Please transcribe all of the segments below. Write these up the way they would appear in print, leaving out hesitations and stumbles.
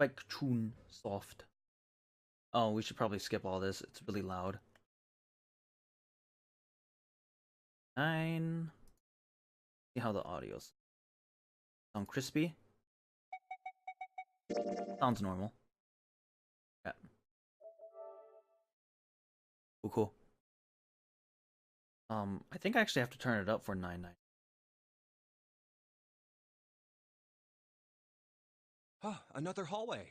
Spike Tune Soft. Oh, we should probably skip all this. It's really loud. 9. See how the audio's sound crispy. Sounds normal. Yeah. Oh, cool. I think I actually have to turn it up for 9.9. Ah, another hallway.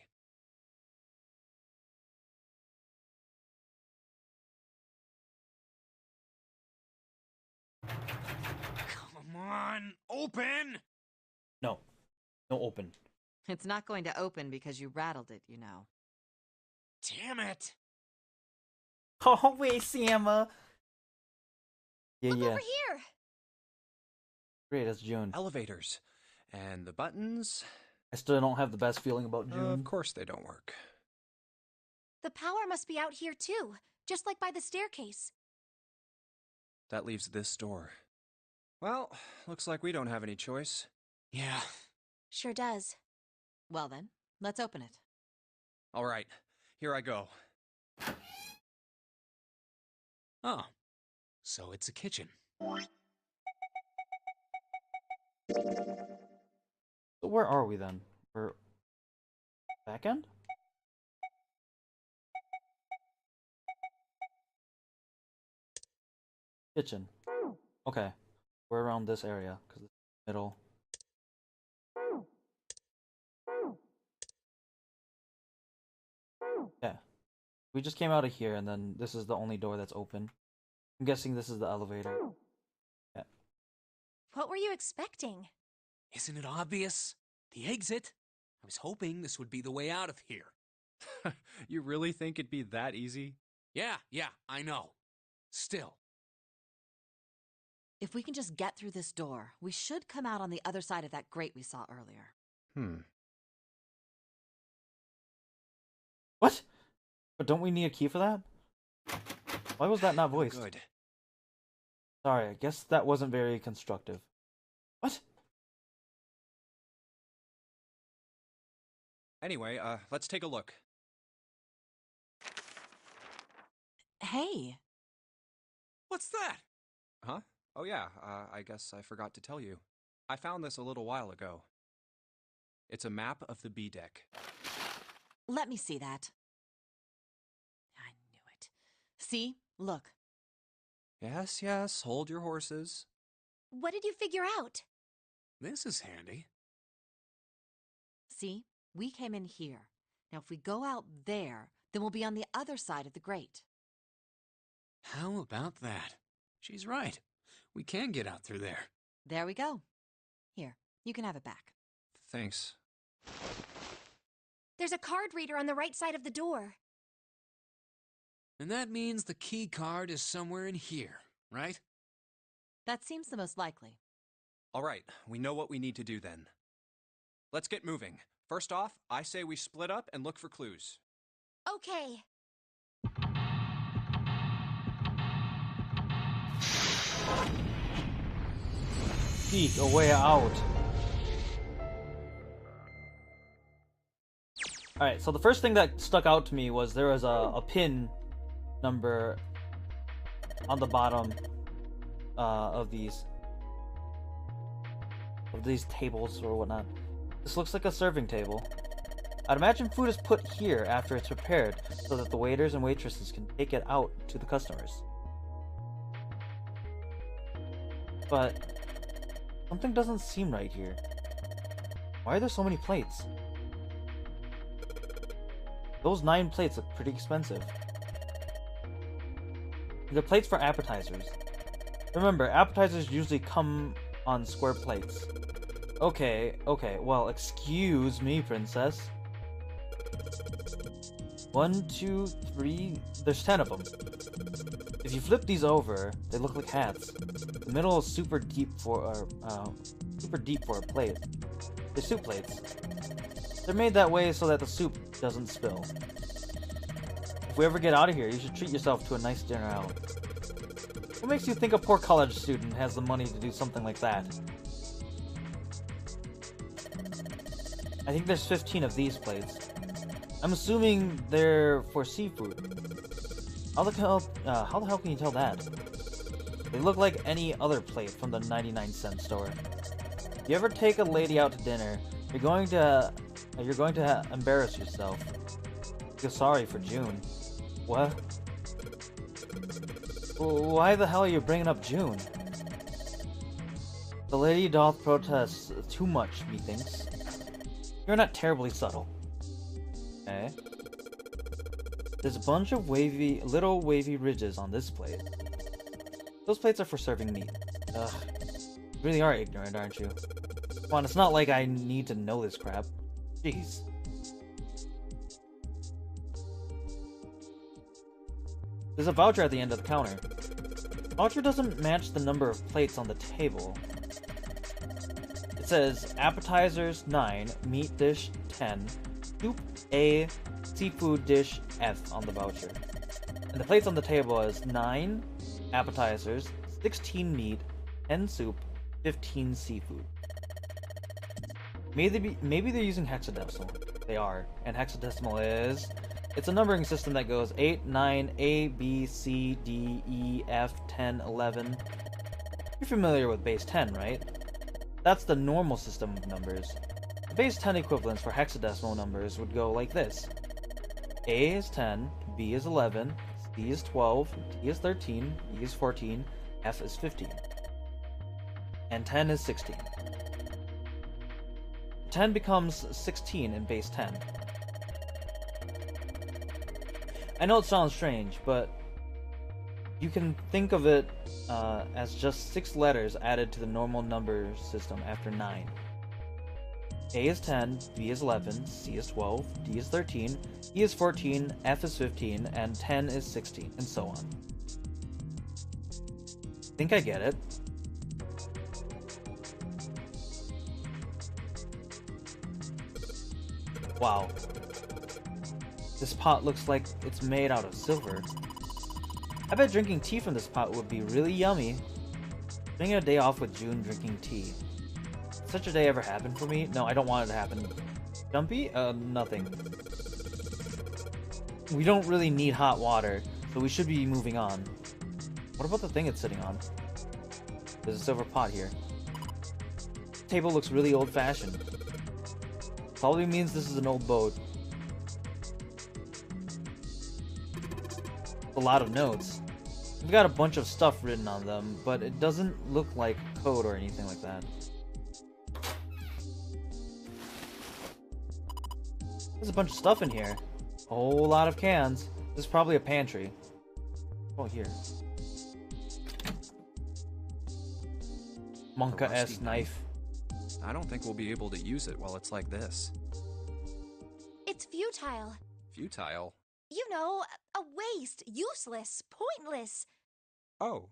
Come on, open! No. No open. It's not going to open because you rattled it, you know. Damn it! Oh, wait, Sienna. Look over here! Great, that's June. Elevators. And the buttons? I still don't have the best feeling about June. Of course they don't work. The power must be out here too, just like by the staircase. That leaves this door. Well, looks like we don't have any choice. Yeah. Sure does. Well then, let's open it. All right, here I go. Oh, so it's a kitchen. So where are we then? We're back end? Kitchen. Okay. We're around this area because it's middle. Yeah. We just came out of here and then this is the only door that's open. I'm guessing this is the elevator. Yeah. What were you expecting? Isn't it obvious? The exit? I was hoping this would be the way out of here. You really think it'd be that easy? Yeah, I know. Still. If we can just get through this door, we should come out on the other side of that grate we saw earlier. What? But don't we need a key for that? Why was that not No voiced? good. Sorry, I guess that wasn't very constructive. What? Anyway, let's take a look. Hey, What's that? Huh? Oh yeah, I guess I forgot to tell you. I found this a little while ago. It's a map of the B deck. let me see that. I knew it. See? Look. Yes, hold your horses. What did you figure out? This is handy. See? We came in here. Now if we go out there, then we'll be on the other side of the grate. How about that? She's right. We can get out through there. There we go. Here, you can have it back. Thanks. There's a card reader on the right side of the door. And that means the key card is somewhere in here, right? That seems the most likely. All right, we know what we need to do then. Let's get moving. First off, I say we split up and look for clues. Okay. Seek a way out. Alright, so the first thing that stuck out to me was there was a pin number on the bottom of these tables or whatnot. This looks like a serving table. I'd imagine food is put here after it's prepared so that the waiters and waitresses can take it out to the customers. But something doesn't seem right here. Why are there so many plates? Those 9 plates look pretty expensive. They're plates for appetizers. Remember, appetizers usually come on square plates. Okay, well, excuse me, princess. 1, 2, 3, there's 10 of them. If you flip these over, they look like hats. The middle is super deep for a plate. They're soup plates. They're made that way so that the soup doesn't spill. If we ever get out of here, you should treat yourself to a nice dinner out. What makes you think a poor college student has the money to do something like that? I think there's 15 of these plates. I'm assuming they're for seafood. How the hell can you tell that? They look like any other plate from the 99-cent store. If you ever take a lady out to dinner, you're going to embarrass yourself. Feel sorry for June. What? Why the hell are you bringing up June? The lady doth protest too much, methinks. You're not terribly subtle. Okay. There's a bunch of little wavy ridges on this plate. Those plates are for serving meat. Ugh. You really are ignorant, aren't you? Come on, it's not like I need to know this crap. Jeez. There's a voucher at the end of the counter. The voucher doesn't match the number of plates on the table. It says appetizers 9, meat dish 10, soup A, seafood dish F on the voucher. And the plates on the table is 9 appetizers, 16 meat, 10 soup, 15 seafood. Maybe they're using hexadecimal. They are. And hexadecimal is... It's a numbering system that goes 8, 9, A, B, C, D, E, F, 10, 11. You're familiar with base 10, right? That's the normal system of numbers. The base 10 equivalents for hexadecimal numbers would go like this. A is 10, B is 11, C is 12, D is 13, E is 14, F is 15. And 10 is 16. 10 becomes 16 in base 10. I know it sounds strange, but you can think of it as just 6 letters added to the normal number system after 9. A is 10, B is 11, C is 12, D is 13, E is 14, F is 15, and 10 is 16, and so on. Think I get it. Wow. This pot looks like it's made out of silver. I bet drinking tea from this pot would be really yummy. Spending a day off with June drinking tea. Did such a day ever happen for me? No, I don't want it to happen. Jumpy? Nothing. We don't really need hot water, so we should be moving on. What about the thing it's sitting on? There's a silver pot here. The table looks really old-fashioned. Probably means this is an old boat. A lot of notes. We've got a bunch of stuff written on them, but it doesn't look like code or anything like that. There's a bunch of stuff in here. A whole lot of cans. This is probably a pantry. Oh, here. Monka-esque knife. I don't think we'll be able to use it while it's like this. It's futile. Futile? You know, a waste, useless, pointless. Oh.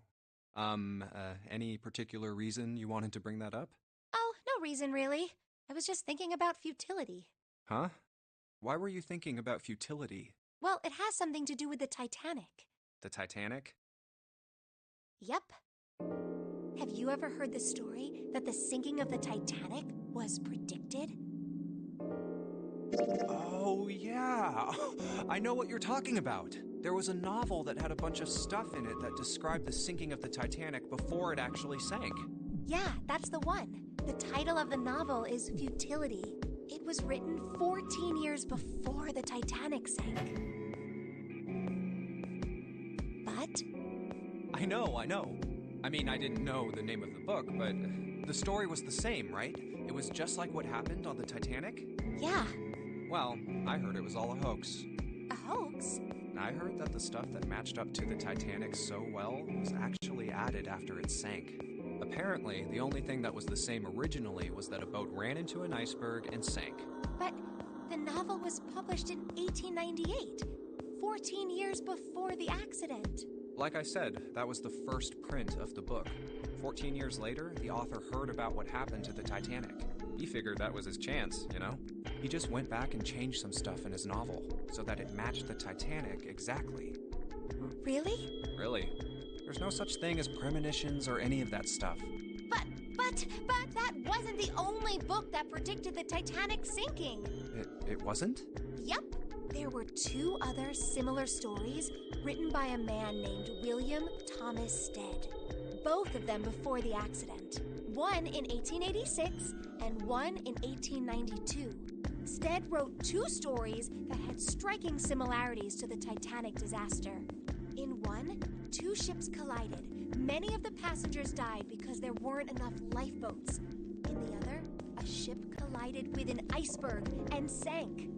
Any particular reason you wanted to bring that up? Oh, no reason really. I was just thinking about futility. Huh? Why were you thinking about futility? Well, it has something to do with the Titanic. The Titanic? Yep. Have you ever heard the story that the sinking of the Titanic was predicted? Oh, yeah. I know what you're talking about. There was a novel that had a bunch of stuff in it that described the sinking of the Titanic before it actually sank. Yeah, that's the one. The title of the novel is Futility. It was written 14 years before the Titanic sank. But? I know. I mean, I didn't know the name of the book, but the story was the same, right? It was just like what happened on the Titanic? Yeah. Well, I heard it was all a hoax. A hoax? I heard that the stuff that matched up to the Titanic so well was actually added after it sank. Apparently, the only thing that was the same originally was that a boat ran into an iceberg and sank. But the novel was published in 1898, 14 years before the accident. Like I said, that was the first print of the book. 14 years later, the author heard about what happened to the Titanic. He figured that was his chance, you know? He just went back and changed some stuff in his novel, so that it matched the Titanic exactly. Really? Really. There's no such thing as premonitions or any of that stuff. But that wasn't the only book that predicted the Titanic sinking. It wasn't? Yep. There were 2 other similar stories written by a man named William Thomas Stead, both of them before the accident. One in 1886 and one in 1892. Stead wrote 2 stories that had striking similarities to the Titanic disaster. In one, 2 ships collided. Many of the passengers died because there weren't enough lifeboats. In the other, a ship collided with an iceberg and sank.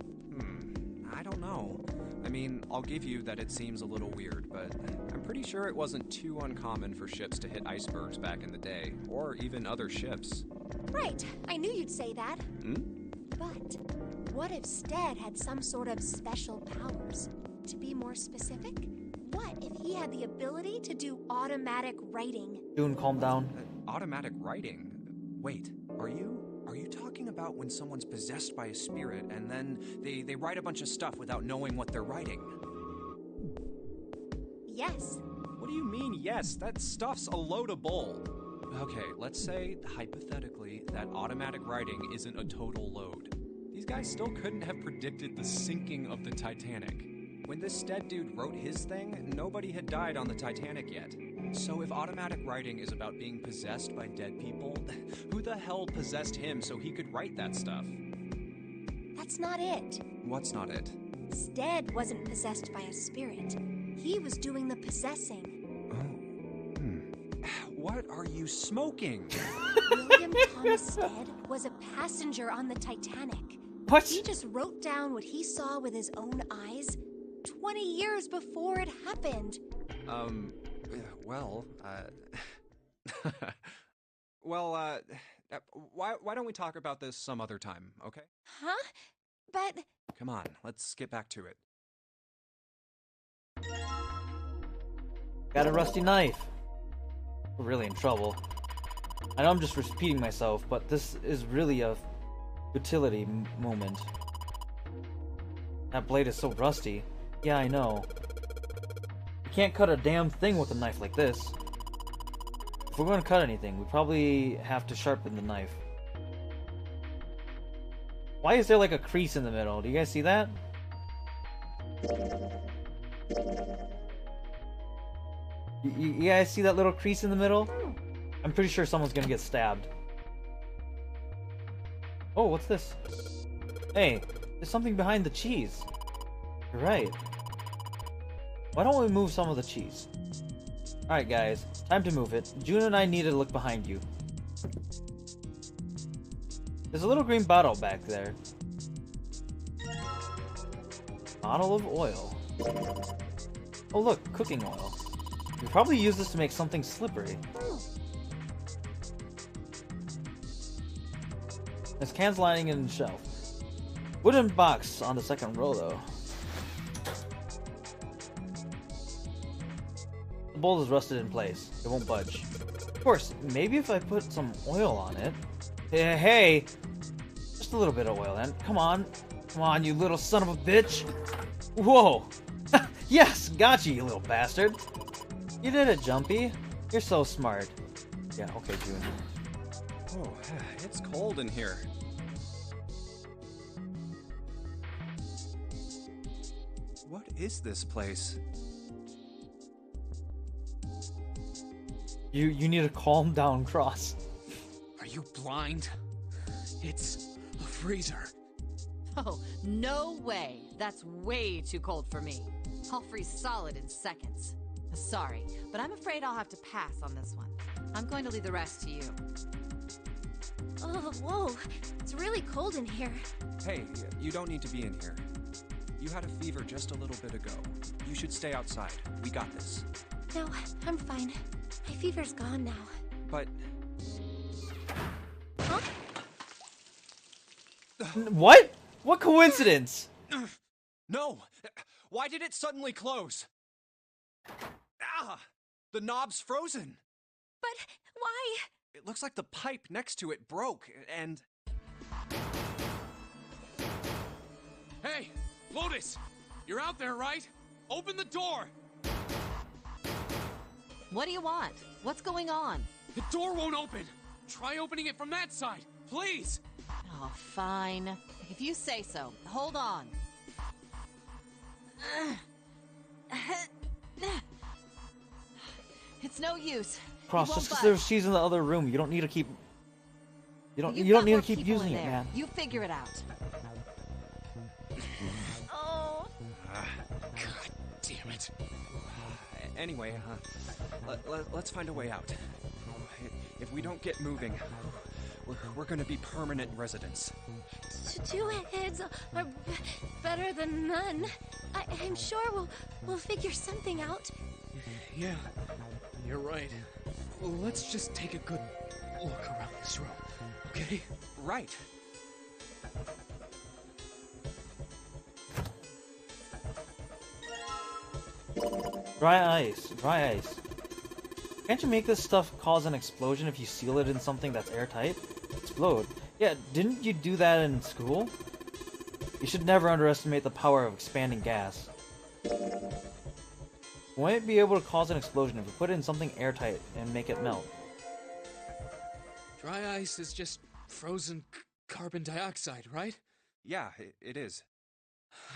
I don't know. I mean, I'll give you that it seems a little weird, but I'm pretty sure it wasn't too uncommon for ships to hit icebergs back in the day, or even other ships. Right, I knew you'd say that. But what if Stead had some sort of special powers? To be more specific, what if he had the ability to do automatic writing? June, calm down. Automatic writing? Wait, are you talking about when someone's possessed by a spirit and then they write a bunch of stuff without knowing what they're writing? Yes. What do you mean, yes? That stuff's a load of bull. Okay, let's say, hypothetically, that automatic writing isn't a total load. These guys still couldn't have predicted the sinking of the Titanic. When this Stead dude wrote his thing, nobody had died on the Titanic yet. So if automatic writing is about being possessed by dead people, who the hell possessed him so he could write that stuff? That's not it. What's not it? Stead wasn't possessed by a spirit. He was doing the possessing. What are you smoking? William Thomas Stead was a passenger on the Titanic. What? He just wrote down what he saw with his own eyes 20 years before it happened. Why don't we talk about this some other time, okay? Huh? But... Come on, let's get back to it. Got a rusty knife. We're really in trouble. I know I'm just repeating myself, but this is really a utility moment. That blade is so rusty. Yeah, I know. You can't cut a damn thing with a knife like this. If we're going to cut anything, we probably have to sharpen the knife. Why is there like a crease in the middle? Do you guys see that? You guys see that little crease in the middle? I'm pretty sure someone's gonna get stabbed. Oh, what's this? Hey, there's something behind the cheese. You're right. Why don't we move some of the cheese? Alright guys, time to move it. June and I need to look behind you. There's a little green bottle back there. Bottle of oil. Oh look, cooking oil. We probably use this to make something slippery. There's cans lining in the shelf. Wooden box on the second row though. The bowl is rusted in place. It won't budge. Of course, maybe if I put some oil on it. Hey! Just a little bit of oil then. Come on. Come on, you little son of a bitch. Whoa! Yes! Got you, you little bastard. You did it, Jumpy. You're so smart. Yeah, okay, June. Oh, it's cold in here. What is this place? You need to calm down, Cross. Are you blind? It's a freezer. Oh, no way. That's way too cold for me. I'll freeze solid in seconds. Sorry, but I'm afraid I'll have to pass on this one. I'm going to leave the rest to you. Oh, whoa. It's really cold in here. Hey, you don't need to be in here. You had a fever just a little bit ago. You should stay outside. We got this. No, I'm fine. My fever's gone now. But... Huh? What? What coincidence? No! Why did it suddenly close? Ah! The knob's frozen! But why? It looks like the pipe next to it broke, and... Hey, Lotus! You're out there, right? Open the door! What do you want? What's going on? The door won't open! Try opening it from that side, please! Oh, fine. If you say so. Hold on. It's no use. Cross, He won't just because budge. there's cheese in the other room, you don't need to keep. You've You don't got need more to keep people using in it, there. man. You figure it out. Oh. God damn it. Anyway, let's find a way out. If we don't get moving, we're gonna be permanent residents. Two heads are better than none. I'm sure we'll figure something out. Yeah, you're right. Well, let's just take a good look around this room, okay? Right. Dry ice. Dry ice. Can't you make this stuff cause an explosion if you seal it in something that's airtight? Explode. Yeah, didn't you do that in school? You should never underestimate the power of expanding gas. You might be able to cause an explosion if you put it in something airtight and make it melt. Dry ice is just frozen carbon dioxide, right? Yeah, it is.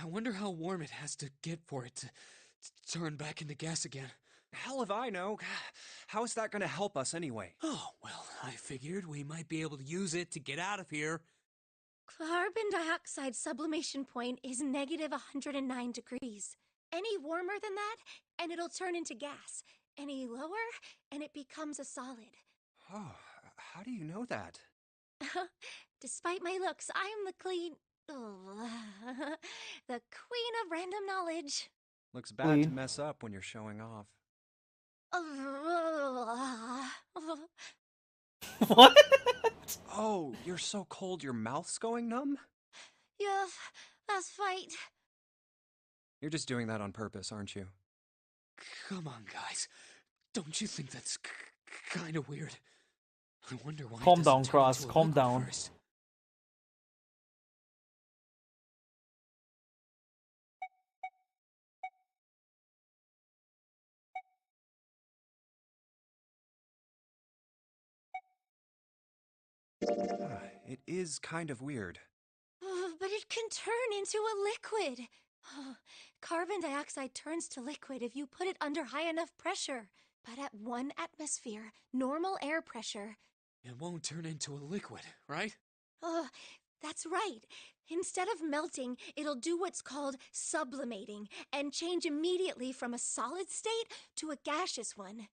I wonder how warm it has to get for it to turn back into gas again. Hell if I know. How is that gonna help us anyway? Oh, well, I figured we might be able to use it to get out of here. Carbon dioxide sublimation point is negative 109 degrees. Any warmer than that, and it'll turn into gas. Any lower, and it becomes a solid. Oh, how do you know that? Despite my looks, I am the the queen of random knowledge. Looks bad to Queen. mess up when you're showing off. What? Oh, you're so cold your mouth's going numb? Yes, that's right. You're just doing that on purpose, aren't you? Come on, guys. Don't you think that's kind of weird? I wonder why. Calm it down, doesn't turn Cross. into a Calm liquid down. first. It is kind of weird. But it can turn into a liquid. Carbon dioxide turns to liquid if you put it under high enough pressure. But at 1 atmosphere, normal air pressure. It won't turn into a liquid, right? That's right. Instead of melting, it'll do what's called sublimating and change immediately from a solid state to a gaseous one.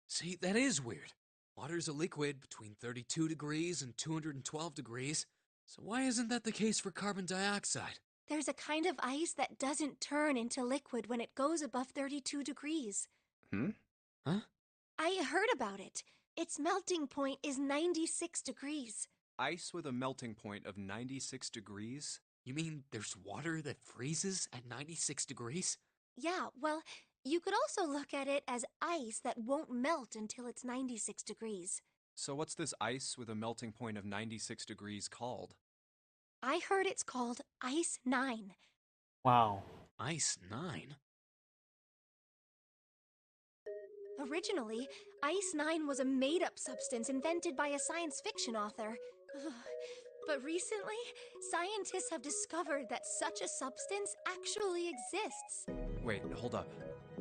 See, that is weird. Water's a liquid between 32 degrees and 212 degrees. So why isn't that the case for carbon dioxide? There's a kind of ice that doesn't turn into liquid when it goes above 32 degrees. Huh? I heard about it. Its melting point is 96 degrees. Ice with a melting point of 96 degrees? You mean there's water that freezes at 96 degrees? Yeah, well, you could also look at it as ice that won't melt until it's 96 degrees. So what's this ice with a melting point of 96 degrees called? I heard it's called Ice 9. Wow. Ice 9? Originally, Ice 9 was a made-up substance invented by a science fiction author. But recently, scientists have discovered that such a substance actually exists. Wait, hold up.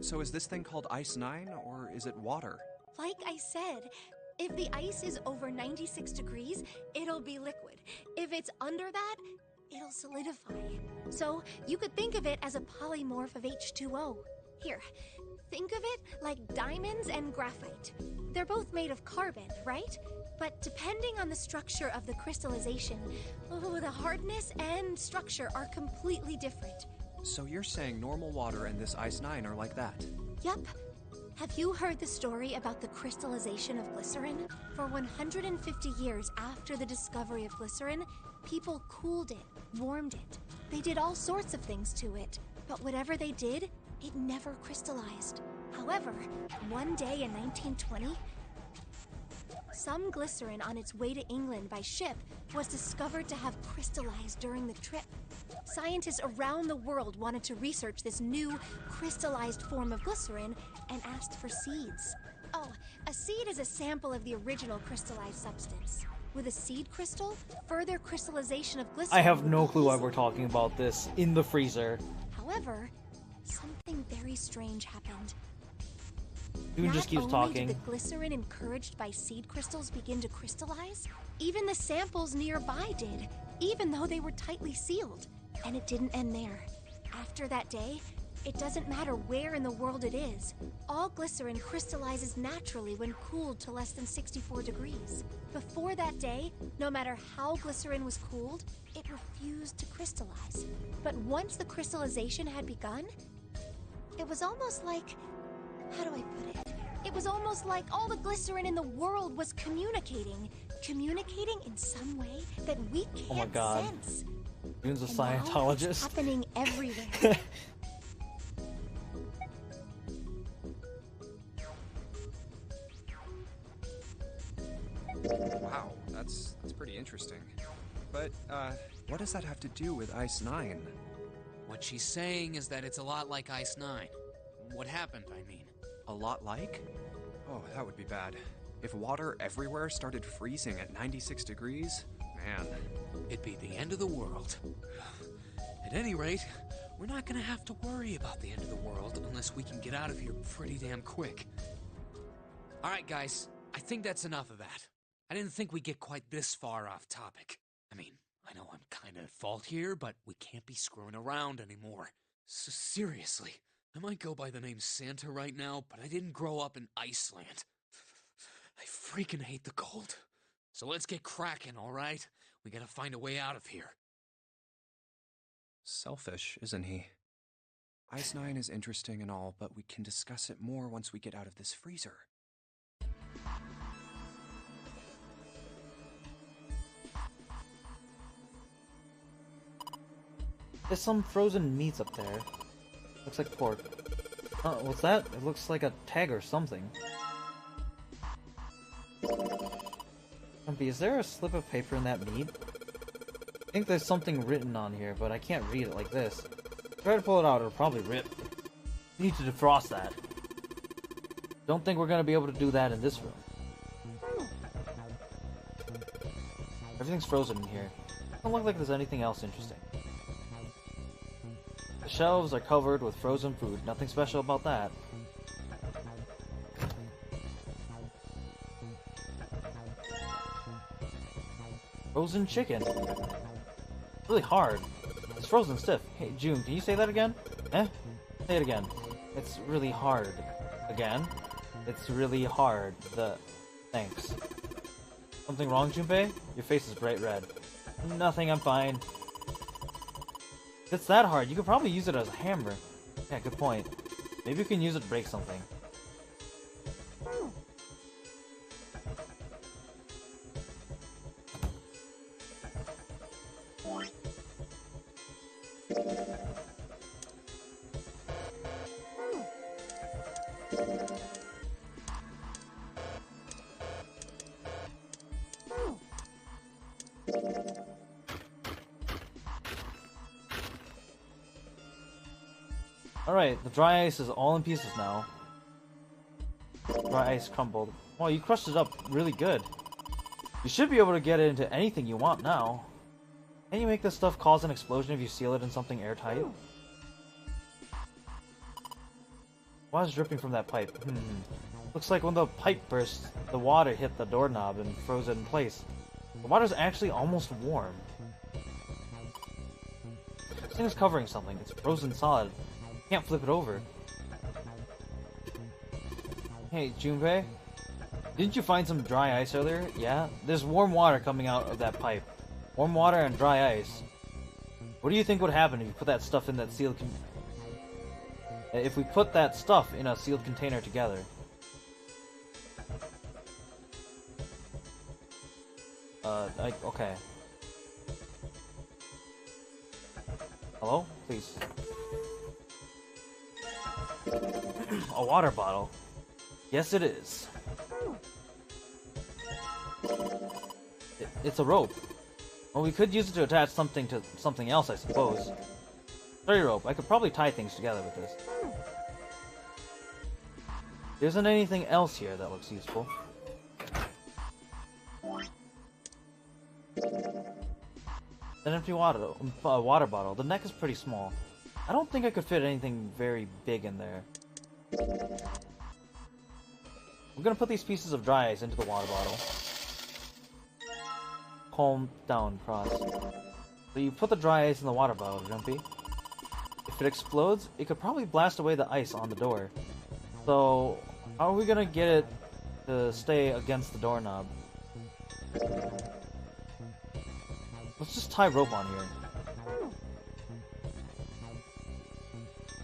So is this thing called Ice 9, or is it water? Like I said, if the ice is over 96 degrees, it'll be liquid. If it's under that, it'll solidify. So you could think of it as a polymorph of H2O. Here, think of it like diamonds and graphite. They're both made of carbon, right? But depending on the structure of the crystallization, the hardness and structure are completely different. So you're saying normal water and this Ice 9 are like that? Yup. Have you heard the story about the crystallization of glycerin? For 150 years after the discovery of glycerin, people cooled it, warmed it. They did all sorts of things to it. But whatever they did, it never crystallized. However, one day in 1920, some glycerin on its way to England by ship was discovered to have crystallized during the trip. Scientists around the world wanted to research this new crystallized form of glycerin and asked for seeds. Oh, a seed is a sample of the original crystallized substance. With a seed crystal, further crystallization of glycerin. I have would no be clue why easy. we're talking about this in the freezer. However, something very strange happened. Dude just keeps Not talking. only did the glycerin encouraged by seed crystals begin to crystallize, even the samples nearby did, even though they were tightly sealed. And it didn't end there. After that day, it doesn't matter where in the world it is. All glycerin crystallizes naturally when cooled to less than 64 degrees. Before that day, no matter how glycerin was cooled, it refused to crystallize. But once the crystallization had begun, it was almost like... how do I put it? It was almost like all the glycerin in the world was communicating. Communicating in some way that we can't Oh my God. sense. June's a And now it's Scientologist. happening everywhere. Wow, that's pretty interesting. But, what does that have to do with Ice 9? What she's saying is that it's a lot like Ice 9. What happened, I mean. A lot like? Oh, that would be bad. If water everywhere started freezing at 96 degrees, man. It'd be the end of the world. At any rate, we're not gonna have to worry about the end of the world unless we can get out of here pretty damn quick. Alright guys, I think that's enough of that. I didn't think we'd get quite this far off topic. I mean, I know I'm kinda at fault here, but we can't be screwing around anymore. So seriously, I might go by the name Santa right now, but I didn't grow up in Iceland. I freaking hate the cold. So let's get cracking, alright? We gotta find a way out of here. Selfish, isn't he? Ice 9 is interesting and all, but we can discuss it more once we get out of this freezer. There's some frozen meats up there. Looks like pork. Oh, what's that? It looks like a tag or something. Is there a slip of paper in that meat? I think there's something written on here, but I can't read it like this. Try to pull it out, it'll probably rip. We need to defrost that. Don't think we're gonna be able to do that in this room. Everything's frozen in here. Doesn't look like there's anything else interesting. The shelves are covered with frozen food. Nothing special about that. Frozen chicken. Really hard. It's frozen stiff. Hey, June, can you say that again? Eh? Say it again. It's really hard. Again? It's really hard. Thanks. Something wrong, Junpei? Your face is bright red. Nothing, I'm fine. If it's that hard, you could probably use it as a hammer. Yeah, good point. Maybe you can use it to break something. Alright, the dry ice is all in pieces now. Dry ice crumbled. Well, you crushed it up really good. You should be able to get it into anything you want now. Can you make this stuff cause an explosion if you seal it in something airtight? Why is dripping from that pipe? Looks like when the pipe burst, the water hit the doorknob and froze it in place. The water's actually almost warm. This thing is covering something. It's frozen solid. Can't flip it over. Hey, Junpei? Didn't you find some dry ice earlier? Yeah? There's warm water coming out of that pipe. Warm water and dry ice. What do you think would happen if you put that stuff in that sealed if we put that stuff in a sealed container together? Okay. Hello? Please. A water bottle. Yes, it is. It's a rope. Well, we could use it to attach something to something else, I suppose. Sorry, rope. I could probably tie things together with this. There isn't anything else here that looks useful. An empty water bottle. The neck is pretty small. I don't think I could fit anything very big in there. I'm gonna put these pieces of dry ice into the water bottle. Calm down, Cross. So you put the dry ice in the water bottle, Jumpy. If it explodes, it could probably blast away the ice on the door. So, how are we gonna get it to stay against the doorknob? Let's just tie rope on here.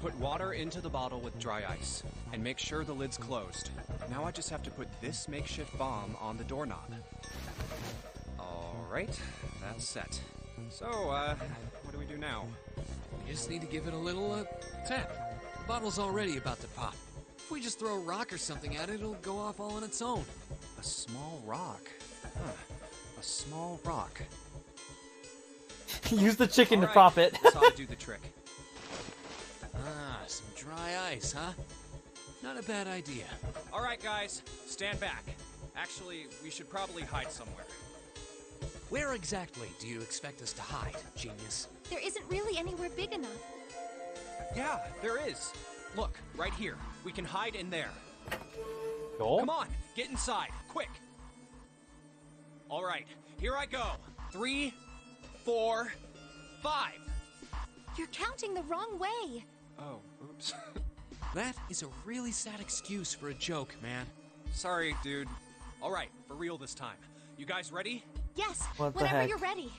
Put water into the bottle with dry ice, and make sure the lid's closed. Now I just have to put this makeshift bomb on the doorknob. Alright, that's set. So, what do we do now? We just need to give it a little, tap. The bottle's already about to pop. If we just throw a rock or something at it, it'll go off all on its own. A small rock. Huh. A small rock. Use the chicken to Alright, prop it. this ought to do the trick. Ah, some dry ice, huh? Not a bad idea. Alright, guys, stand back. Actually, we should probably hide somewhere. Where exactly do you expect us to hide, genius? There isn't really anywhere big enough. Yeah, there is. Look, right here. We can hide in there. Joel? Come on, get inside, quick. Alright, here I go. 3, 4, 5. You're counting the wrong way. Oh, oops. That is a really sad excuse for a joke, man. Sorry, dude. Alright, for real this time. You guys ready? Yes, What the whenever heck? you're ready.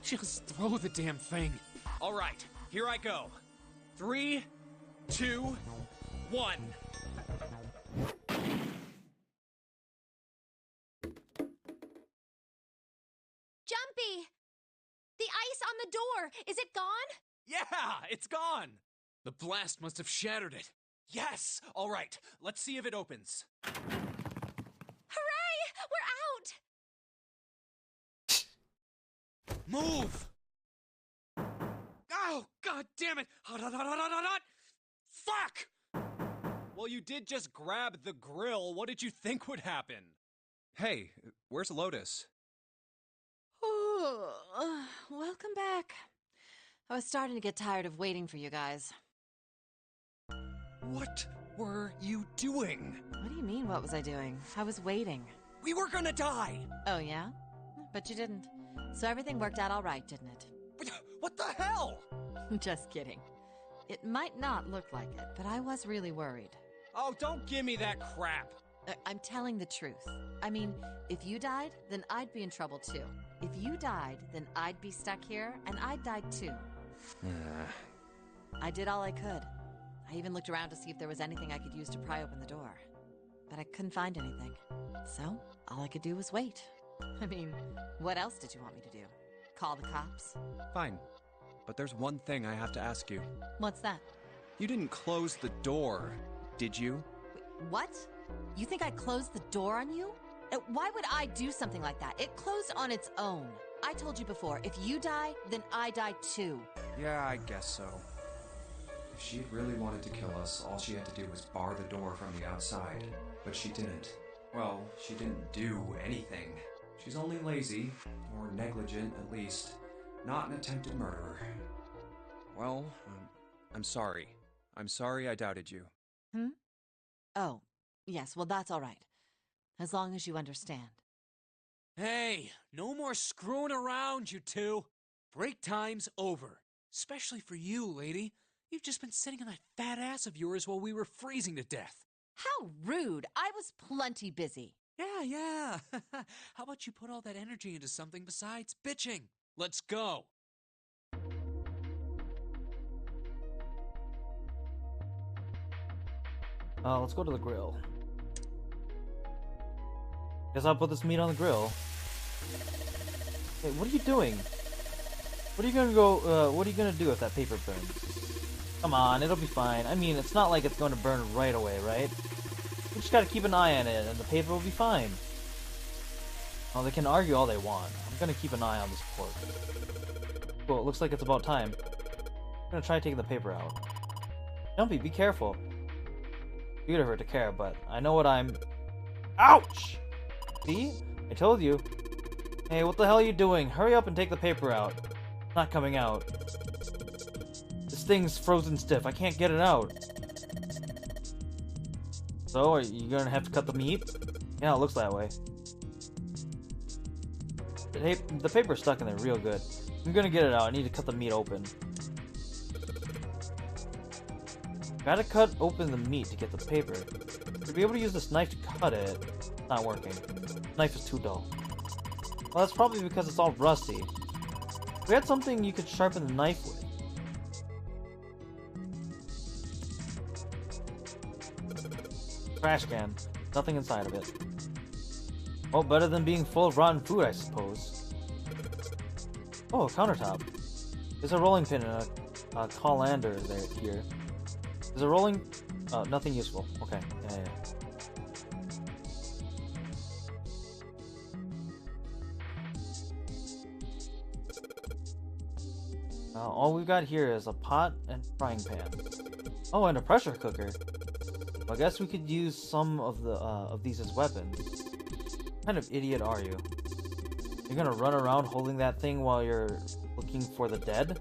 Just throw the damn thing. Alright, here I go. 3, 2, 1. Jumpy! The ice on the door, is it gone? Yeah, it's gone. The blast must have shattered it. Yes. Alright, let's see if it opens. Hooray! We're out! Move! Oh, god damn it! Hot, hot, hot, hot, hot, hot, hot! Fuck! Well, you did just grab the grill. What did you think would happen? Hey, where's Lotus? Welcome back. I was starting to get tired of waiting for you guys. What were you doing? What do you mean, what was I doing? I was waiting. We were gonna die! Oh, yeah? But you didn't. So everything worked out all right, didn't it? What the hell? Just kidding. It might not look like it, but I was really worried. Oh, don't give me that crap. I'm telling the truth. I mean, if you died, then I'd be in trouble too. If you died, then I'd be stuck here, and I'd die too. I did all I could. I even looked around to see if there was anything I could use to pry open the door. But I couldn't find anything. So, all I could do was wait. I mean, what else did you want me to do? Call the cops? Fine. But there's one thing I have to ask you. What's that? You didn't close the door, did you? Wait, what? You think I closed the door on you? Why would I do something like that? It closed on its own. I told you before, if you die, then I die too. Yeah, I guess so. If she really wanted to kill us, all she had to do was bar the door from the outside. But she didn't. Well, she didn't do anything. She's only lazy, or negligent at least, not an attempted murderer. Well, I'm sorry. I'm sorry I doubted you. Oh, yes, well that's all right. As long as you understand. Hey, no more screwing around, you two. Break time's over. Especially for you, lady. You've just been sitting on that fat ass of yours while we were freezing to death. How rude! I was plenty busy. Yeah. How about you put all that energy into something besides bitching? Let's go. Let's go to the grill. Guess I'll put this meat on the grill. Hey, what are you doing? What are you gonna do if that paper burns? Come on, it'll be fine. I mean, it's not like it's going to burn right away, right? We just gotta keep an eye on it, and the paper will be fine. Oh, they can argue all they want. I'm gonna keep an eye on this pork. Cool, it looks like it's about time. I'm gonna try taking the paper out. Jumpy, be careful. You'd hurt to care, but I know what I'm... Ouch! See? I told you. Hey, what the hell are you doing? Hurry up and take the paper out. It's not coming out. This thing's frozen stiff. I can't get it out. So, are you gonna have to cut the meat? Yeah, it looks that way. The paper's stuck in there real good. I'm gonna get it out. I need to cut the meat open. Gotta cut open the meat to get the paper. To be able to use this knife to cut it, it's not working. Knife is too dull. Well, that's probably because it's all rusty. We had something you could sharpen the knife with. Trash can. Nothing inside of it. Well, better than being full of rotten food, I suppose. Oh, a countertop. There's a rolling pin and a colander here. There's a rolling... nothing useful. Okay, yeah. All we've got here is a pot and frying pan. Oh, and a pressure cooker. Well, I guess we could use some of these as weapons. What kind of idiot are you? You're gonna run around holding that thing while you're looking for the dead?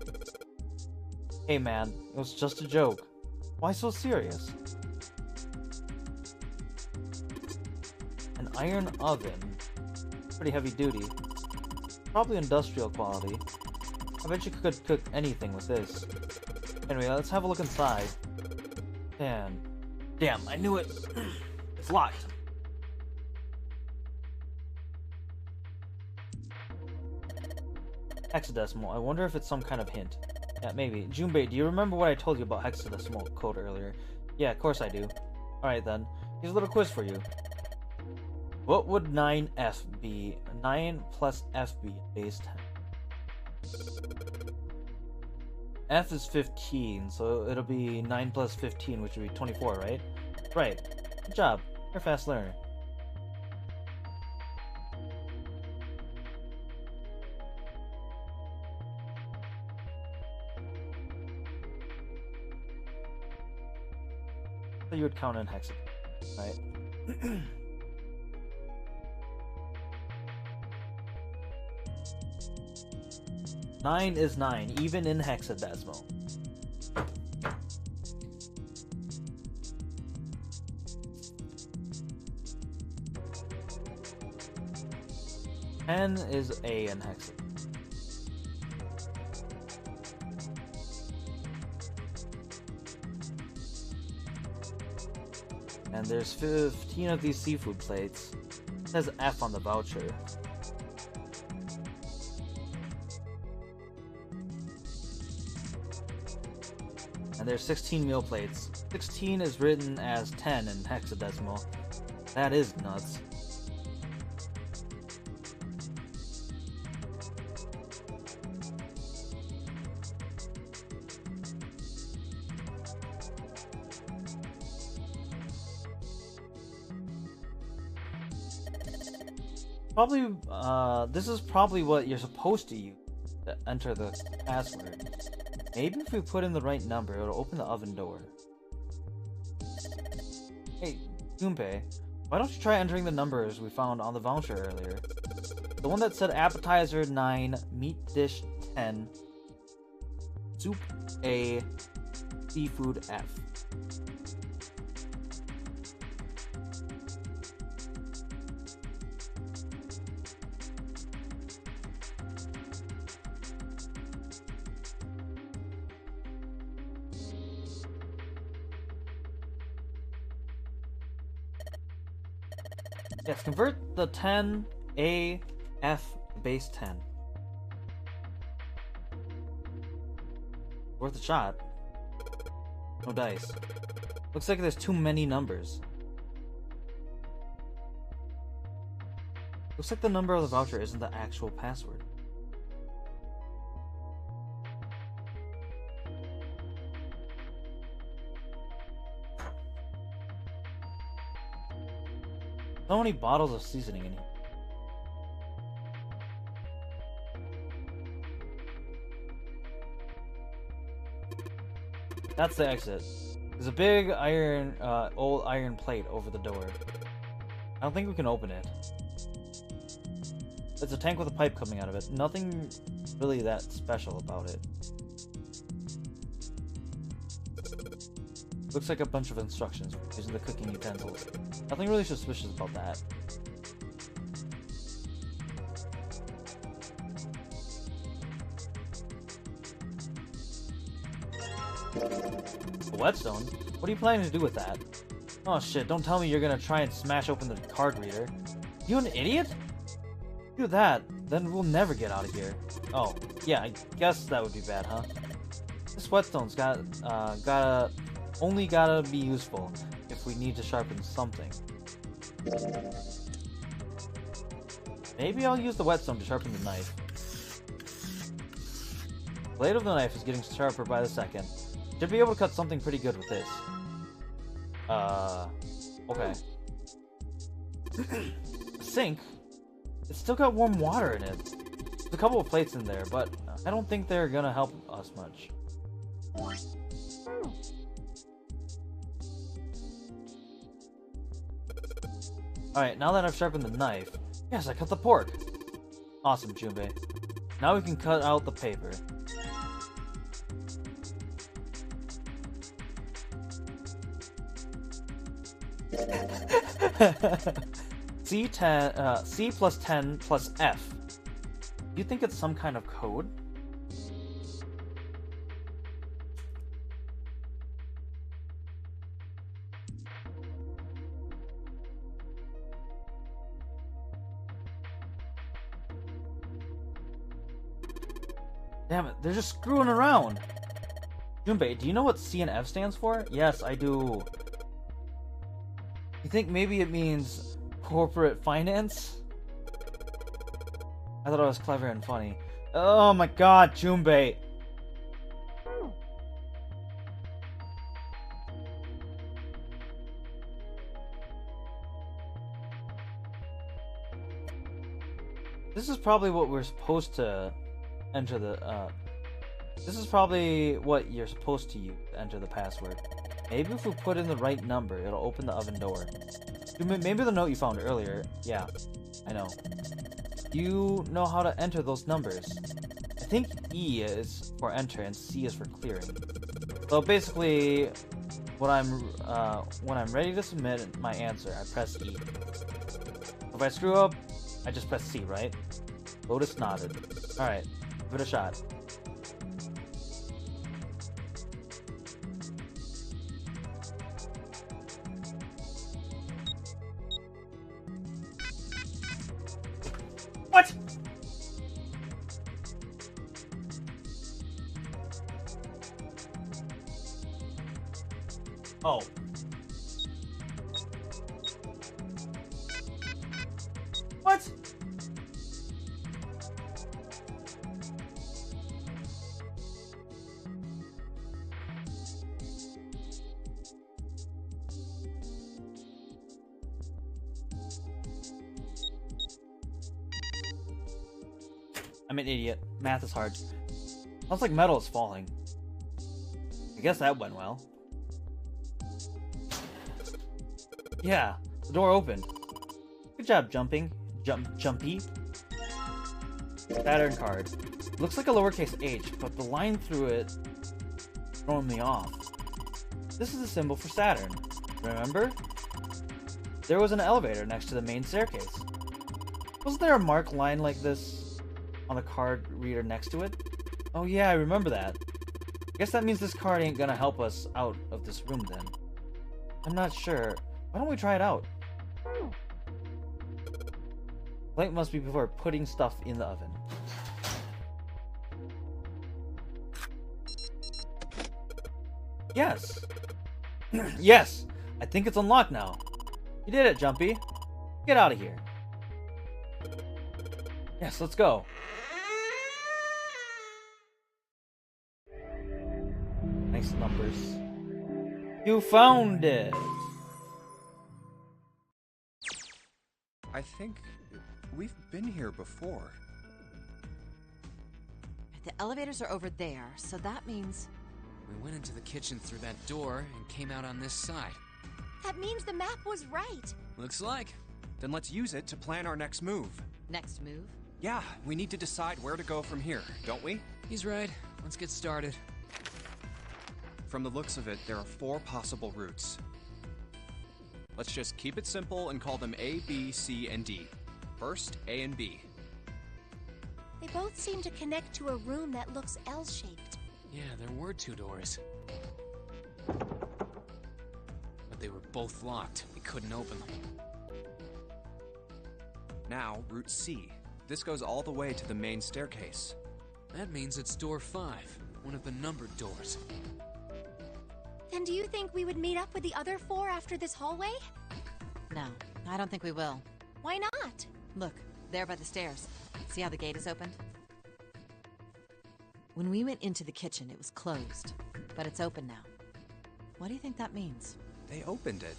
Hey man, it was just a joke. Why so serious? An iron oven. Pretty heavy duty. Probably industrial quality. I bet you could cook anything with this. Anyway, let's have a look inside. Man. Damn, I knew it! It's locked. Hexadecimal. I wonder if it's some kind of hint. Yeah, maybe. Junpei, do you remember what I told you about hexadecimal code earlier? Yeah, of course I do. Alright then. Here's a little quiz for you. What would 9F be? 9 plus F be base 10. F is 15, so it'll be 9 plus 15, which would be 24, right? Right. Good job. You're a fast learner. So you would count in hexagon, right? 9 is 9, even in hexadecimal. N is A in hexadecimal. And there's 15 of these seafood plates. It says F on the voucher. And there's 16 meal plates. 16 is written as 10 in hexadecimal. That is nuts. Probably, this is probably what you're supposed to use to enter the password. Maybe if we put in the right number, it'll open the oven door. Hey, Junpei, why don't you try entering the numbers we found on the voucher earlier? The one that said appetizer 9, meat dish 10, soup A, seafood F. Yes, convert the 10 A F to base 10. Worth a shot. No dice. Looks like there's too many numbers. Looks like the number of the voucher isn't the actual password. So many bottles of seasoning in here. That's the exit. There's a big iron, old iron plate over the door. I don't think we can open it. It's a tank with a pipe coming out of it. Nothing really that special about it. Looks like a bunch of instructions using the cooking utensils. Nothing really suspicious about that. A whetstone? What are you planning to do with that? Oh shit, don't tell me you're gonna try and smash open the card reader. You an idiot? Do that, then we'll never get out of here. Oh, yeah, I guess that would be bad, huh? This whetstone's only gotta be useful if we need to sharpen something. Maybe I'll use the whetstone to sharpen the knife. The blade of the knife is getting sharper by the second. Should be able to cut something pretty good with this. Okay. Sink? It's still got warm water in it. There's a couple of plates in there, but I don't think they're gonna help us much. Alright, now that I've sharpened the knife... Yes, I cut the pork! Awesome, Junpei. Now we can cut out the paper. C plus 10 plus F. Do you think it's some kind of code? Damn it, they're just screwing around! Junpei, do you know what C and F stands for? Yes, I do. You think maybe it means corporate finance? I thought it was clever and funny. Oh my god, Junpei! This is probably what we're supposed to enter the, this is probably what you're supposed to use to enter the password. Maybe if we put in the right number, it'll open the oven door. Maybe the note you found earlier. Yeah, I know. You know how to enter those numbers. I think E is for enter and C is for clearing. So basically, when I'm ready to submit my answer, I press E. If I screw up, I just press C, right? Lotus nodded. Alright, give it a shot. What? Oh. What? I'm an idiot. Math is hard. Sounds like metal is falling. I guess that went well. Yeah, the door opened. Good job, Jumpy. Saturn card. Looks like a lowercase h, but the line through it throwing me off. This is a symbol for Saturn. Remember? There was an elevator next to the main staircase. Wasn't there a marked line like this on the card reader next to it? Oh yeah, I remember that. I guess that means this card ain't gonna help us out of this room then. I'm not sure. Why don't we try it out? Light must be before putting stuff in the oven. Yes! Yes! I think it's unlocked now. You did it, Jumpy. Get out of here. Yes, let's go. Nice numbers. You found it! I think we've been here before. The elevators are over there, so that means... We went into the kitchen through that door and came out on this side. That means the map was right. Looks like. Then let's use it to plan our next move. Next move? Yeah, we need to decide where to go from here, don't we? He's right. Let's get started. From the looks of it, there are 4 possible routes. Let's just keep it simple and call them A, B, C, and D. First, A and B. They both seem to connect to a room that looks L-shaped. Yeah, there were 2 doors. But they were both locked. We couldn't open them. Now, Route C. This goes all the way to the main staircase. That means it's door 5, one of the numbered doors. Then do you think we would meet up with the other 4 after this hallway? No, I don't think we will. Why not? Look, there by the stairs. See how the gate is opened? When we went into the kitchen, it was closed, but it's open now. What do you think that means? They opened it.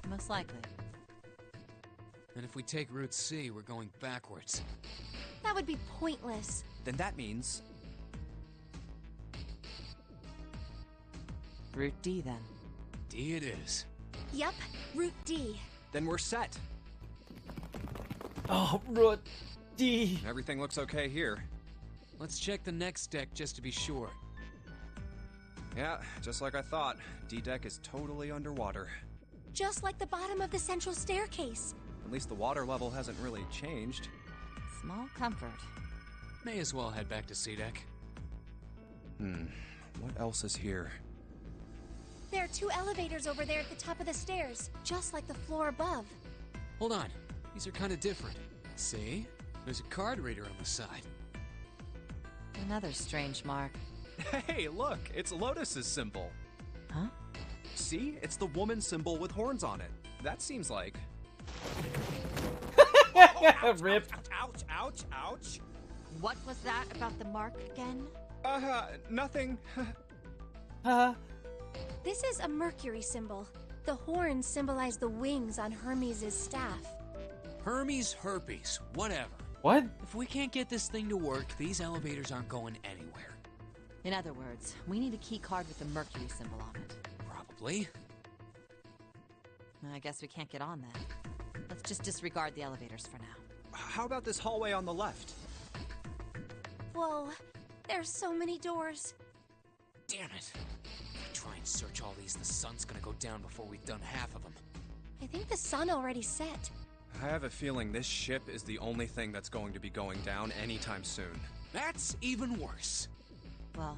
Most likely. And if we take Route C, we're going backwards. That would be pointless. Then that means... Route D, then. D it is. Yup, Route D. Then we're set. Oh, Route D. Everything looks okay here. Let's check the next deck just to be sure. Yeah, just like I thought. D-deck is totally underwater. Just like the bottom of the central staircase. At least the water level hasn't really changed. Small comfort. May as well head back to C deck. What else is here? There are 2 elevators over there at the top of the stairs, just like the floor above. Hold on. These are kind of different. See? There's a card reader on the side. Another strange mark. Hey, look! It's Lotus's symbol. Huh? See? It's the woman symbol with horns on it. That seems like... Rip. Ouch, ouch, ouch! What was that about the mark again? Nothing. This is a Mercury symbol. The horns symbolize the wings on Hermes' staff. Hermes herpes, whatever. What? If we can't get this thing to work, these elevators aren't going anywhere. In other words, we need a key card with the Mercury symbol on it. Probably. I guess we can't get on then. Let's just disregard the elevators for now. How about this hallway on the left? Whoa, there's so many doors. Damn it. If we try and search all these, the sun's gonna go down before we've done half of them. I think the sun already set. I have a feeling this ship is the only thing that's going to be going down anytime soon. That's even worse. Well,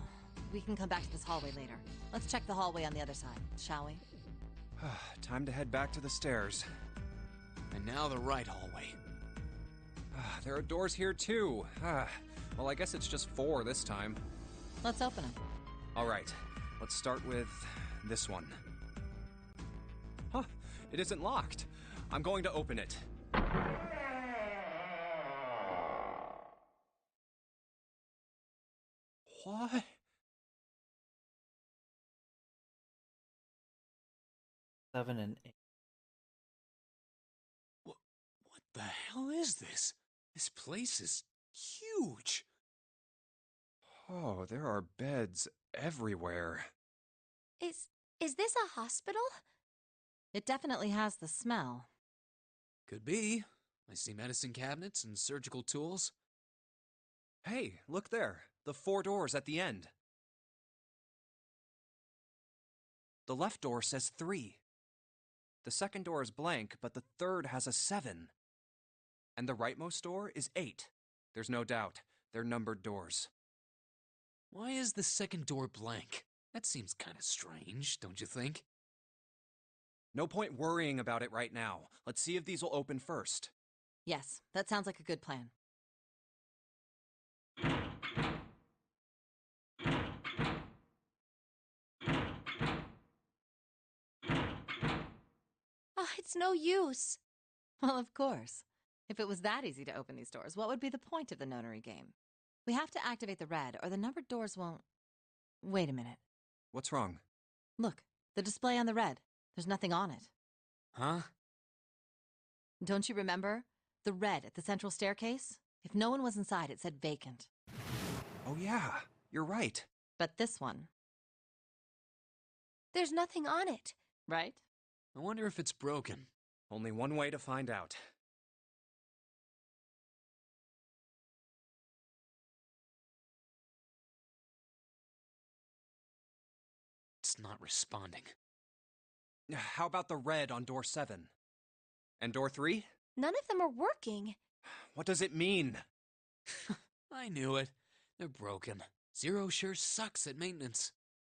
we can come back to this hallway later. Let's check the hallway on the other side, shall we? Time to head back to the stairs. And now the right hallway. There are doors here too. Well, I guess it's just 4 this time. Let's open them. Alright, let's start with this one. Huh, it isn't locked. I'm going to open it. What? Seven and 8. What the hell is this? This place is huge. Oh, there are beds everywhere. Is this a hospital? It definitely has the smell. Could be. I see medicine cabinets and surgical tools. Hey, look there. The 4 doors at the end. The left door says 3. The second door is blank, but the third has a 7. And the rightmost door is 8. There's no doubt. They're numbered doors. Why is the second door blank? That seems kind of strange, don't you think? No point worrying about it right now. Let's see if these will open first. Yes, that sounds like a good plan. Oh, it's no use. Well, of course. If it was that easy to open these doors, what would be the point of the Nonary game? We have to activate the red, or the numbered doors won't... Wait a minute. What's wrong? Look, the display on the red. There's nothing on it. Huh? Don't you remember? The red at the central staircase? If no one was inside, it said vacant. Oh yeah, you're right. But this one, There's nothing on it. right? I wonder if it's broken. Only one way to find out. just not responding. How about the red on door 7? And door 3? None of them are working. What does it mean? I knew it. They're broken. Zero sure sucks at maintenance.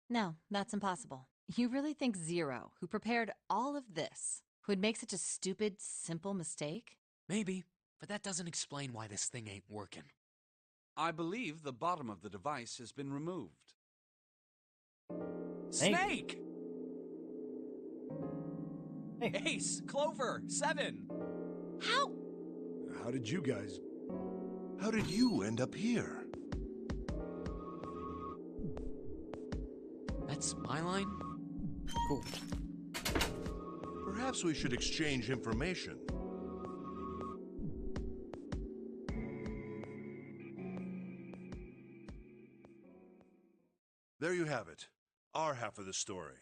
No, that's impossible. You really think Zero, who prepared all of this, would make such a stupid, simple mistake? Maybe, but that doesn't explain why this thing ain't working. I believe the bottom of the device has been removed. Snake! Hey. Ace! Clover! 7! How? How did you end up here? That's my line? Cool. Perhaps we should exchange information. There you have it. Our half of the story.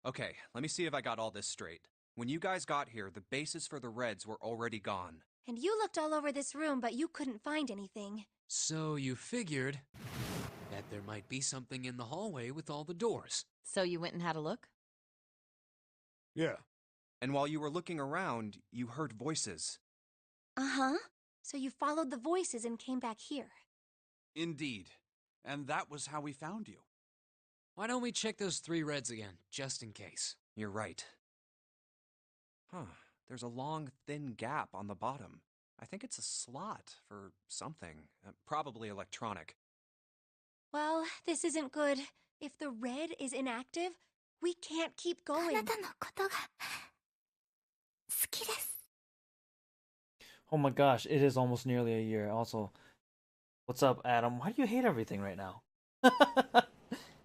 Okay, let me see if I got all this straight. When you guys got here, the bases for the Reds were already gone. And you looked all over this room, but you couldn't find anything. So you figured that there might be something in the hallway with all the doors. So you went and had a look? Yeah. And while you were looking around, you heard voices. Uh-huh. So you followed the voices and came back here. Indeed. And that was how we found you. Why don't we check those 3 Reds again, just in case? You're right. Huh. There's a long, thin gap on the bottom. I think it's a slot for something. Probably electronic. Well, this isn't good. If the red is inactive, we can't keep going. Oh my gosh, it is almost nearly a year. Also, what's up, Adam? Why do you hate everything right now?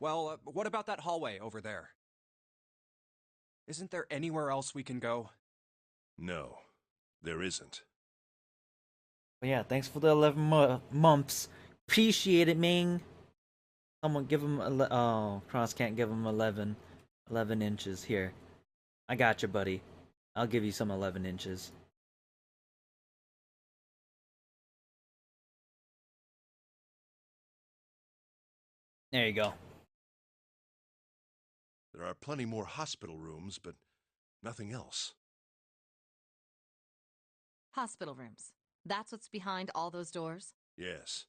Well, what about that hallway over there? Isn't there anywhere else we can go? No, there isn't. But yeah, thanks for the 11 months. Appreciate it, Ming. Someone give him Cross can't give him 11 inches. Here, I got you, buddy. I'll give you some 11 inches. There you go. There are plenty more hospital rooms, but nothing else. Hospital rooms. That's what's behind all those doors? Yes.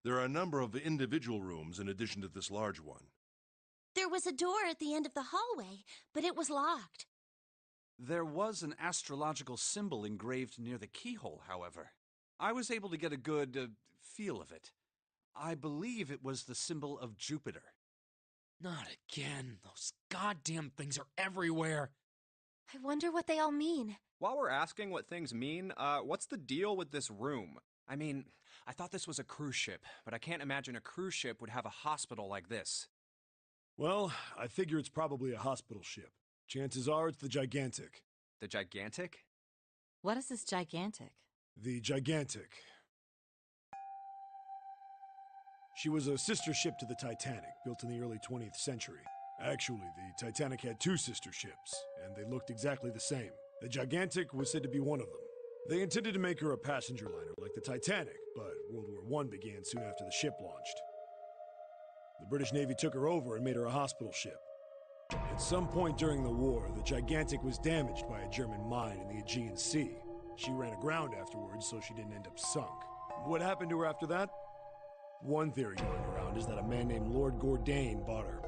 There are a number of individual rooms in addition to this large one. There was a door at the end of the hallway, but it was locked. There was an astrological symbol engraved near the keyhole, however. I was able to get a good feel of it. I believe it was the symbol of Jupiter. Not again. Those goddamn things are everywhere. I wonder what they all mean. While we're asking what things mean, what's the deal with this room? I mean, I thought this was a cruise ship, but I can't imagine a cruise ship would have a hospital like this. Well, I figure it's probably a hospital ship. Chances are it's the Gigantic. The Gigantic? What is this gigantic? The Gigantic. She was a sister ship to the Titanic, built in the early 20th century. Actually, the Titanic had 2 sister ships, and they looked exactly the same. The Gigantic was said to be one of them. They intended to make her a passenger liner like the Titanic, but World War I began soon after the ship launched. The British Navy took her over and made her a hospital ship. At some point during the war, the Gigantic was damaged by a German mine in the Aegean Sea. She ran aground afterwards, so she didn't end up sunk. What happened to her after that? One theory going around is that a man named Lord Gordain bought her.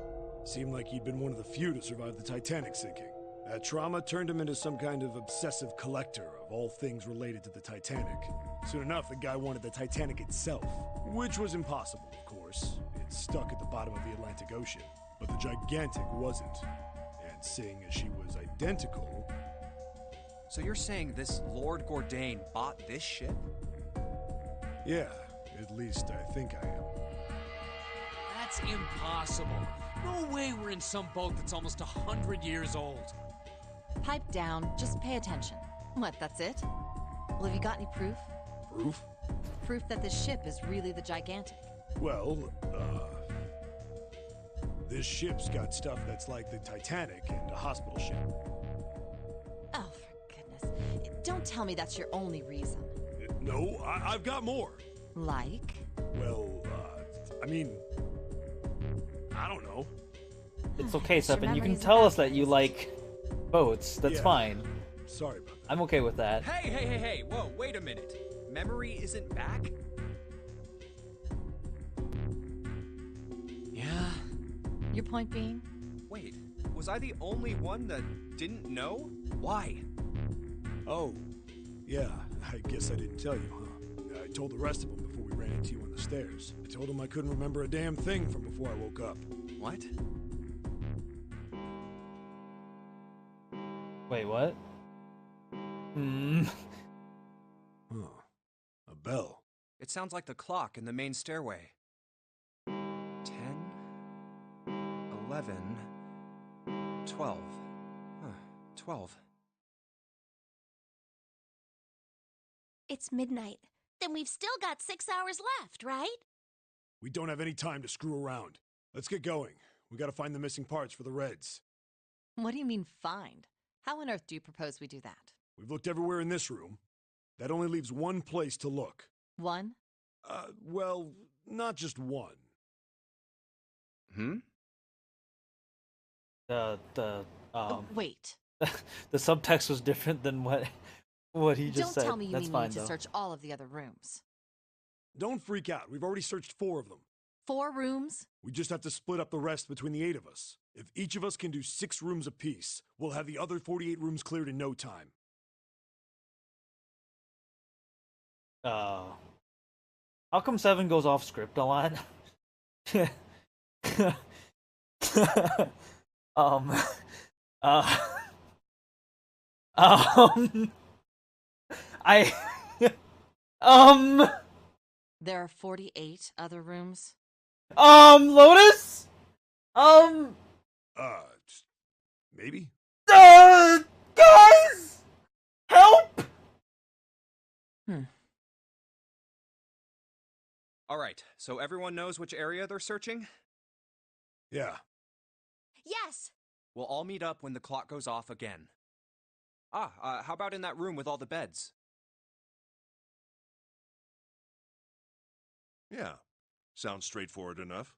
Seemed like he'd been one of the few to survive the Titanic sinking. That trauma turned him into some kind of obsessive collector of all things related to the Titanic. Soon enough, the guy wanted the Titanic itself, which was impossible, of course. It's stuck at the bottom of the Atlantic Ocean. But the Gigantic wasn't. And seeing as she was identical... So you're saying this Lord Gordain bought this ship? Yeah, at least I think I am. That's impossible. No way we're in some boat that's almost 100 years old. Pipe down, just pay attention. What, that's it? Well, have you got any proof? Proof? Proof that this ship is really the Gigantic. Well, this ship's got stuff that's like the Titanic and a hospital ship. Oh, for goodness. Don't tell me that's your only reason. No, I've got more. Like? Well, I mean, I don't know. It's okay, Sure, Seven. You can memories tell are us that you like boats. That's Yeah. fine. Sorry about that. I'm okay with that. Hey, whoa, wait a minute. Memory isn't back? Yeah. Your point being? Wait, was I the only one that didn't know? Why? Oh, yeah, I guess I didn't tell you, huh? I told the rest of them before we ran into you on the stairs. I told them I couldn't remember a damn thing from before I woke up. What? Wait, what? Hmm. Huh. A bell. It sounds like the clock in the main stairway. 10, 11, 12. Huh, 12. It's midnight. Then we've still got 6 hours left, right? We don't have any time to screw around. Let's get going. We gotta find the missing parts for the Reds. What do you mean, find? How on earth do you propose we do that? We've looked everywhere in this room. That only leaves one place to look. One? Well, not just one. Hmm? Wait. The subtext was different than what he just Don't said. tell me you That's mean fine, we need to though. search all of the other rooms. Don't freak out. We've already searched 4 of them. 4 rooms? We just have to split up the rest between the 8 of us. If each of us can do 6 rooms apiece, we'll have the other 48 rooms cleared in no time. How come Seven goes off script a lot? um, uh, I, There are 48 other rooms? Lotus? Maybe? Guys! Help! Alright, so everyone knows which area they're searching? Yeah. Yes! We'll all meet up when the clock goes off again. How about in that room with all the beds? Yeah. Sounds straightforward enough.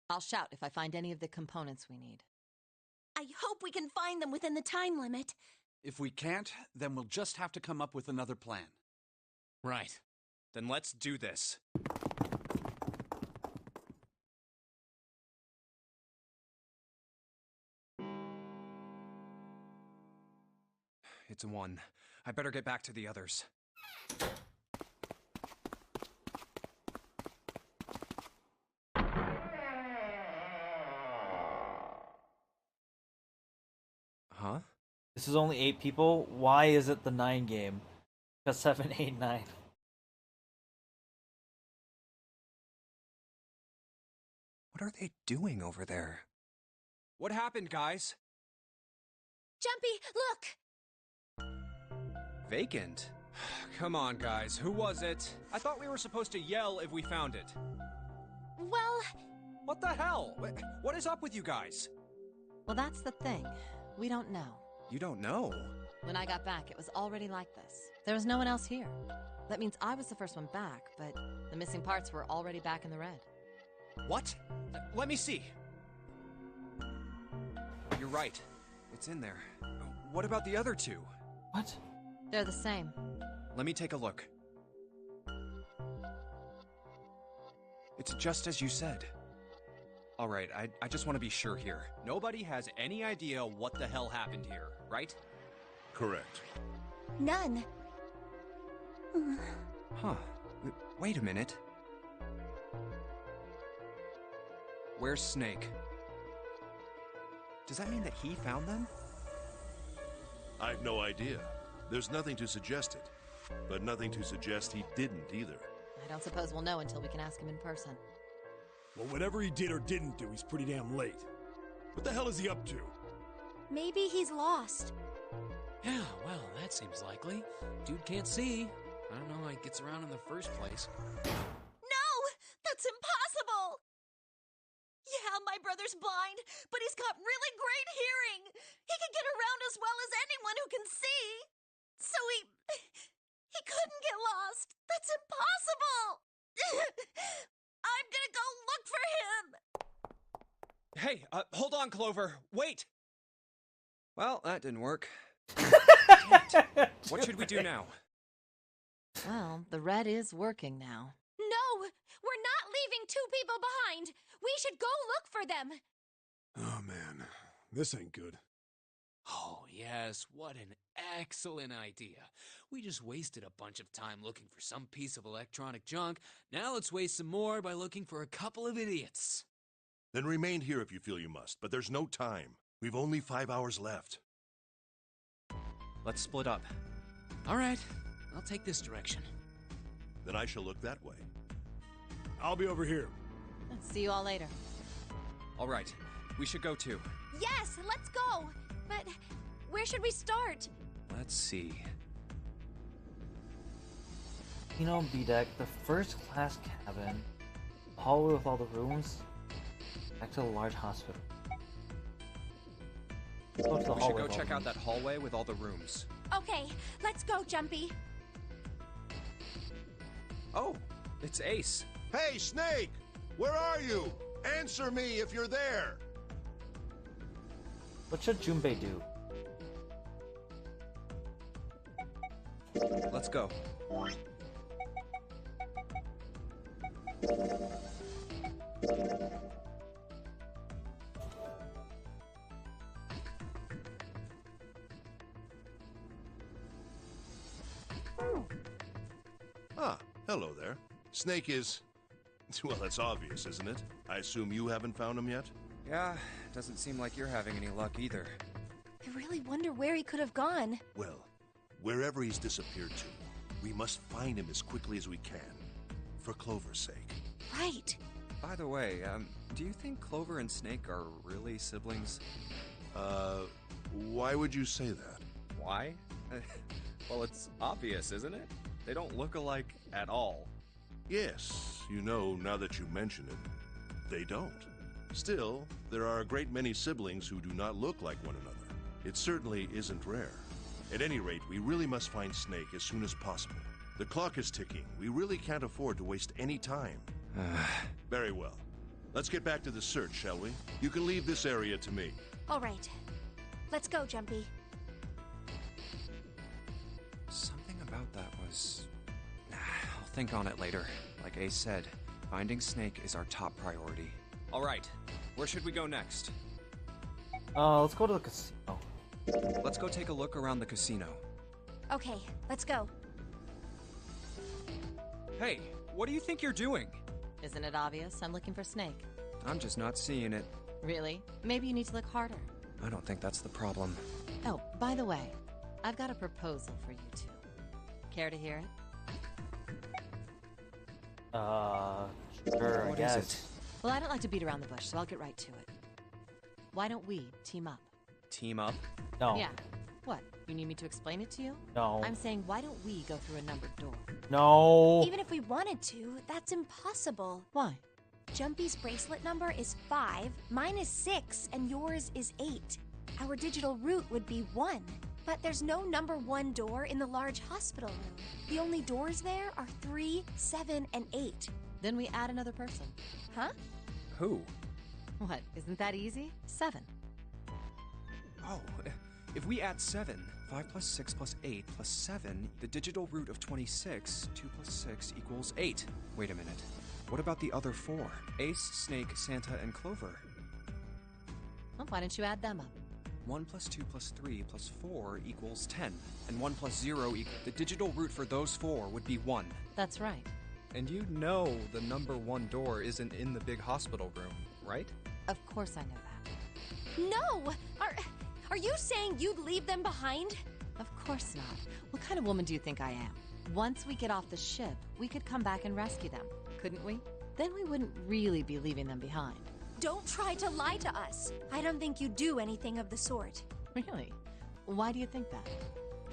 I'll shout if I find any of the components we need. I hope we can find them within the time limit. If we can't, then we'll just have to come up with another plan. Right. Then let's do this. It's 1. I better get back to the others. Huh? This is only 8 people. Why is it the 9 game? Because 7, 8, 9. What are they doing over there? What happened, guys? Jumpy, look! Vacant? Come on, guys. Who was it? I thought we were supposed to yell if we found it. Well, What the hell? What is up with you guys? Well, that's the thing. We don't know. You don't know? When I got back, it was already like this. There was no one else here. That means I was the first one back, but the missing parts were already back in the red. What? Let me see. You're right. It's in there. What about the other 2? What? They're the same. Let me take a look. It's just as you said. Alright, I just want to be sure here. Nobody has any idea what the hell happened here, right? Correct. none. Huh. Wait a minute. Where's Snake? Does that mean that he found them? I've no idea. There's nothing to suggest it. But nothing to suggest he didn't either. I don't suppose we'll know until we can ask him in person. Well, whatever he did or didn't do, he's pretty damn late. What the hell is he up to? Maybe he's lost. Yeah, well, that seems likely. Dude can't see. I don't know how he gets around in the first place. No! That's impossible! Yeah, my brother's blind, but he's got really great hearing. He can get around as well as anyone who can see. So he couldn't get lost. That's impossible. I'm gonna go look for him. Hey, hold on, Clover. Wait! Well, that didn't work. What should we do now? Well, the red is working now. No! We're not leaving two people behind! We should go look for them! Oh man, this ain't good. Oh, yes, what an excellent idea. We just wasted a bunch of time looking for some piece of electronic junk. Now let's waste some more by looking for a couple of idiots. Then remain here if you feel you must, but there's no time. We've only 5 hours left. Let's split up. All right, I'll take this direction. Then I shall look that way. I'll be over here. Let's see you all later. All right, we should go too. Yes, let's go! But where should we start? Let's see. Casino B-deck, the first class cabin, the hallway with all the rooms, back to the large hospital. Let's go to the We hallway should go with all check the out rooms. that hallway with all the rooms. Okay, let's go, Jumpy. Oh, it's Ace. Hey, Snake! Where are you? Answer me if you're there! What should Junpei do? Let's go. Ah, hello there. Snake is... Well, that's obvious, isn't it? I assume you haven't found him yet? Yeah, doesn't seem like you're having any luck either. I really wonder where he could have gone. Well, wherever he's disappeared to, we must find him as quickly as we can. For Clover's sake. Right. By the way, do you think Clover and Snake are really siblings? Why would you say that? Why? Well, it's obvious, isn't it? They don't look alike at all. Yes, you know, now that you mention it, they don't. Still, there are a great many siblings who do not look like one another. It certainly isn't rare. At any rate, we really must find Snake as soon as possible. The clock is ticking. We really can't afford to waste any time. Very well. Let's get back to the search, shall we? You can leave this area to me. All right. Let's go, Jumpy. Something about that was... I'll think on it later. Like Ace said, finding Snake is our top priority. All right, where should we go next? Let's go to the casino. Let's go take a look around the casino. Okay, let's go. Hey, what do you think you're doing? Isn't it obvious? I'm looking for Snake. I'm just not seeing it. Really? Maybe you need to look harder. I don't think that's the problem. Oh, by the way, I've got a proposal for you two. Care to hear it? Sure, I What is guess. it? Well, I don't like to beat around the bush, so I'll get right to it. Why don't we team up? Team up? No. Yeah. What? You need me to explain it to you? No. I'm saying, why don't we go through a numbered door? No. Even if we wanted to, that's impossible. Why? Jumpy's bracelet number is 5, mine is 6, and yours is 8. Our digital route would be 1. But there's no number 1 door in the large hospital room. The only doors there are 3, 7, and 8. Then we add another person. Huh? Who? What? Isn't that easy? 7. Oh, if we add 7, 5 plus 6 plus 8 plus 7, the digital root of 26, 2 plus 6 equals 8. Wait a minute. What about the other 4? Ace, Snake, Santa, and Clover. Well, why don't you add them up? 1 plus 2 plus 3 plus 4 equals 10. And 1 plus 0 equals... The digital root for those 4 would be 1. That's right. And you know the number 1 door isn't in the big hospital room, right? Of course I know that. No! Are you saying you'd leave them behind? Of course not. What kind of woman do you think I am? Once we get off the ship, we could come back and rescue them, couldn't we? Then we wouldn't really be leaving them behind. Don't try to lie to us. I don't think you do anything of the sort. Really? Why do you think that?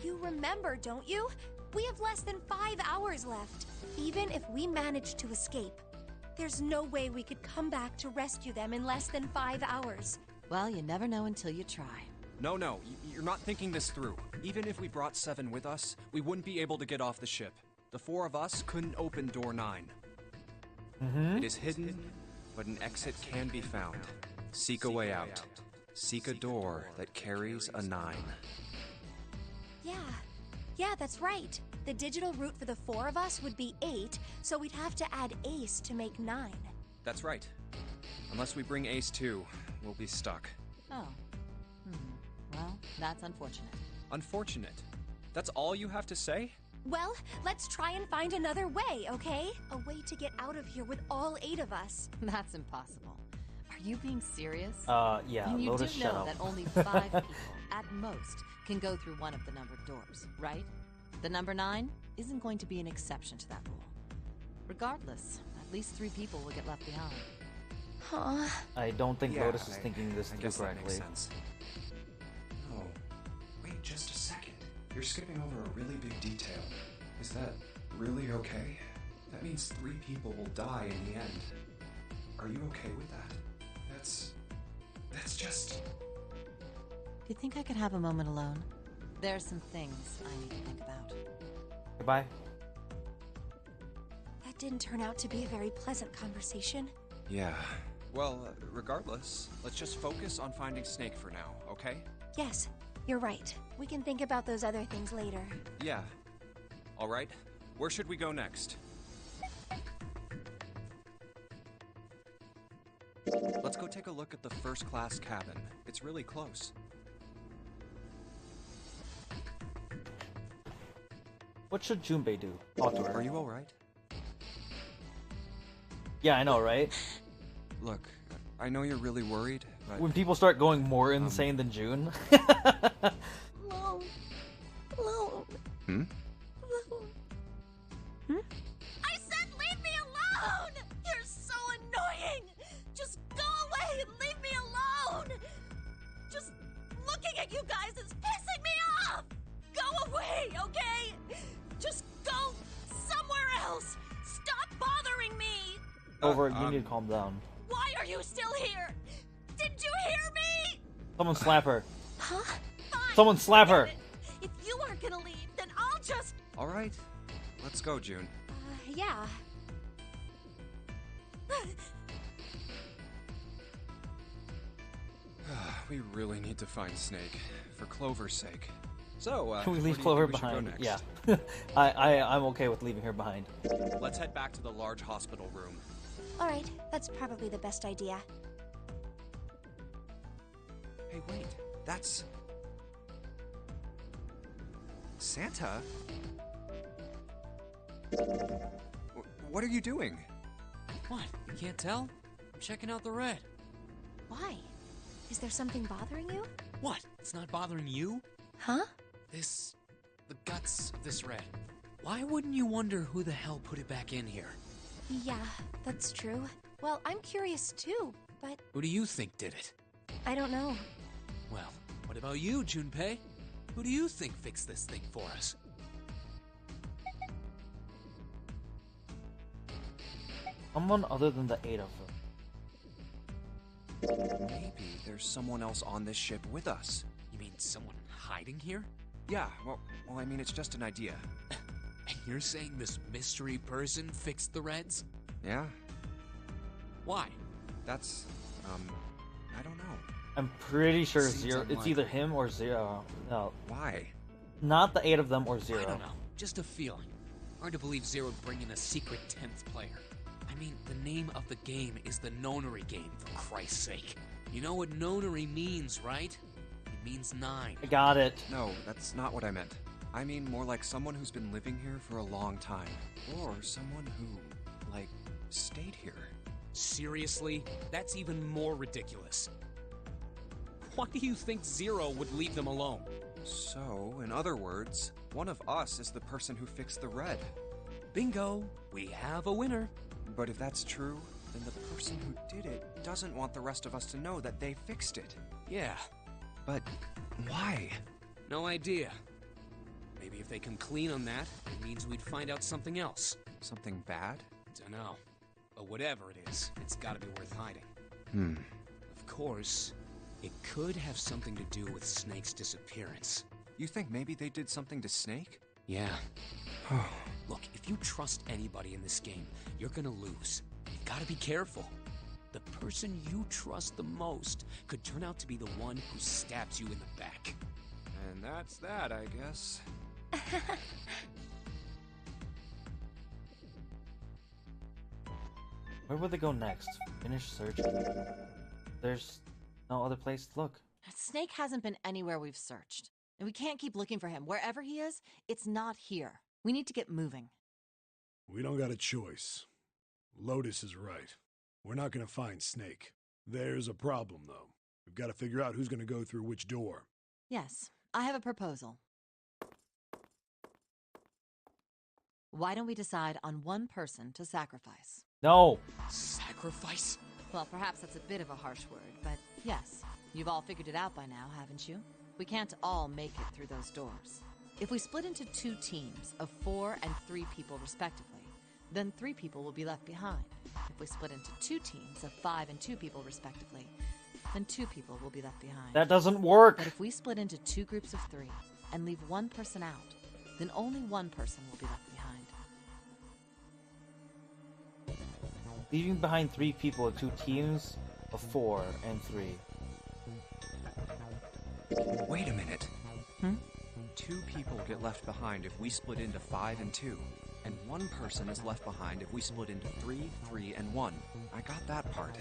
You remember, don't you? We have less than 5 hours left. Even if we manage to escape, there's no way we could come back to rescue them in less than 5 hours. Well, you never know until you try. No, you're not thinking this through. Even if we brought 7 with us, we wouldn't be able to get off the ship. The 4 of us couldn't open door 9. It is hidden, but an exit can be found. Seek a way out. Seek a door that carries a 9. Yeah, that's right. The digital route for the 4 of us would be 8, so we'd have to add Ace to make 9. That's right. Unless we bring Ace too, we'll be stuck. Oh. Well, that's unfortunate. Unfortunate. That's all you have to say? Well, let's try and find another way, okay? A way to get out of here with all 8 of us. That's impossible. Are you being serious? Yeah, And you Lotus, do shut know up. that only 5 people, at most, can go through one of the numbered doors, right? The number 9 isn't going to be an exception to that rule. Regardless, at least 3 people will get left behind. Huh? I don't think Yeah, Lotus is thinking this I through guess that correctly. makes sense. Oh, wait just a second. You're skipping over a really big detail. Is that really okay? That means 3 people will die in the end. Are you okay with that? That's just... Do you think I could have a moment alone? There are some things I need to think about. Goodbye. That didn't turn out to be a very pleasant conversation. Yeah. Well, regardless, let's just focus on finding Snake for now, okay? Yes, you're right. We can think about those other things later. Yeah. All right. Where should we go next? Let's go take a look at the first-class cabin. It's really close. What should Junpei do? Talk to her. Are you all right? Yeah, I know, right? Look, I know you're really worried, but... When people start going more insane than June. Alone. Alone. Hmm? I said leave me alone! You're so annoying! Just go away and leave me alone! Just looking at you guys is pissing me off! Go away, okay? Just go somewhere else! Stop bothering me! Over, you need to calm down. Why are you still here? Did you hear me? Someone slap her. Huh? Fine, Someone slap her! forget it. If you aren't gonna leave, then I'll just... All right. Let's go, June. Yeah. We really need to find Snake, for Clover's sake. So, Can we where leave do you Clover think we should go behind? next? Yeah. I'm okay with leaving her behind. Let's head back to the large hospital room. All right, that's probably the best idea. Hey, wait. That's... Santa? What are you doing? What? You can't tell? I'm checking out the red. Why? Is there something bothering you? What? It's not bothering you? Huh? The guts of this red. Why wouldn't you wonder who the hell put it back in here? Yeah, that's true. Well, I'm curious too, but Who do you think did it? I don't know. Well, what about you, Junpei? Who do you think fixed this thing for us? Someone other than the 8 of them. Maybe there's someone else on this ship with us. You mean someone hiding here? Yeah, well, I mean, it's just an idea. And you're saying this mystery person fixed the reds? Yeah, Why? that's, I don't know. I'm pretty sure Seems Zero. It's unlikely. either him or Zero. No, Why? not the 8 of them or I Zero. don't know. Just a feeling. Hard to believe Zero would bring in a secret 10th player. I mean, the name of the game is the Nonary Game, for Christ's sake. You know what Nonary means, right? It means 9. I got it. No, that's not what I meant. I mean more like someone who's been living here for a long time. Or someone who, like, stayed here. Seriously? That's even more ridiculous. Why do you think Zero would leave them alone? So, in other words, one of us is the person who fixed the red. Bingo! We have a winner. But if that's true, then the person who did it doesn't want the rest of us to know that they fixed it. Yeah, But why? no idea. Maybe if they come clean on that, it means we'd find out something else. Something bad? Dunno. But whatever it is, it's gotta be worth hiding. Of course, it could have something to do with Snake's disappearance. You think maybe they did something to Snake? Yeah. Look, if you trust anybody in this game, you're gonna lose. You gotta be careful. The person you trust the most could turn out to be the one who stabs you in the back. And that's that, I guess. Where would they go next? Finish searching. There's no other place to look. Snake hasn't been anywhere we've searched. And we can't keep looking for him. Wherever he is, it's not here. We need to get moving. We don't got a choice. Lotus is right. We're not gonna find Snake. There's a problem, though. We've got to figure out who's gonna go through which door. Yes, I have a proposal. Why don't we decide on one person to sacrifice? No! Sacrifice? Well, perhaps that's a bit of a harsh word, but yes. You've all figured it out by now, haven't you? We can't all make it through those doors. If we split into 2 teams of 4 and 3 people respectively, then 3 people will be left behind. If we split into 2 teams of 5 and 2 people respectively, then 2 people will be left behind. That doesn't work! But if we split into 2 groups of 3 and leave 1 person out, then only 1 person will be left behind. Leaving behind 3 people in 2 teams of 4 and 3. Wait a minute. 2 people get left behind if we split into 5 and 2. And 1 person is left behind if we split into 3, 3, and 1. I got that part.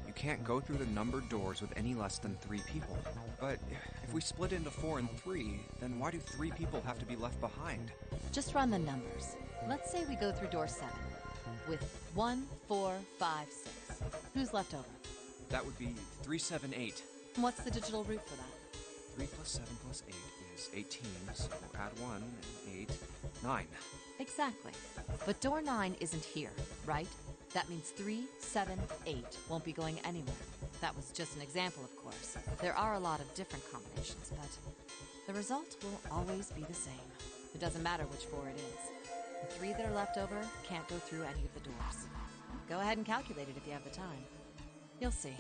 You can't go through the numbered doors with any less than 3 people. But if we split into 4 and 3, then why do 3 people have to be left behind? Just run the numbers. Let's say we go through door 7 with 1, 4, 5, 6. Who's left over? That would be 3, 7, 8. What's the digital root for that? 3 plus 7 plus 8 is 18, so add 1 and 8, 9. Exactly. But door 9 isn't here, right? That means 3, 7, 8 won't be going anywhere. That was just an example, of course. There are a lot of different combinations, but the result will always be the same. It doesn't matter which 4 it is. The 3 that are left over can't go through any of the doors. Go ahead and calculate it if you have the time. You'll see.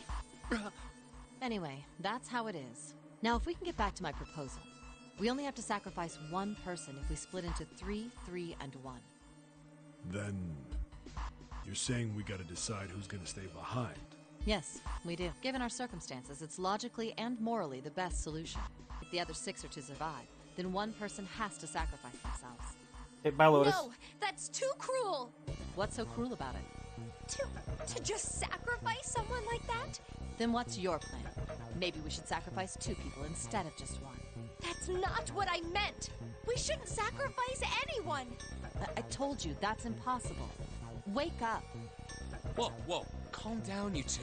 Anyway, that's how it is. Now, if we can get back to my proposal, we only have to sacrifice 1 person if we split into 3, 3, and 1. Then... you're saying we gotta decide who's gonna stay behind. Yes, we do. Given our circumstances, it's logically and morally the best solution. If the other 6 are to survive, then 1 person has to sacrifice themselves. Hey, bye, Lotus. No, that's too cruel. What's so cruel about it? To just sacrifice someone like that? Then what's your plan? Maybe we should sacrifice 2 people instead of just 1. That's not what I meant. We shouldn't sacrifice anyone. I told you, that's impossible. Wake up. Whoa, whoa. Calm down, you 2.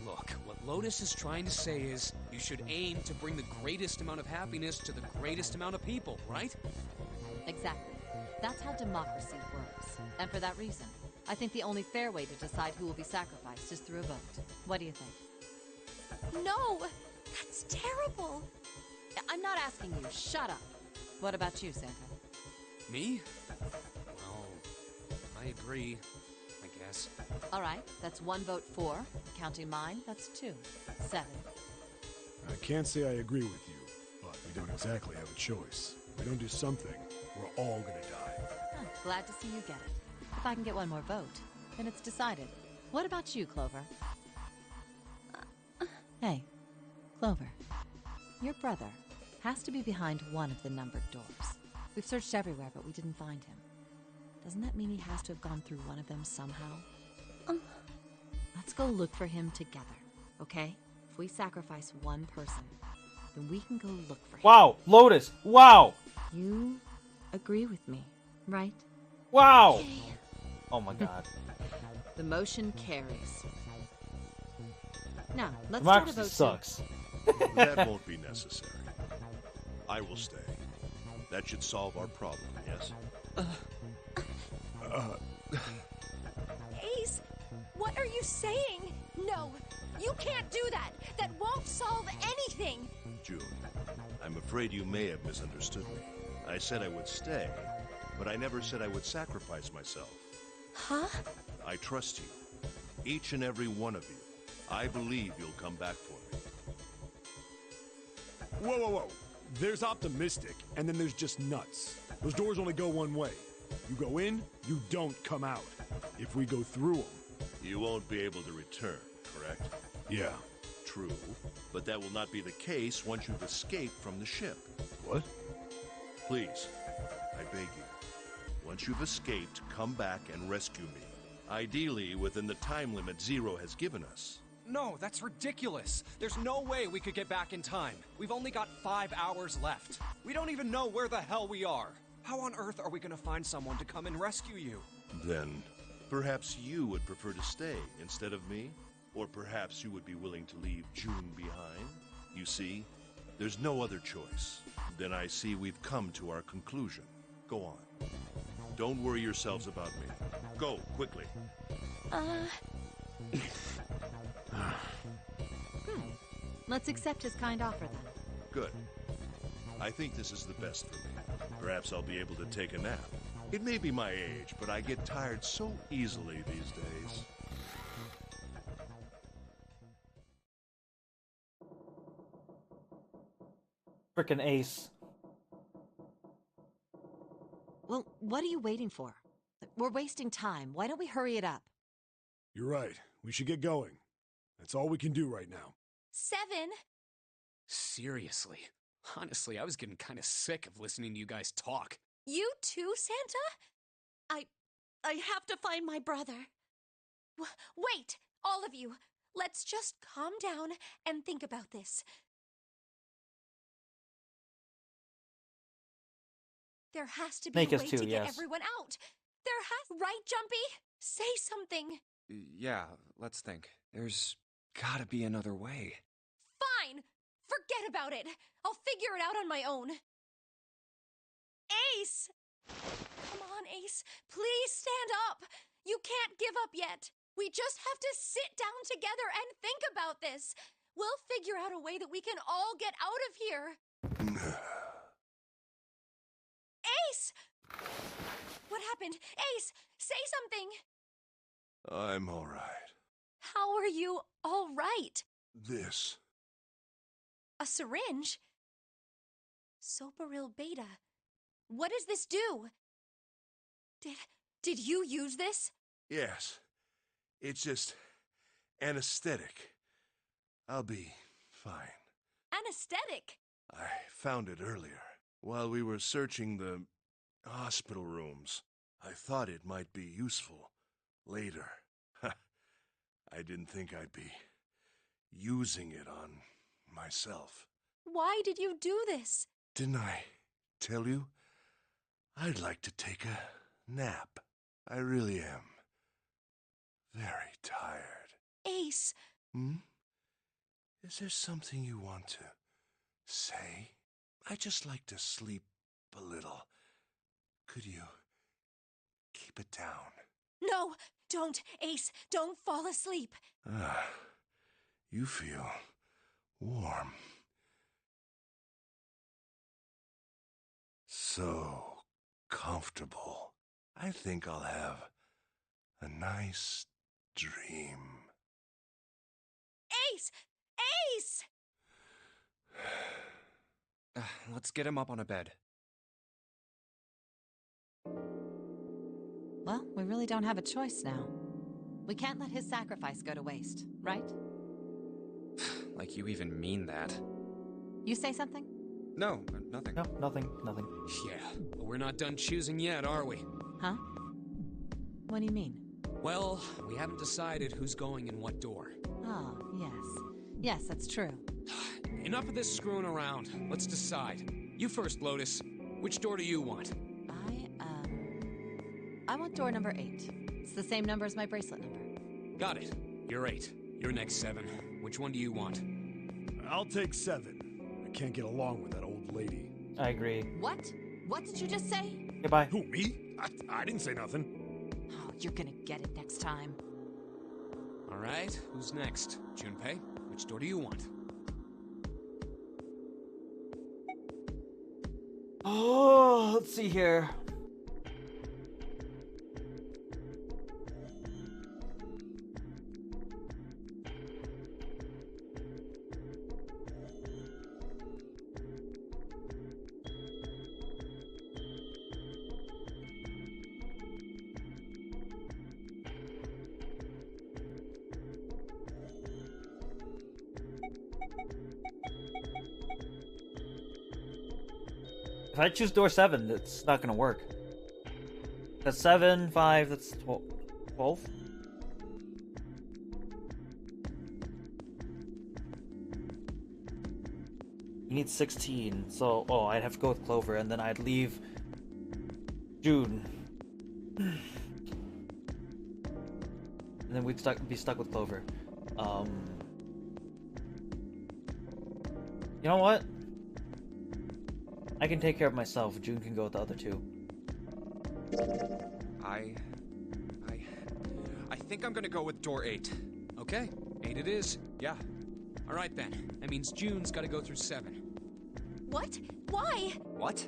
Look, what Lotus is trying to say is you should aim to bring the greatest amount of happiness to the greatest amount of people, right? Exactly. That's how democracy works. And for that reason, I think the only fair way to decide who will be sacrificed is through a vote. What do you think? No, that's terrible. I'm not asking you. Shut up. What about you, Santa? Me? Well, I agree, I guess. All right, that's 1 vote for. Counting mine, that's 2. 7. I can't say I agree with you, but we don't exactly have a choice. If we don't do something, we're all gonna die. Huh, glad to see you get it. If I can get 1 more vote, then it's decided. What about you, Clover? Hey, Clover. Your brother has to be behind one of the numbered doors. We've searched everywhere, but we didn't find him. Doesn't that mean he has to have gone through one of them somehow? Let's go look for him together, okay? If we sacrifice 1 person, then we can go look for him. Wow, Lotus, wow! You agree with me, right? Wow! Oh my god. The motion carries. Now, let's start a Democracy vote. sucks. That won't be necessary. I will stay. That should solve our problem, yes? Ace, what are you saying? No, you can't do that. That won't solve anything. June, I'm afraid you may have misunderstood me. I said I would stay, but I never said I would sacrifice myself. Huh? I trust you. Each and every one of you. I believe you'll come back for me. Whoa, whoa, whoa. There's optimistic, and then there's just nuts. Those doors only go one way. You go in, you don't come out. If we go through them... You won't be able to return. correct? Yeah. True, but that will not be the case once you've escaped from the ship. What? Please, I beg you. Once you've escaped, come back and rescue me. Ideally, within the time limit Zero has given us. No, that's ridiculous. There's no way we could get back in time. We've only got 5 hours left. We don't even know where the hell we are. How on earth are we gonna find someone to come and rescue you? Then, perhaps you would prefer to stay instead of me? Or perhaps you would be willing to leave June behind? You see, there's no other choice. Then I see we've come to our conclusion. Go on. Don't worry yourselves about me. Go, quickly. Let's accept his kind offer then. Good. I think this is the best for me. Perhaps I'll be able to take a nap. It may be my age, but I get tired so easily these days. Frickin' Ace. Well, what are you waiting for? We're wasting time. Why don't we hurry it up? You're right. We should get going. That's all we can do right now. 7. Seriously. Honestly, I was getting kind of sick of listening to you guys talk. You too, Santa? I have to find my brother. Wait, all of you. Let's just calm down and think about this. There has to be Make a us way too, to get yes. everyone out. There has... Right, Jumpy? Say something. Yeah, let's think. There's gotta be another way. Fine! Forget about it. I'll figure it out on my own. Ace! Come on, Ace. Please stand up. You can't give up yet. We just have to sit down together and think about this. We'll figure out a way that we can all get out of here. Ace! What happened? Ace, say something. I'm all right. How are you all right? This. A syringe? Soparil beta. What does this do? Did you use this? Yes. It's just anesthetic. I'll be fine. Anesthetic? I found it earlier. While we were searching the hospital rooms, I thought it might be useful later. I didn't think I'd be using it on myself. Why did you do this? Didn't I tell you? I'd like to take a nap. I really am very tired. Ace. Is there something you want to say? I just like to sleep a little. Could you keep it down? No, don't, Ace. Don't fall asleep. You feel warm. So comfortable. I think I'll have a nice dream. Ace! Ace! Let's get him up on a bed. Well, we really don't have a choice now. We can't let his sacrifice go to waste, right? Like you even mean that. You say something? No, nothing. No, nothing, nothing. Yeah, but we're not done choosing yet, are we? Huh? What do you mean? Well, we haven't decided who's going in what door. Oh, yes. Yes, that's true. Enough of this screwing around. Let's decide. You first, Lotus. Which door do you want? I want door number 8. It's the same number as my bracelet number. Got it. You're 8. You're next, 7. Which one do you want? I'll take 7. I can't get along with that old lady. I agree. What? What did you just say? Goodbye. Who, me? I didn't say nothing. Oh, you're gonna get it next time. All right, who's next? Junpei, which door do you want? Oh, let's see here. If I choose door 7, it's not gonna work. That's 7, 5, that's 12. You need 16, so I'd have to go with Clover, and then I'd leave June. And then we'd be stuck with Clover. You know what? I can take care of myself. June can go with the other two. I think I'm gonna go with door 8. Okay, 8 it is. Yeah. All right then. That means June's got to go through 7. What? Why? What?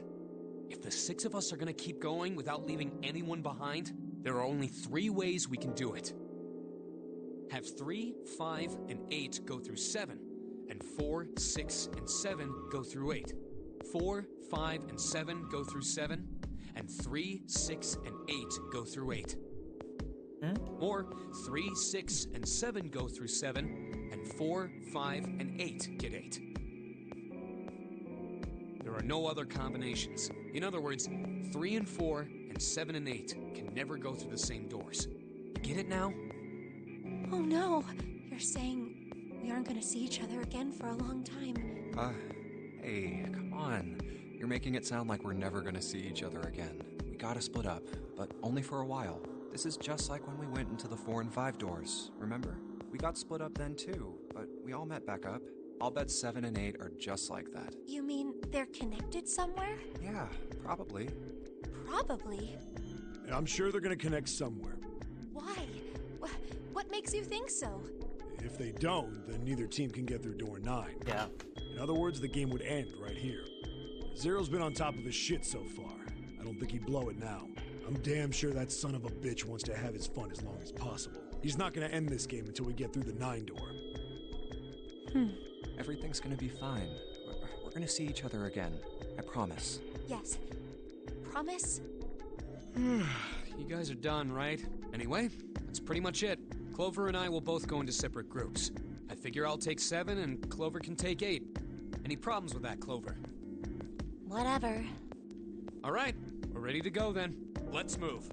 If the 6 of us are gonna keep going without leaving anyone behind, there are only 3 ways we can do it. Have 3, 5, and 8 go through 7, and 4, 6, and 7 go through 8. 4, 5, and 7 go through 7, and 3, 6, and 8 go through 8. Or 3, 6, and 7 go through 7, and 4, 5, and 8 get 8. There are no other combinations. In other words, 3 and 4 and 7 and 8 can never go through the same doors. You get it now? Oh no. You're saying we aren't gonna see each other again for a long time. Hey, come on. You're making it sound like we're never gonna see each other again. We gotta split up, but only for a while. This is just like when we went into the 4 and 5 doors, remember? We got split up then too, but we all met back up. I'll bet 7 and 8 are just like that. You mean they're connected somewhere? Yeah, probably. Probably. I'm sure they're gonna connect somewhere. Why? What makes you think so? If they don't, then neither team can get through door 9. Yeah. In other words, the game would end right here. Zero's been on top of his shit so far. I don't think he'd blow it now. I'm damn sure that son of a bitch wants to have his fun as long as possible. He's not gonna end this game until we get through the 9 door. Everything's gonna be fine. We're gonna see each other again. I promise. Yes. Promise? You guys are done, right? Anyway, that's pretty much it. Clover and I will both go into separate groups. I figure I'll take 7 and Clover can take 8. Any problems with that, Clover? Whatever. All right, we're ready to go then. Let's move.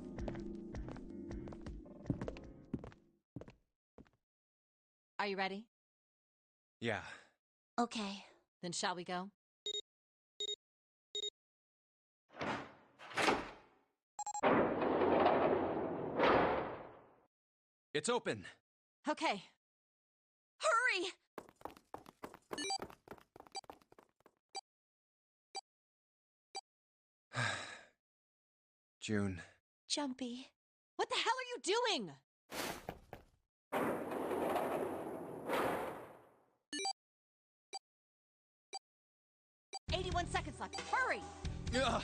Are you ready? Yeah. Okay. Then shall we go? It's open. Okay. Hurry! June. Jumpy. What the hell are you doing? 81 seconds left. Hurry! Ugh.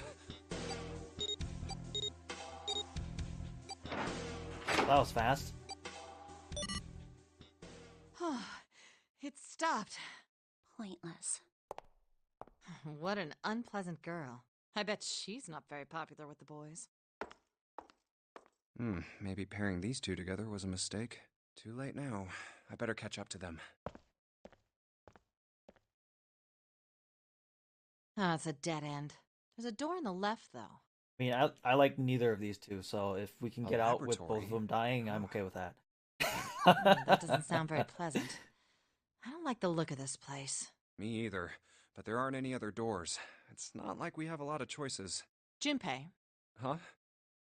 That was fast. It stopped. Pointless. What an unpleasant girl. I bet she's not very popular with the boys. Maybe pairing these two together was a mistake. Too late now. I better catch up to them. Oh, it's a dead end. There's a door on the left, though. I mean, I like neither of these two, so if we can A get out with both laboratory? of them dying, I'm okay with that. That doesn't sound very pleasant. I don't like the look of this place. Me either. But there aren't any other doors. It's not like we have a lot of choices. Junpei, Huh?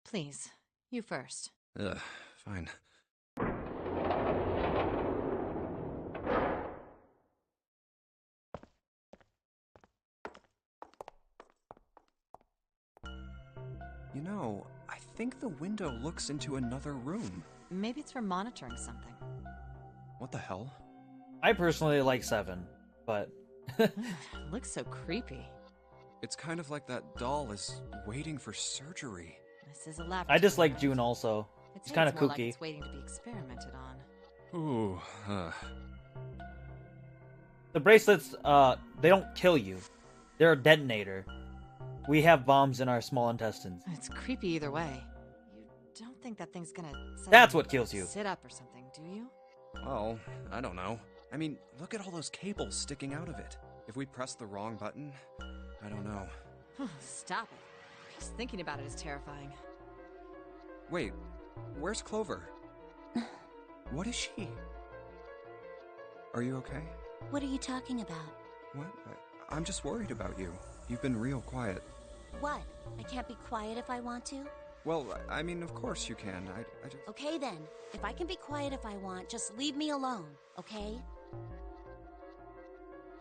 please, you first. Ugh, fine. You know, I think the window looks into another room. Maybe it's for monitoring something. What the hell? I personally like 7, but It looks so creepy. It's kind of like that doll is waiting for surgery. This is a laboratory. I dislike June also. It She's kind of seems more like kooky. it's waiting to be experimented on. Ooh, The bracelets, they don't kill you. They're a detonator. We have bombs in our small intestines. It's creepy either way. You don't think that thing's gonna That's what kills you. sit up or something, do you? Well, I don't know. I mean, look at all those cables sticking out of it. If we press the wrong button, I don't know. Stop it. Just thinking about it is terrifying. Wait, where's Clover? What is she? Are you okay? What are you talking about? What? I'm just worried about you. You've been real quiet. What? I can't be quiet if I want to? Well, I mean, of course you can. I just... Okay then. If I can be quiet if I want, just leave me alone, okay?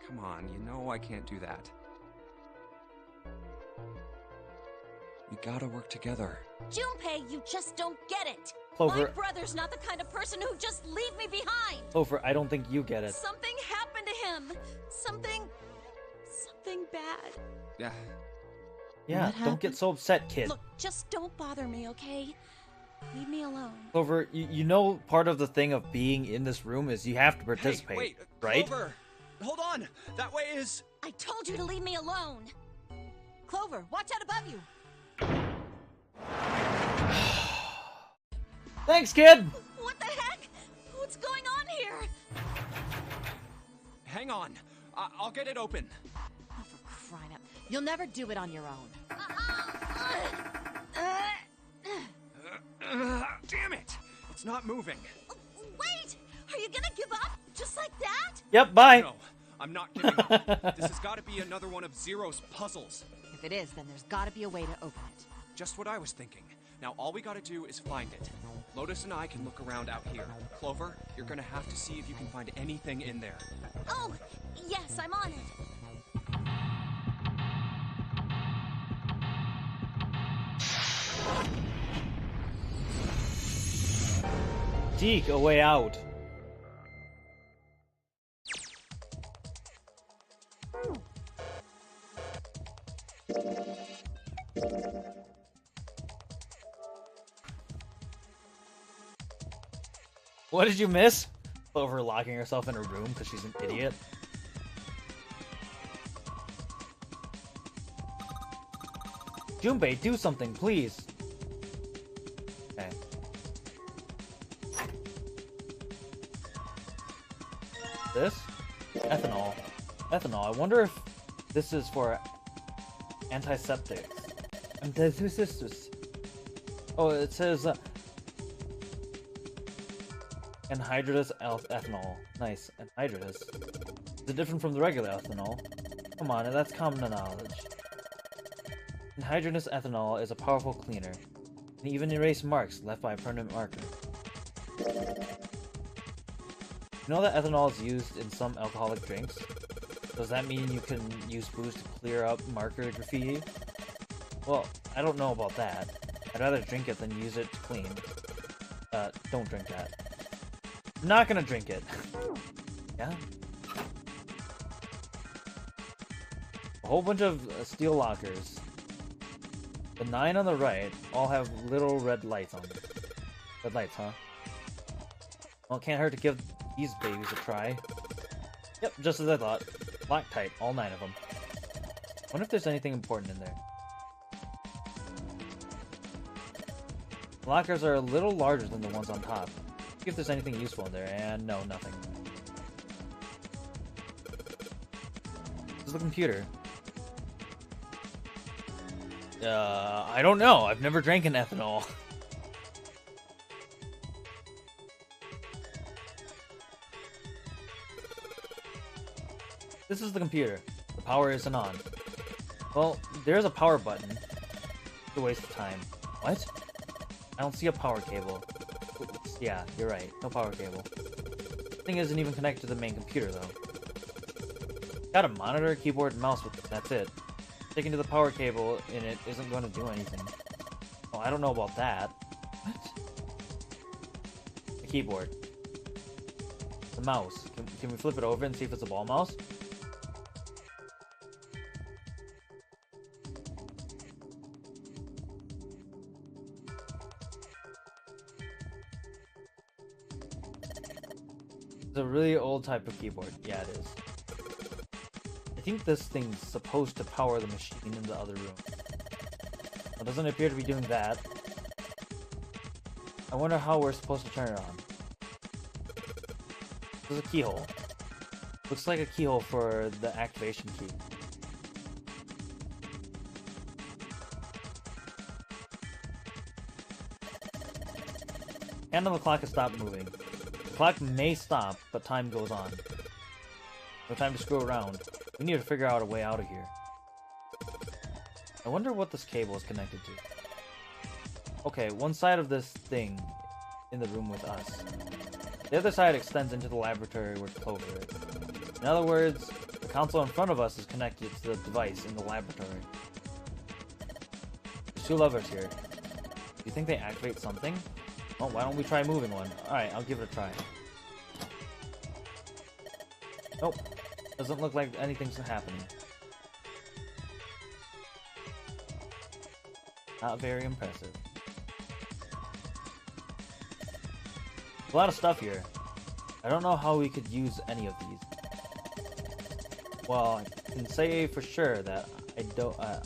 Come on, you know I can't do that. We gotta work together. Junpei, you just don't get it! Clover. My brother's not the kind of person who'd just leave me behind! Clover, I don't think you get it. Something happened to him! Something bad. Yeah. Yeah, don't get so upset, kid. Look, just don't bother me, okay? Leave me alone. Clover, you know part of the thing of being in this room is you have to participate, Hey, wait, right? Clover! Hold on! That way is... I told you to leave me alone! Clover, watch out above you! Thanks, kid! What the heck? What's going on here? Hang on. I'll get it open. Oh, for crying out. You'll never do it on your own. Damn it! It's not moving. Wait! Are you gonna give up? Just like that? Yep, bye! No, I'm not giving up. This has got to be another one of Zero's puzzles. If it is, then there's gotta be a way to open it. Just what I was thinking. Now all we gotta do is find it. Lotus and I can look around out here. Clover, you're gonna have to see if you can find anything in there. Oh, yes, I'm on it. Deke, a way out. What did you miss? Clover locking herself in a room because she's an idiot. Junpei, do something, please. Okay. This? Ethanol. Ethanol. I wonder if this is for antiseptics. Oh, it says anhydrous ethanol. Nice. Anhydrous. Is it different from the regular ethanol? Come on, that's common knowledge. Anhydrous ethanol is a powerful cleaner. It can even erase marks left by a permanent marker. You know that ethanol is used in some alcoholic drinks? Does that mean you can use booze to clear up marker graffiti? Well, I don't know about that. I'd rather drink it than use it to clean. Don't drink that. I'm not gonna drink it. Yeah? A whole bunch of steel lockers. The 9 on the right all have little red lights on them. Red lights, huh? Well, it can't hurt to give these babies a try. Yep, just as I thought. Lock tight, all 9 of them. Wonder if there's anything important in there. The lockers are a little larger than the ones on top. See if there's anything useful in there, and no, nothing. This is the computer. I don't know. I've never drank an ethanol. This is the computer. The power isn't on. Well, there's a power button. It's a waste of time. What? I don't see a power cable. Oops, yeah, you're right. No power cable. The thing isn't even connected to the main computer, though. Got a monitor, keyboard, and mouse, but that's it. Sticking to the power cable in it isn't going to do anything. Oh, I don't know about that. What? The keyboard. The mouse. Can we flip it over and see if it's a ball mouse? It's a really old type of keyboard. Yeah, it is. I think this thing's supposed to power the machine in the other room. It doesn't appear to be doing that. I wonder how we're supposed to turn it on. There's a keyhole. Looks like a keyhole for the activation key. Hand on the clock has stopped moving. The clock may stop, but time goes on. No time to screw around. We need to figure out a way out of here. I wonder what this cable is connected to. Okay, one side of this thing in the room with us. The other side extends into the laboratory where Clover is. In other words, the console in front of us is connected to the device in the laboratory. There's two levers here. Do you think they activate something? Well, why don't we try moving one? Alright, I'll give it a try. Nope. Doesn't look like anything's happening. Not very impressive. A lot of stuff here. I don't know how we could use any of these. Well, I can say for sure that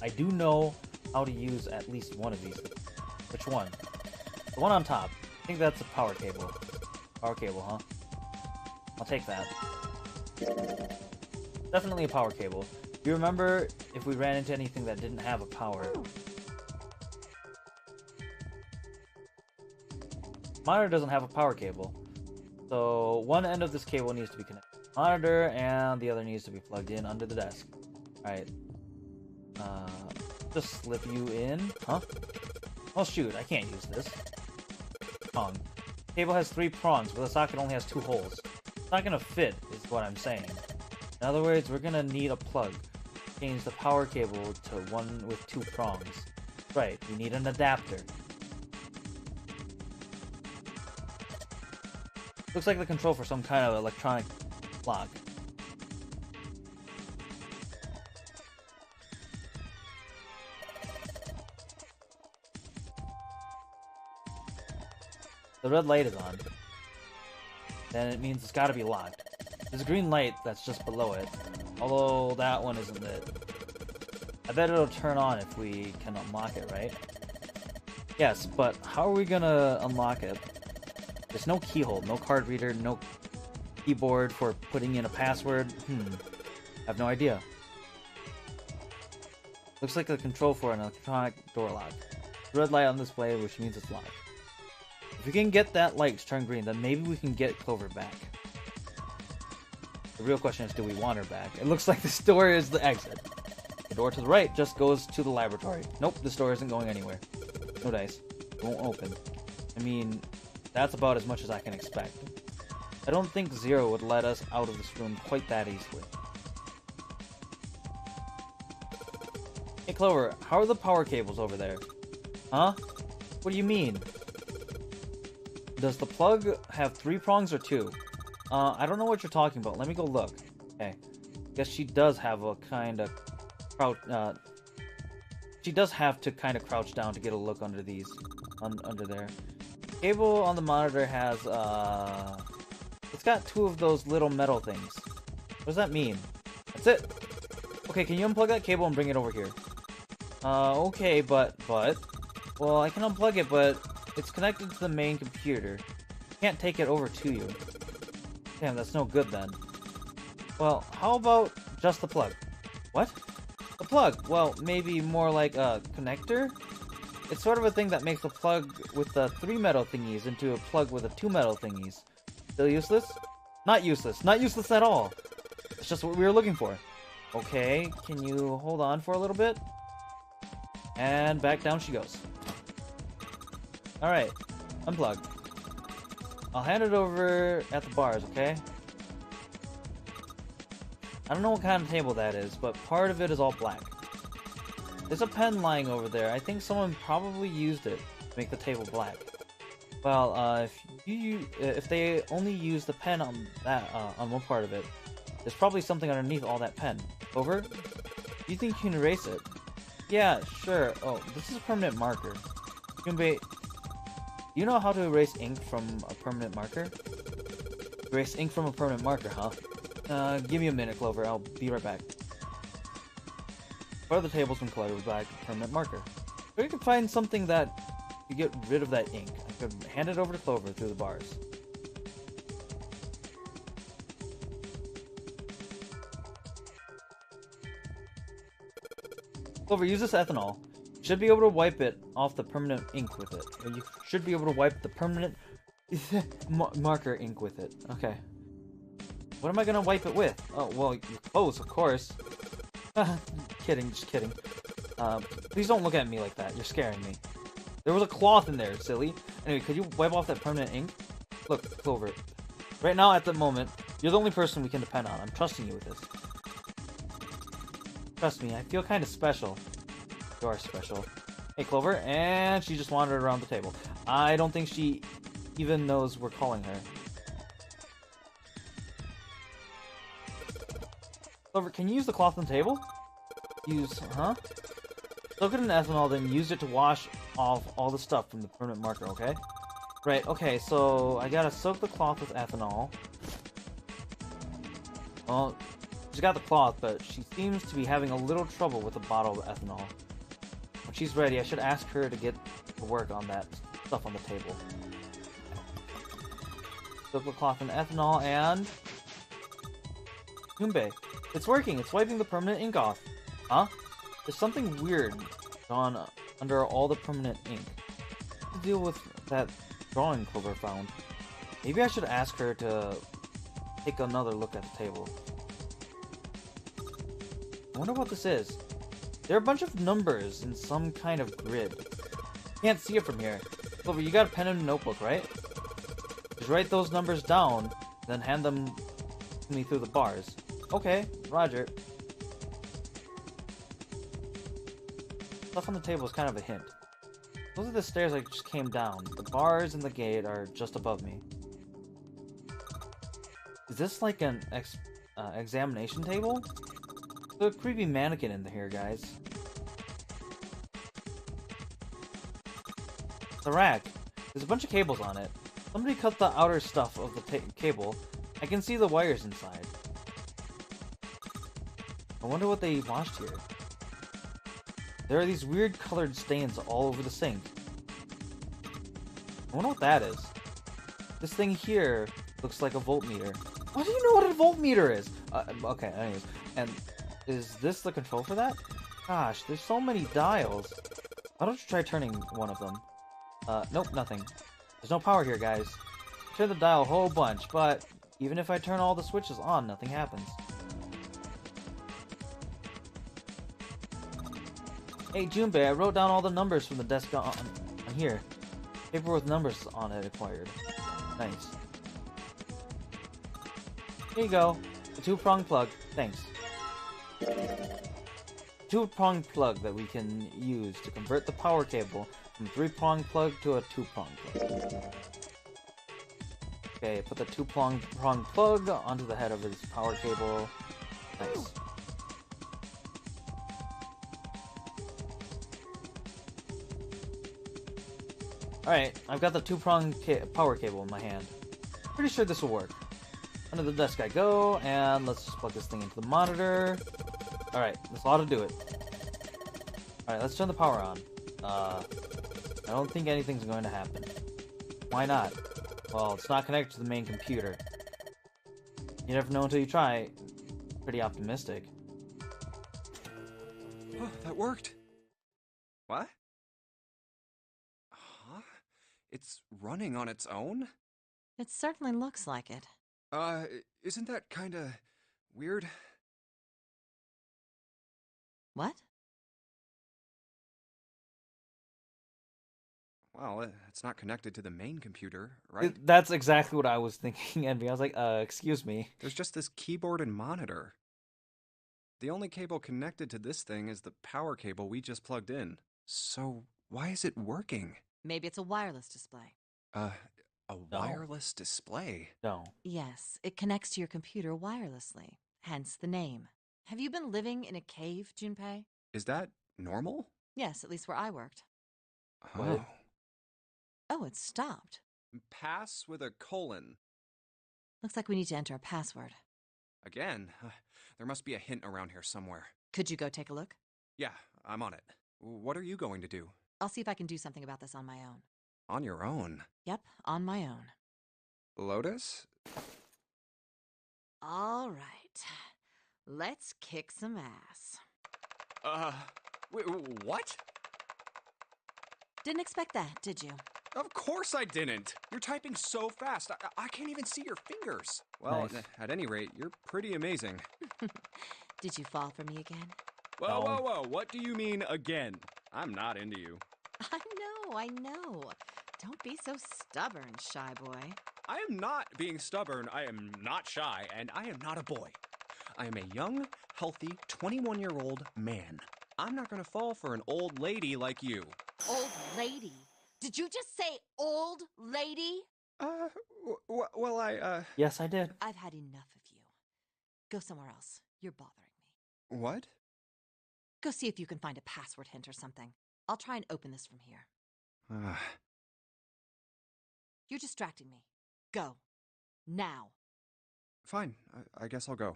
I do know how to use at least one of these. Which one? The one on top. I think that's a power cable. Power cable, huh? I'll take that. Definitely a power cable. Do you remember if we ran into anything that didn't have a power? Monitor doesn't have a power cable. So one end of this cable needs to be connected to the monitor and the other needs to be plugged in under the desk. Alright. Just slip you in. Huh? Oh shoot, I can't use this. Prong. The cable has 3 prongs, but the socket only has 2 holes. It's not gonna fit, is what I'm saying. In other words, we're gonna need a plug. Change the power cable to one with 2 prongs. Right, we need an adapter. Looks like the control for some kind of electronic lock. The red light is on. Then it means it's gotta be locked. There's a green light that's just below it, although that one isn't lit. I bet it'll turn on if we can unlock it, right? Yes, but how are we gonna unlock it? There's no keyhole, no card reader, no keyboard for putting in a password. I have no idea. Looks like the control for an electronic door lock. The red light on display, which means it's locked. If we can get that light to turn green, then maybe we can get Clover back. The real question is, do we want her back? It looks like this door is the exit. The door to the right just goes to the laboratory. Nope, this door isn't going anywhere. No dice. It won't open. I mean, that's about as much as I can expect. I don't think Zero would let us out of this room quite that easily. Hey Clover, how are the power cables over there? Huh? What do you mean? Does the plug have 3 prongs or 2? I don't know what you're talking about. Let me go look. Okay. Guess she does have a kind of crouch. She does have to kind of crouch down to get a look under these, under there. Cable on the monitor has it's got 2 of those little metal things. What does that mean? That's it. Okay, can you unplug that cable and bring it over here? Okay, but well, I can unplug it, but it's connected to the main computer. Can't take it over to you. Damn, that's no good then. Well, how about just the plug? What? The plug? Well, maybe more like a connector? It's sort of a thing that makes a plug with the 3 metal thingies into a plug with the 2 metal thingies. Still useless? Not useless. Not useless at all. It's just what we were looking for. Okay, can you hold on for a little bit? And back down she goes. Alright, unplug. I'll hand it over at the bars, okay? I don't know what kind of table that is, but part of it is all black. There's a pen lying over there. I think someone probably used it to make the table black. Well, if they only use the pen on that on one part of it, there's probably something underneath all that pen. Over? Do you think you can erase it? Yeah, sure. Oh, this is a permanent marker. You know how to erase ink from a permanent marker? Erase ink from a permanent marker, huh? Give me a minute, Clover. I'll be right back. Part of the table's been cluttered with black permanent marker. Or you can find something that you get rid of that ink. I could hand it over to Clover through the bars. Clover, use this ethanol. You should be able to wipe it off the permanent ink with it. Or you should be able to wipe the permanent Marker ink with it. Okay. What am I gonna wipe it with? Oh, well, your clothes, of course. Kidding, just kidding. Please don't look at me like that. You're scaring me. There was a cloth in there, silly. Anyway, could you wipe off that permanent ink? Look, Clover. Right now, at the moment, you're the only person we can depend on. I'm trusting you with this. Trust me, I feel kind of special. You are special. Hey, Clover, and she just wandered around the table. I don't think she even knows we're calling her. Clover, can you use the cloth on the table? Use, huh? Soak it in ethanol, then use it to wash off all the stuff from the permanent marker, okay? Right, okay, so I gotta soak the cloth with ethanol. Well, she got the cloth, but she seems to be having a little trouble with the bottle of ethanol. When she's ready, I should ask her to get to work on that stuff on the table. Soak the cloth in ethanol and... Junpei, it's working! It's wiping the permanent ink off! Huh? There's something weird gone under all the permanent ink. What to deal with that drawing Clover found? Maybe I should ask her to take another look at the table. I wonder what this is. There are a bunch of numbers in some kind of grid. Can't see it from here. Clover, you got a pen and a notebook, right? Just write those numbers down, then hand them to me through the bars. Okay, Roger. Stuff on the table is kind of a hint. Those are the stairs I just came down. The bars and the gate are just above me. Is this like an examination table? There's a creepy mannequin in here, guys. The rack. There's a bunch of cables on it. Somebody cut the outer stuff of the cable. I can see the wires inside. I wonder what they washed here. There are these weird colored stains all over the sink. I wonder what that is. This thing here looks like a voltmeter. How do you know what a voltmeter is? Okay, anyways. And is this the control for that? Gosh, there's so many dials. Why don't you try turning one of them? Nope, nothing. There's no power here, guys. Turn the dial a whole bunch, but even if I turn all the switches on, nothing happens. Hey, Junpei, I wrote down all the numbers from the desk on here. Paper with numbers on it acquired. Nice. Here you go. A two-prong plug. Thanks. Two-prong plug that we can use to convert the power cable from a three-prong plug to a two-prong plug. Okay, put the two-prong plug onto the head of his power cable. Nice. Alright, I've got the two-prong power cable in my hand. Pretty sure this will work. Under the desk I go, and let's just plug this thing into the monitor. Alright, this ought to do it. Alright, let's turn the power on. I don't think anything's going to happen. Why not? Well, it's not connected to the main computer. You never know until you try. Pretty optimistic. Oh, that worked. What? Huh? It's running on its own? It certainly looks like it. Isn't that kinda weird? What? Well, it's not connected to the main computer, right? That's exactly what I was thinking, Envy. I was like, excuse me. There's just this keyboard and monitor. The only cable connected to this thing is the power cable we just plugged in. So, why is it working? Maybe it's a wireless display. A wireless display? No. Yes, it connects to your computer wirelessly, hence the name. Have you been living in a cave, Junpei? Is that normal? Yes, at least where I worked. What? Oh, it stopped. Pass with a colon. Looks like we need to enter a password. Again? There must be a hint around here somewhere. Could you go take a look? Yeah, I'm on it. What are you going to do? I'll see if I can do something about this on my own. On your own? Yep, on my own. Lotus? All right. Let's kick some ass. Wait, what? Didn't expect that, did you? Of course I didn't. You're typing so fast. I can't even see your fingers. Well, Nice. at any rate, you're pretty amazing. Did you fall for me again? Whoa, No. whoa, whoa. What do you mean again? I'm not into you. I know. Don't be so stubborn, shy boy. I am not being stubborn. I am not shy, and I am not a boy. I am a young, healthy, 21-year-old man. I'm not gonna fall for an old lady like you. Old lady? Did you just say old lady? Well, Yes, I did. I've had enough of you. Go somewhere else. You're bothering me. What? Go see if you can find a password hint or something. I'll try and open this from here. You're distracting me. Go. Now. Fine. I guess I'll go.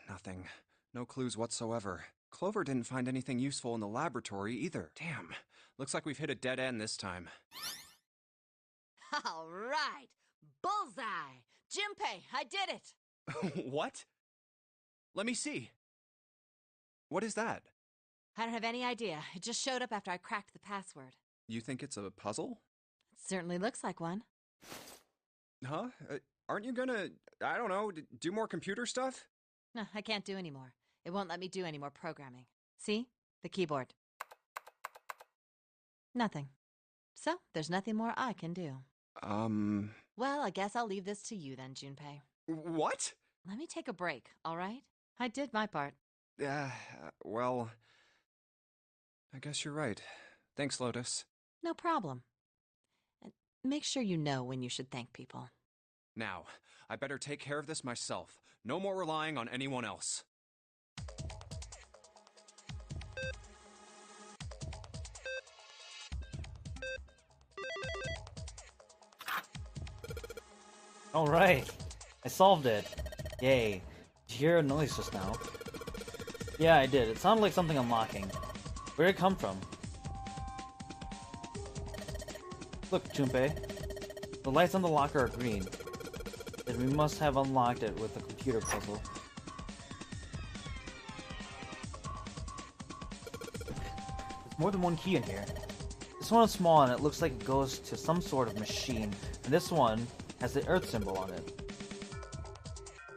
Nothing. No clues whatsoever. Clover didn't find anything useful in the laboratory either. Damn. Looks like we've hit a dead end this time. All right. Bullseye. Junpei, I did it. What? Let me see. What is that? I don't have any idea. It just showed up after I cracked the password. You think it's a puzzle? It certainly looks like one. Huh? Aren't you gonna, I don't know, do more computer stuff? No, I can't do any more. It won't let me do any more programming. See? The keyboard. Nothing. So, there's nothing more I can do. Well, I guess I'll leave this to you then, Junpei. What? Let me take a break, all right? I did my part. Well, I guess you're right. Thanks, Lotus. No problem. And make sure you know when you should thank people. Now, I better take care of this myself. No more relying on anyone else. Alright. I solved it. Yay. Did you hear a noise just now? Yeah, I did. It sounded like something unlocking. Where did it come from? Look, Junpei. The lights on the locker are green. Then we must have unlocked it with a computer puzzle. There's more than one key in here. This one is small and it looks like it goes to some sort of machine. And this one has the Earth symbol on it.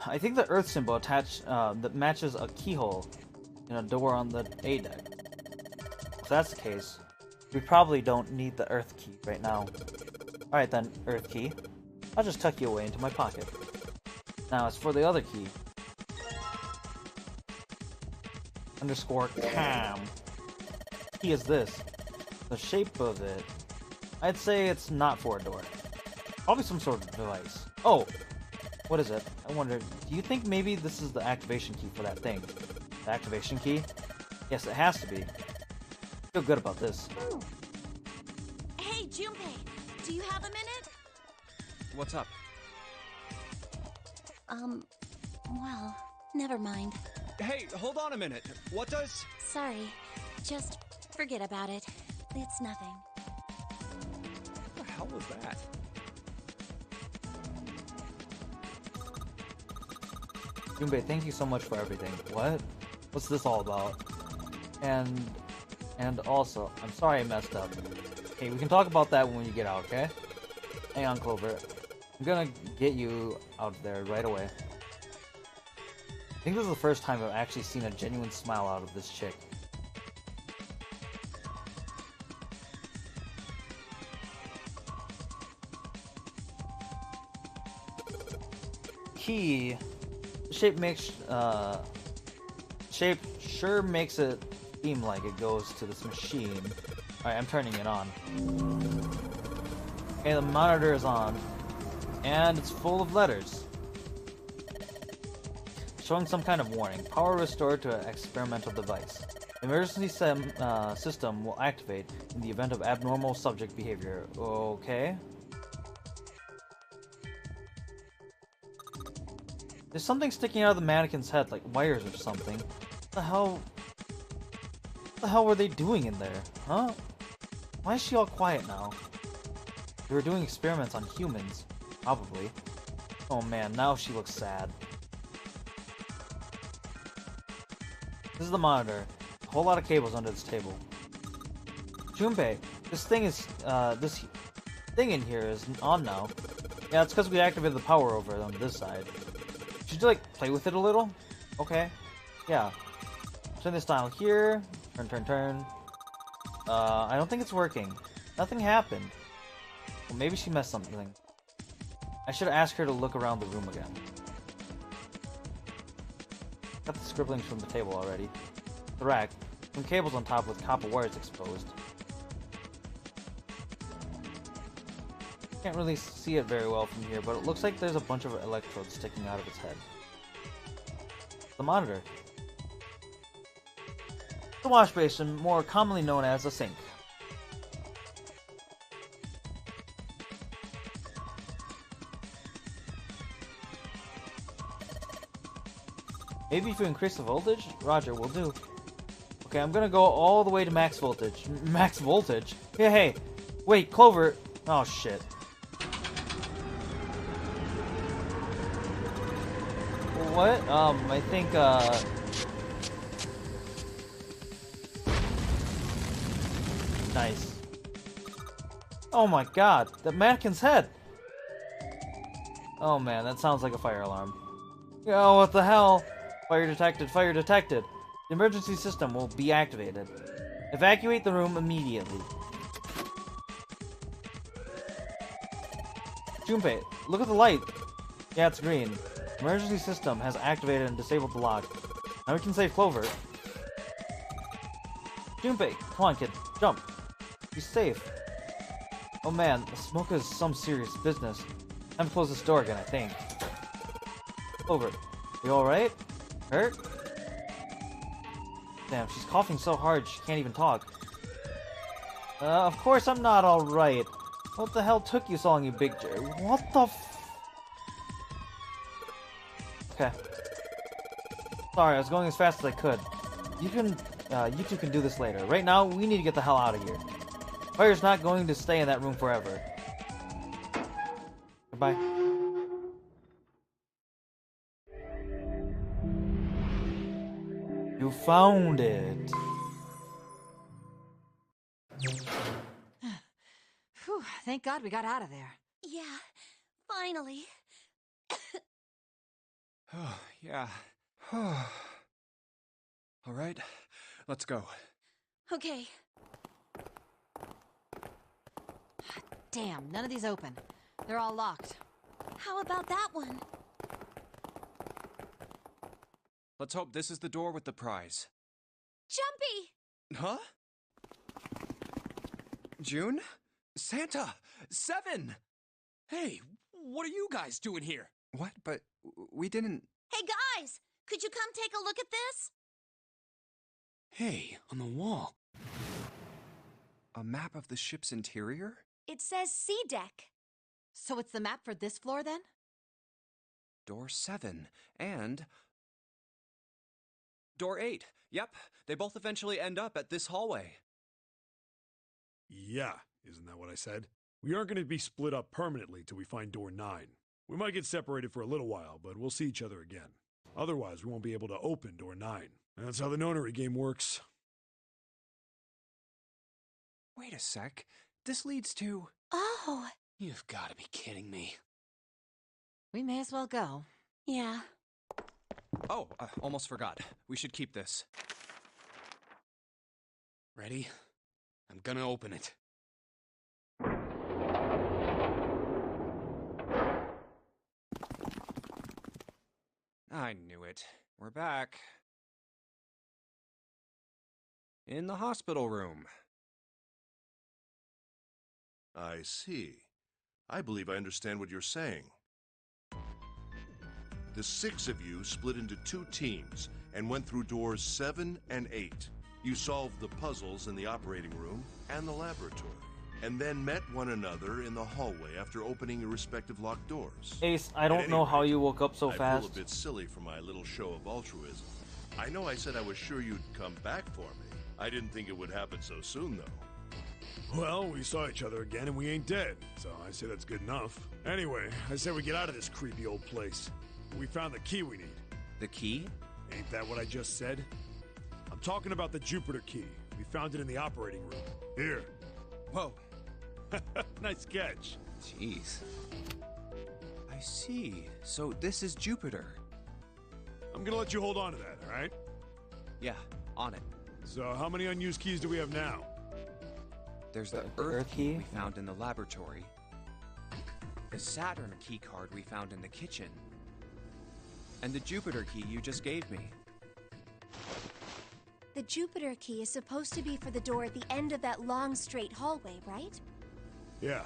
I think the Earth symbol attached that matches a keyhole in a door on the A deck. If that's the case, we probably don't need the Earth key right now. Alright then, Earth key. I'll just tuck you away into my pocket. Now as for the other key. Underscore cam. Key is this. The shape of it. I'd say it's not for a door. Probably some sort of device. Oh! What is it? I wonder, do you think maybe this is the activation key for that thing? The activation key? Yes, it has to be. I feel good about this. Hey, Junpei, do you have a minute? What's up? Well, never mind. Hey, hold on a minute. What does... Sorry. Just forget about it. It's nothing. What the hell was that? Junpei, thank you so much for everything. What? What's this all about? And also, I'm sorry I messed up. Hey, we can talk about that when you get out, okay? Hang on, Clover. I'm gonna get you out there right away. I think this is the first time I've actually seen a genuine smile out of this chick. Key. Shape sure makes it seem like it goes to this machine. Alright, I'm turning it on. Okay, the monitor is on. And it's full of letters. Showing some kind of warning. Power restored to an experimental device. The emergency system will activate in the event of abnormal subject behavior. Okay. There's something sticking out of the mannequin's head, like wires or something. What the hell were they doing in there? Huh? Why is she all quiet now? They were doing experiments on humans. Probably. Oh man, now she looks sad. This is the monitor. A whole lot of cables under this table. Junpei, this thing in here is on now. Yeah, it's because we activated the power over on this side. Should you, like, play with it a little? Okay. Yeah. Turn this dial here. Turn. I don't think it's working. Nothing happened. Well, maybe she messed something. I should have asked her to look around the room again. Got the scribblings from the table already. The rack. Some cables on top with copper wires exposed. Can't really see it very well from here, but it looks like there's a bunch of electrodes sticking out of its head. The monitor. The wash basin, more commonly known as a sink. Maybe if you increase the voltage? Roger, will do. Okay, I'm gonna go all the way to max voltage. Max voltage? Yeah, hey. Wait, Clover. Oh, shit. What? I think, Nice. Oh my god, the mannequin's head! Oh man, that sounds like a fire alarm. Oh, what the hell? Fire detected, fire detected. The emergency system will be activated. Evacuate the room immediately. Junpei, look at the light. Yeah, it's green. Emergency system has activated and disabled the lock. Now we can save Clover. Junpei, come on kid, jump. He's safe. Oh man, the smoke is some serious business. Time to close this door again, I think. Clover, you alright? Hurt? Damn, she's coughing so hard she can't even talk. Of course I'm not alright. What the hell took you so long, you big jerk? What the Okay. Sorry, I was going as fast as I could. You two can do this later. Right now, we need to get the hell out of here. Fire's not going to stay in that room forever. Goodbye. You found it. Whew, thank God we got out of there. Yeah, finally. Oh, yeah. All right, let's go. Okay. Damn, none of these open. They're all locked. How about that one? Let's hope this is the door with the prize. Jumpy! Huh? June? Santa! 7! Hey, what are you guys doing here? What? But we didn't... Hey guys, could you come take a look at this? Hey, on the wall. A map of the ship's interior? It says C deck. So it's the map for this floor then? Door 7. And... Door 8. Yep, they both eventually end up at this hallway. Yeah, isn't that what I said? We aren't going to be split up permanently till we find door 9. We might get separated for a little while, but we'll see each other again. Otherwise, we won't be able to open door 9. That's how the Nonary game works. Wait a sec. This leads to... Oh, You've got to be kidding me. We may as well go. yeah. Oh, almost forgot. We should keep this. Ready? I'm gonna open it. I knew it. We're back. In the hospital room. I see. I believe I understand what you're saying. The 6 of you split into 2 teams and went through doors 7 and 8. You solved the puzzles in the operating room and the laboratory, and then met one another in the hallway after opening your respective locked doors. Ace, I don't know how you woke up so I fast. feel a bit silly for my little show of altruism. I know I said I was sure you'd come back for me. I didn't think it would happen so soon, though. Well, we saw each other again and we ain't dead, so I say that's good enough. Anyway, I say we get out of this creepy old place. We found the key we need. The key? Ain't that what I just said? talking about the Jupiter key. We found it in the operating room. Here. Whoa. Nice catch. Jeez. I see. So this is Jupiter. I'm gonna let you hold on to that, alright? Yeah, on it. So, how many unused keys do we have now? There's the The Earth Earth key key? we found in the laboratory, the Saturn key card we found in the kitchen, and the Jupiter key you just gave me. The Jupiter key is supposed to be for the door at the end of that long, straight hallway, right? Yeah.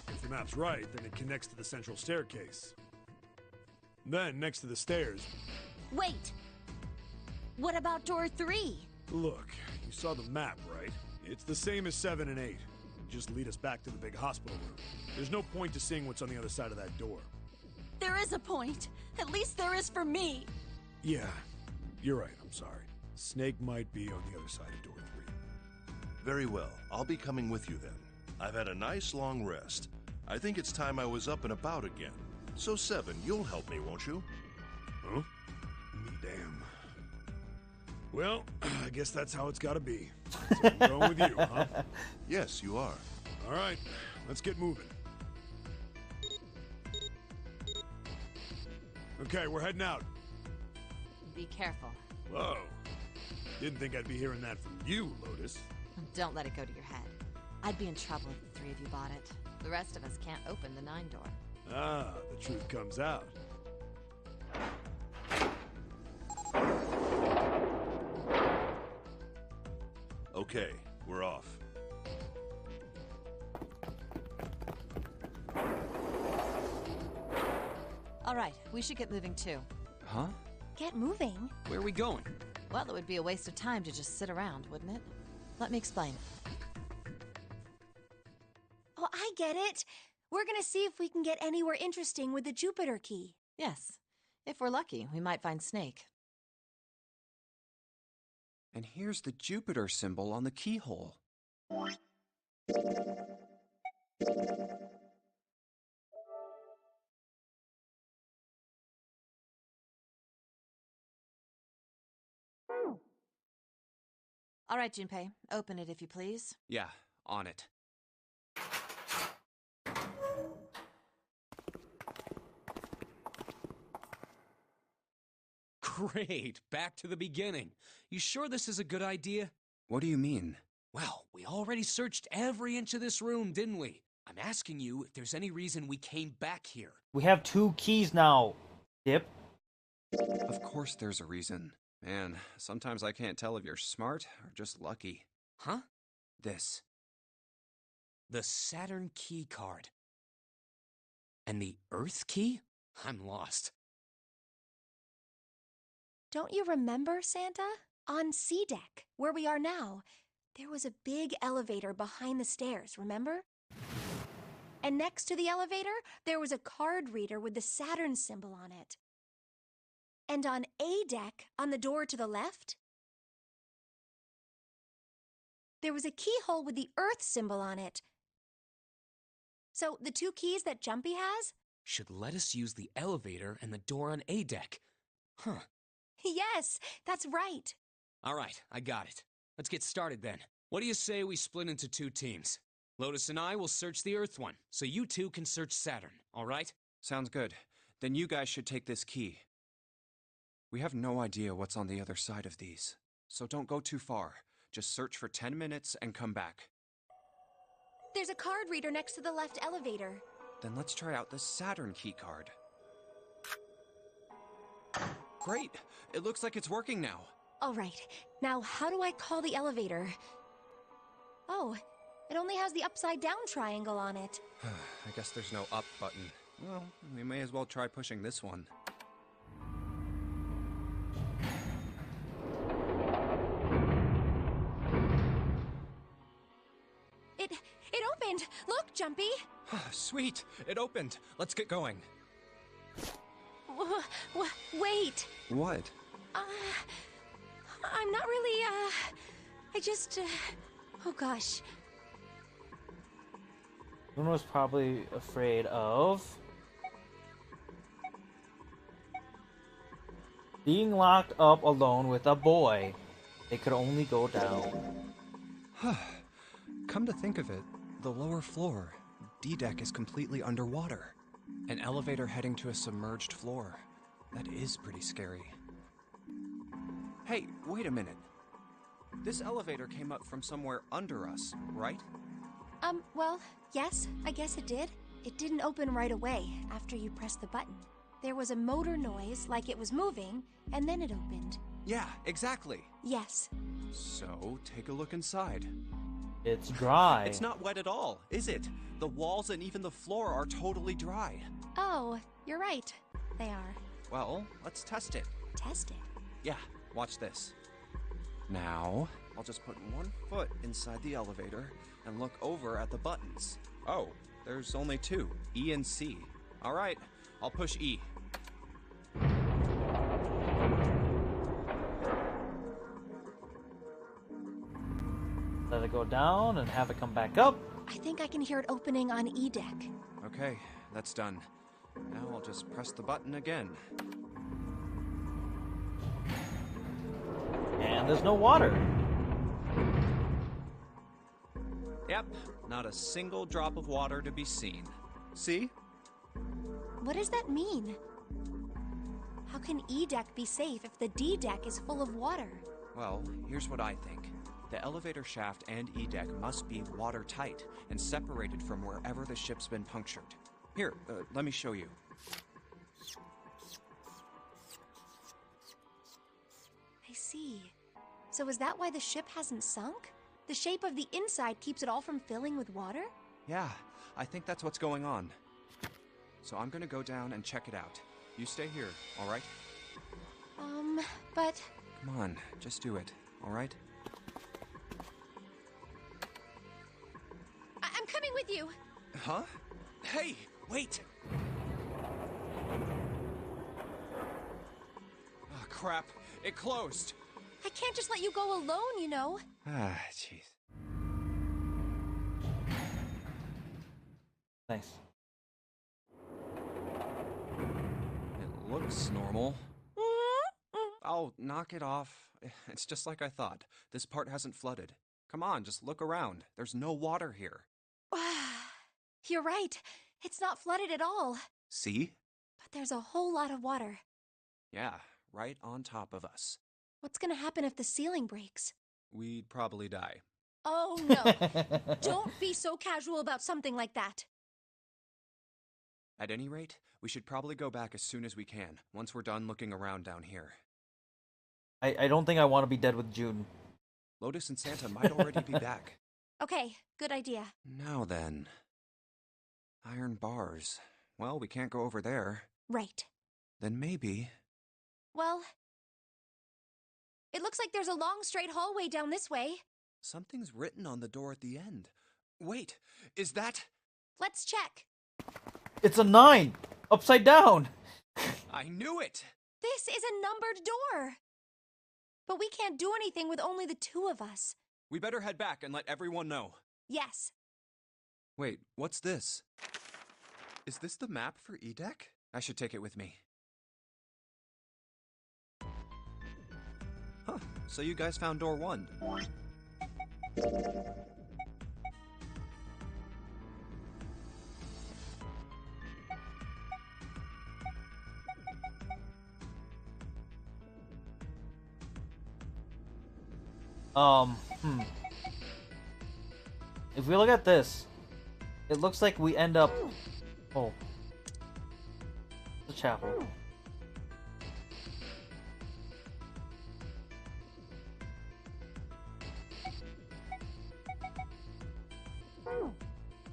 If the map's right, then it connects to the central staircase. Then, next to the stairs... Wait! What about door 3? Look, you saw the map, right? It's the same as 7 and 8. Just lead us back to the big hospital room. There's no point to seeing what's on the other side of that door. There is a point. At least there is for me. Yeah, you're right, I'm sorry. Snake might be on the other side of door 3. Very well. I'll be coming with you then. I've had a nice long rest. I think it's time I was up and about again. So 7, you'll help me, won't you? Huh? Me damn. Well, I guess that's how it's gotta be. So I'm going with you, huh? Yes, you are. Alright, let's get moving. Okay, we're heading out. Be careful. Whoa. Didn't think I'd be hearing that from you, Lotus. Don't let it go to your head. I'd be in trouble if the 3 of you bought it. The rest of us can't open the 9 door. Ah, the truth comes out. Okay, we're off. All right, we should get moving too. Huh? Get moving. Where are we going? Well, it would be a waste of time to just sit around, wouldn't it? Let me explain. Oh, I get it. We're gonna see if we can get anywhere interesting with the Jupiter key. Yes. If we're lucky, we might find Snake. And here's the Jupiter symbol on the keyhole. All right, Junpei, open it if you please. Yeah, on it. Great, back to the beginning. You sure this is a good idea? What do you mean? Well, we already searched every inch of this room, didn't we? I'm asking you if there's any reason we came back here. We have 2 keys now, Dip. Of course there's a reason. Man, sometimes I can't tell if you're smart or just lucky. Huh? This. The Saturn key card. And the Earth key? I'm lost. Don't you remember, Santa? On C deck, where we are now, there was a big elevator behind the stairs, remember? And next to the elevator, there was a card reader with the Saturn symbol on it. And on A deck, on the door to the left, there was a keyhole with the Earth symbol on it. So the 2 keys that Jumpy has? Should let us use the elevator and the door on A deck. Huh. Yes, that's right. All right, I got it. Let's get started then. What do you say we split into 2 teams? Lotus and I will search the Earth one, so you 2 can search Saturn, all right? Sounds good. Then you guys should take this key. We have no idea what's on the other side of these, so don't go too far. Just search for 10 minutes and come back. There's a card reader next to the left elevator. Then let's try out the Saturn key card. Great! It looks like it's working now. All right, now how do I call the elevator? Oh, it only has the upside down triangle on it. I guess there's no up button. Well, we may as well try pushing this one. It opened! Look, Jumpy! Sweet! It opened! Let's get going. Wait! What? I'm not really, I just, oh gosh. Bruno was probably afraid of being locked up alone with a boy. They could only go down. Come to think of it, the lower floor, D-deck, is completely underwater. An elevator heading to a submerged floor. That is pretty scary. Hey, wait a minute. This elevator came up from somewhere under us, right? Well, yes, I guess it did. It didn't open right away after you pressed the button. There was a motor noise like it was moving, and then it opened. Yeah, exactly. Yes. So, take a look inside. It's dry. It's not wet at all, is it? The walls and even the floor are totally dry. Oh, you're right. They are. Well, let's test it. Test it. Yeah, watch this. Now, I'll just put one foot inside the elevator and look over at the buttons. Oh, there's only two, E and C. All right, I'll push E. Let it go down and have it come back up. I think I can hear it opening on E deck. Okay, that's done. Now I'll just press the button again. And there's no water. Yep, not a single drop of water to be seen. See? What does that mean? How can E deck be safe if the D deck is full of water? Well, here's what I think. The elevator shaft and E-deck must be watertight and separated from wherever the ship's been punctured. Here, let me show you. I see. So is that why the ship hasn't sunk? The shape of the inside keeps it all from filling with water? Yeah, I think that's what's going on. So I'm gonna go down and check it out. You stay here, all right? But... Come on, just do it, all right? I'm coming with you! Huh? Hey, wait! Oh, crap. It closed. I can't just let you go alone, you know. Ah, jeez. Nice. It looks normal. Oh, knock it off. It's just like I thought. This part hasn't flooded. Come on, just look around. There's no water here. You're right. It's not flooded at all. See? But there's a whole lot of water. Yeah, right on top of us. What's gonna happen if the ceiling breaks? We'd probably die. Oh, no. Don't be so casual about something like that. At any rate, we should probably go back as soon as we can, once we're done looking around down here. I don't think I want to be dead with June. Lotus and Santa might already be back. Okay, good idea. Now then. Iron bars. Well, we can't go over there. Right. Then maybe... Well... It looks like there's a long straight hallway down this way. Something's written on the door at the end. Wait, is that... Let's check. It's a 9! Upside down! I knew it! This is a numbered door. But we can't do anything with only the two of us. We better head back and let everyone know. Yes. Wait, what's this? Is this the map for E-deck? I should take it with me. Huh, so you guys found door 1. If we look at this, it looks like we end up... Oh. The chapel.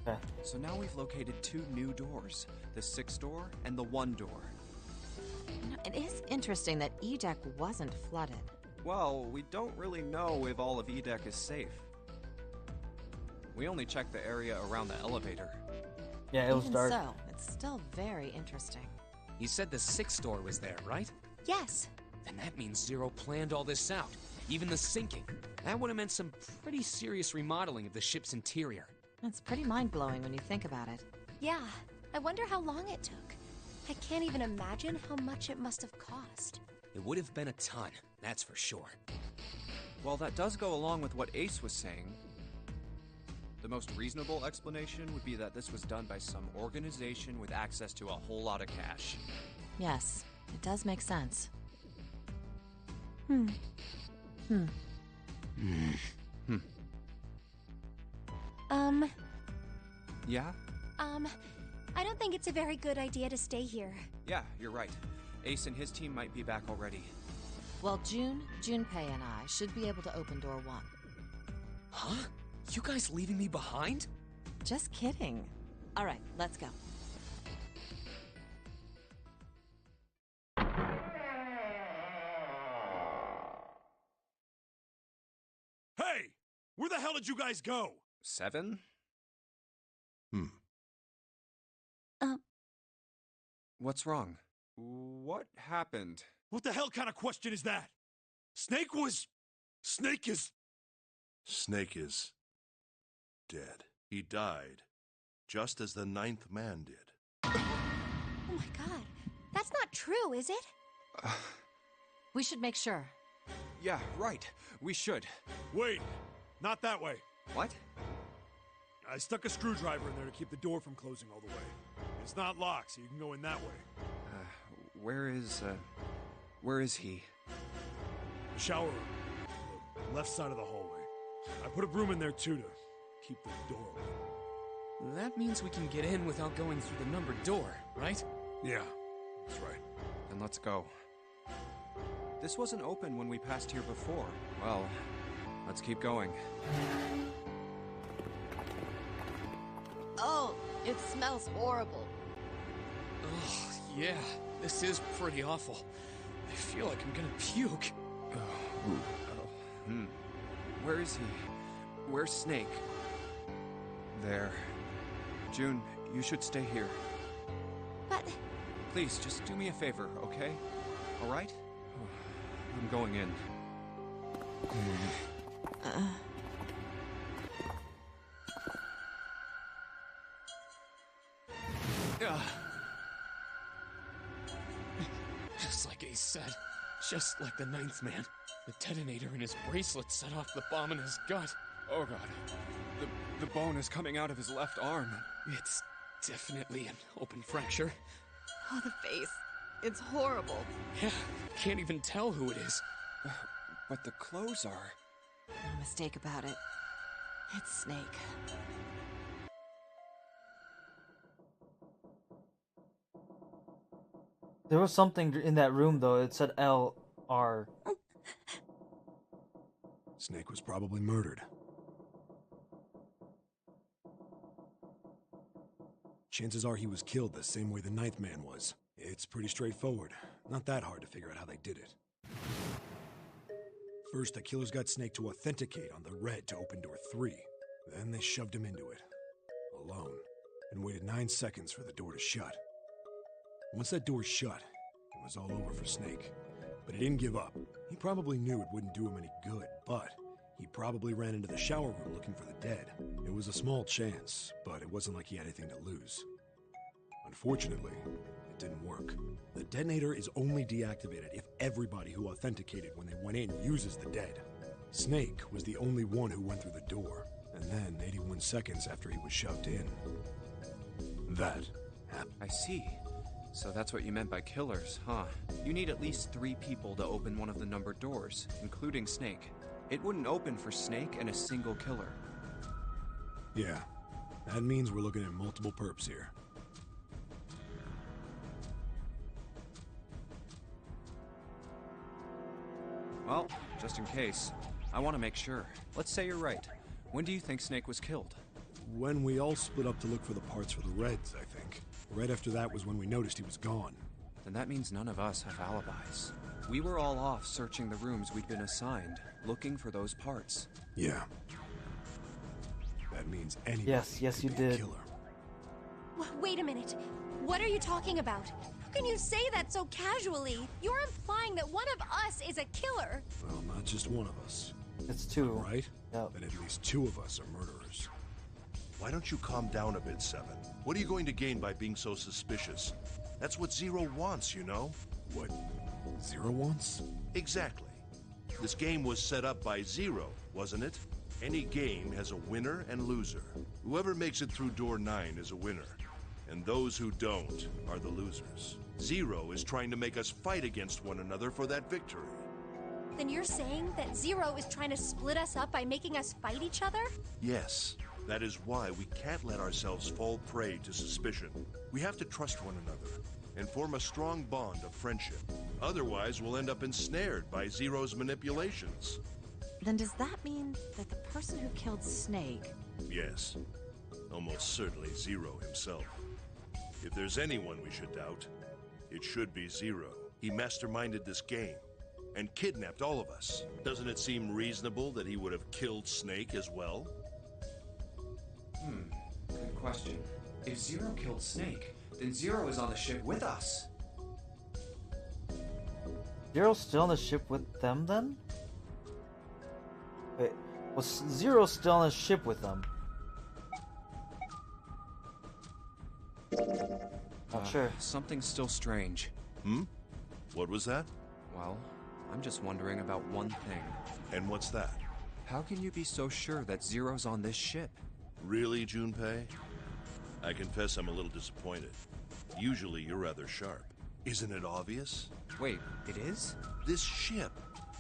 Okay. So now we've located 2 new doors. The 6th door and the 1 door. You know, it is interesting that E-deck wasn't flooded. Well, we don't really know if all of E-deck is safe. We only checked the area around the elevator. Yeah, it was Even dark. so, it's still very interesting. You said the 6th door was there, right? Yes. Then that means Zero planned all this out. Even the sinking. That would have meant some pretty serious remodeling of the ship's interior. It's pretty mind-blowing when you think about it. Yeah. I wonder how long it took. I can't even imagine how much it must have cost. It would have been a ton, that's for sure. Well, that does go along with what Ace was saying. The most reasonable explanation would be that this was done by some organization with access to a whole lot of cash. Yes, it does make sense. Yeah? I don't think it's a very good idea to stay here. Yeah, you're right. Ace and his team might be back already. Well, Junpei and I should be able to open door 1. Huh? You guys leaving me behind? Just kidding. All right, let's go. Hey! Where the hell did you guys go? 7? What's wrong? What happened? What the hell kind of question is that? Snake is... Snake is dead. He died, just as the 9th man did. Oh my god. That's not true, is it? We should make sure. Yeah, right. We should. Wait, not that way. What? I stuck a screwdriver in there to keep the door from closing all the way. It's not locked, so you can go in that way. Where is he? The shower room. The left side of the hallway. I put a broom in there too to keep the door open. That means we can get in without going through the numbered door, right? Yeah, that's right. Then let's go. This wasn't open when we passed here before. Well, let's keep going. Oh, it smells horrible. Oh, yeah. This is pretty awful. I feel like I'm gonna puke. Where is he? Where's Snake? There. June, you should stay here. But... Please, just do me a favor, okay? All right? I'm going in. Just like Ace said. Just like the 9th man. The detonator in his bracelet set off the bomb in his gut. Oh god. The bone is coming out of his left arm. It's definitely an open fracture. Oh, the face. It's horrible. Yeah, can't even tell who it is. But the clothes are... No mistake about it. It's Snake. There was something in that room, though. It said LR. Snake was probably murdered. Chances are he was killed the same way the 9th man was. It's pretty straightforward. Not that hard to figure out how they did it. First, the killers got Snake to authenticate on the red to open door 3. Then they shoved him into it, alone, and waited 9 seconds for the door to shut. Once that door shut, it was all over for Snake. But he didn't give up. He probably knew it wouldn't do him any good, but he probably ran into the shower room looking for the dead. It was a small chance, but it wasn't like he had anything to lose. Unfortunately, it didn't work. The detonator is only deactivated if everybody who authenticated when they went in uses the dead. Snake was the only one who went through the door, and then 81 seconds after he was shoved in, that happened. I see. So that's what you meant by killers, huh? You need at least 3 people to open one of the numbered doors, including Snake. It wouldn't open for Snake and a single killer. Yeah, that means we're looking at multiple perps here. Well, just in case, I want to make sure. Let's say you're right. When do you think Snake was killed? When we all split up to look for the parts for the Reds, I think. Right after that was when we noticed he was gone. Then that means none of us have alibis. We were all off searching the rooms we'd been assigned, looking for those parts. Yeah. That means anybody Yes, you could be a did. killer. Wait a minute. What are you talking about? How can you say that so casually? You're implying that one of us is a killer. Well, not just one of us. It's 2. Right? Yep. Then at least 2 of us are murderers. Why don't you calm down a bit, Seven? What are you going to gain by being so suspicious? That's what Zero wants, you know? What Zero wants? Exactly. This game was set up by Zero, wasn't it? Any game has a winner and loser. Whoever makes it through door 9 is a winner, and those who don't are the losers. Zero is trying to make us fight against one another for that victory. Then you're saying that Zero is trying to split us up by making us fight each other? Yes, that is why we can't let ourselves fall prey to suspicion. We have to trust one another and form a strong bond of friendship. Otherwise, we'll end up ensnared by Zero's manipulations. Then does that mean that the person who killed Snake... Yes, almost certainly Zero himself. If there's anyone we should doubt, it should be Zero. He masterminded this game and kidnapped all of us. Doesn't it seem reasonable that he would have killed Snake as well? Good question. If Zero killed Snake, then Zero is on the ship with us. Zero's still on the ship with them then? Wait, was Zero still on the ship with them? Not sure. Something's still strange. What was that? Well, I'm just wondering about one thing. And what's that? How can you be so sure that Zero's on this ship? Really, Junpei? I confess I'm a little disappointed. Usually you're rather sharp. Isn't it obvious? Wait, it is? This ship.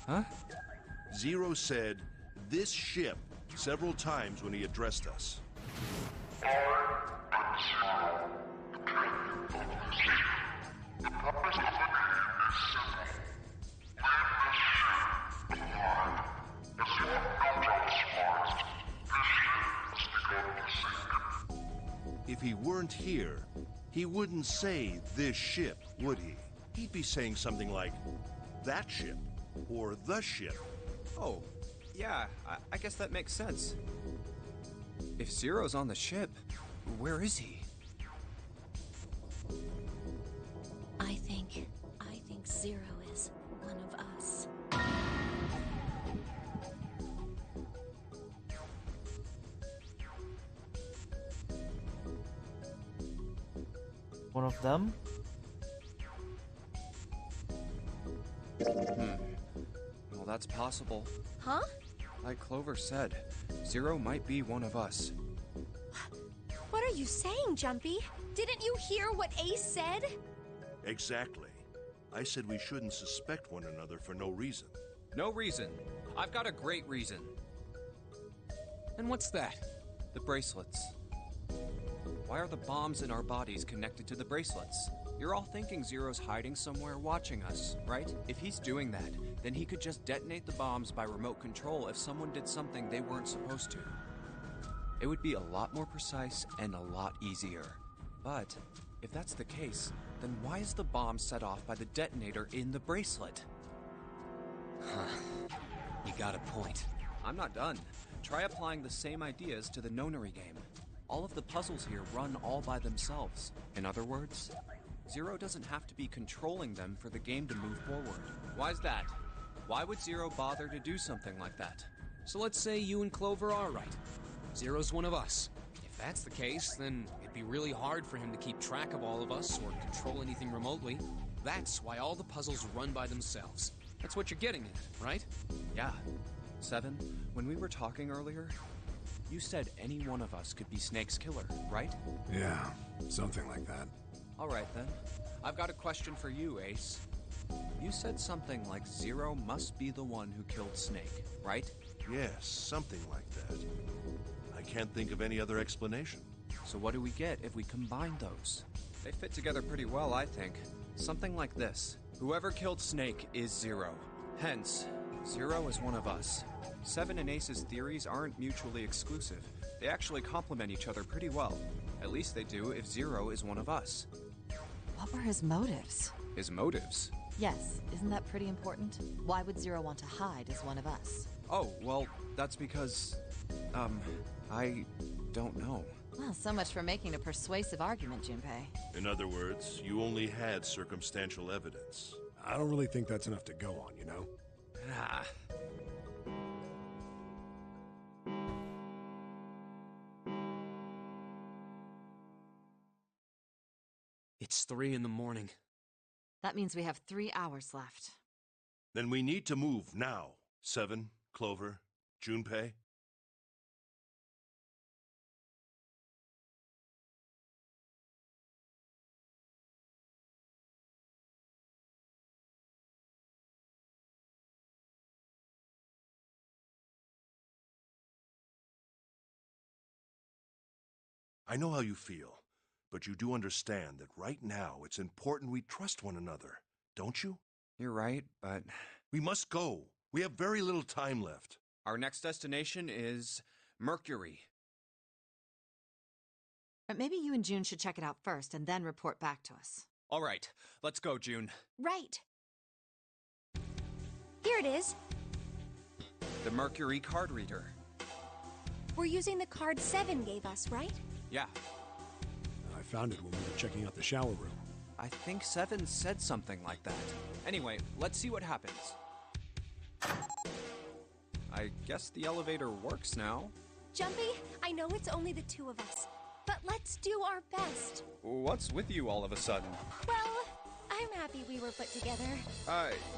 Huh? Zero said, "this ship," several times when he addressed us. If he weren't here, he wouldn't say "this ship," would he? He'd be saying something like, "that ship," or "the ship." Oh, yeah, I guess that makes sense. If Zero's on the ship, where is he? I think Zero is one of us. One of them? Well, that's possible. Huh? Like Clover said, Zero might be one of us. What are you saying, Jumpy? Didn't you hear what Ace said? Exactly. I said we shouldn't suspect one another for no reason. No reason. I've got a great reason. And what's that? The bracelets. Why are the bombs in our bodies connected to the bracelets? You're all thinking Zero's hiding somewhere watching us, right? If he's doing that, then he could just detonate the bombs by remote control if someone did something they weren't supposed to. It would be a lot more precise and a lot easier. But if that's the case, then why is the bomb set off by the detonator in the bracelet? You got a point. I'm not done. Try applying the same ideas to the Nonary game. All of the puzzles here run all by themselves. In other words, Zero doesn't have to be controlling them for the game to move forward. Why's that? Why would Zero bother to do something like that? So let's say you and Clover are right. Zero's one of us. If that's the case, then it'd be really hard for him to keep track of all of us or control anything remotely. That's why all the puzzles run by themselves. That's what you're getting at, right? Yeah. Seven, when we were talking earlier, you said any one of us could be Snake's killer, right? Yeah, something like that. All right then. I've got a question for you, Ace. You said something like Zero must be the one who killed Snake, right? Yes, something like that. I can't think of any other explanation. So what do we get if we combine those? They fit together pretty well, I think. Something like this. Whoever killed Snake is Zero. Hence, Zero is one of us. Seven and Ace's theories aren't mutually exclusive. They actually complement each other pretty well. At least they do if Zero is one of us. What were his motives? His motives? Yes, isn't that pretty important? Why would Zero want to hide as one of us? Oh, well, that's because... I don't know. Well, so much for making a persuasive argument, Junpei. In other words, you only had circumstantial evidence. I don't really think that's enough to go on, you know? Ah. It's 3 in the morning. That means we have 3 hours left. Then we need to move now. 7, Clover, Junpei? I know how you feel, but you do understand that right now it's important we trust one another, don't you? You're right, but We must go. We have very little time left. our next destination is Mercury. But maybe you and June should check it out first and then report back to us. All right, let's go, June. Right. Here it is. The Mercury card reader. We're using the card 7 gave us, right? Yeah, I found it when we were checking out the shower room. I think 7 said something like that. Anyway, let's see what happens. I guess the elevator works now. Jumpy, I know it's only the two of us, but let's do our best. What's with you all of a sudden? Well, I'm happy we were put together.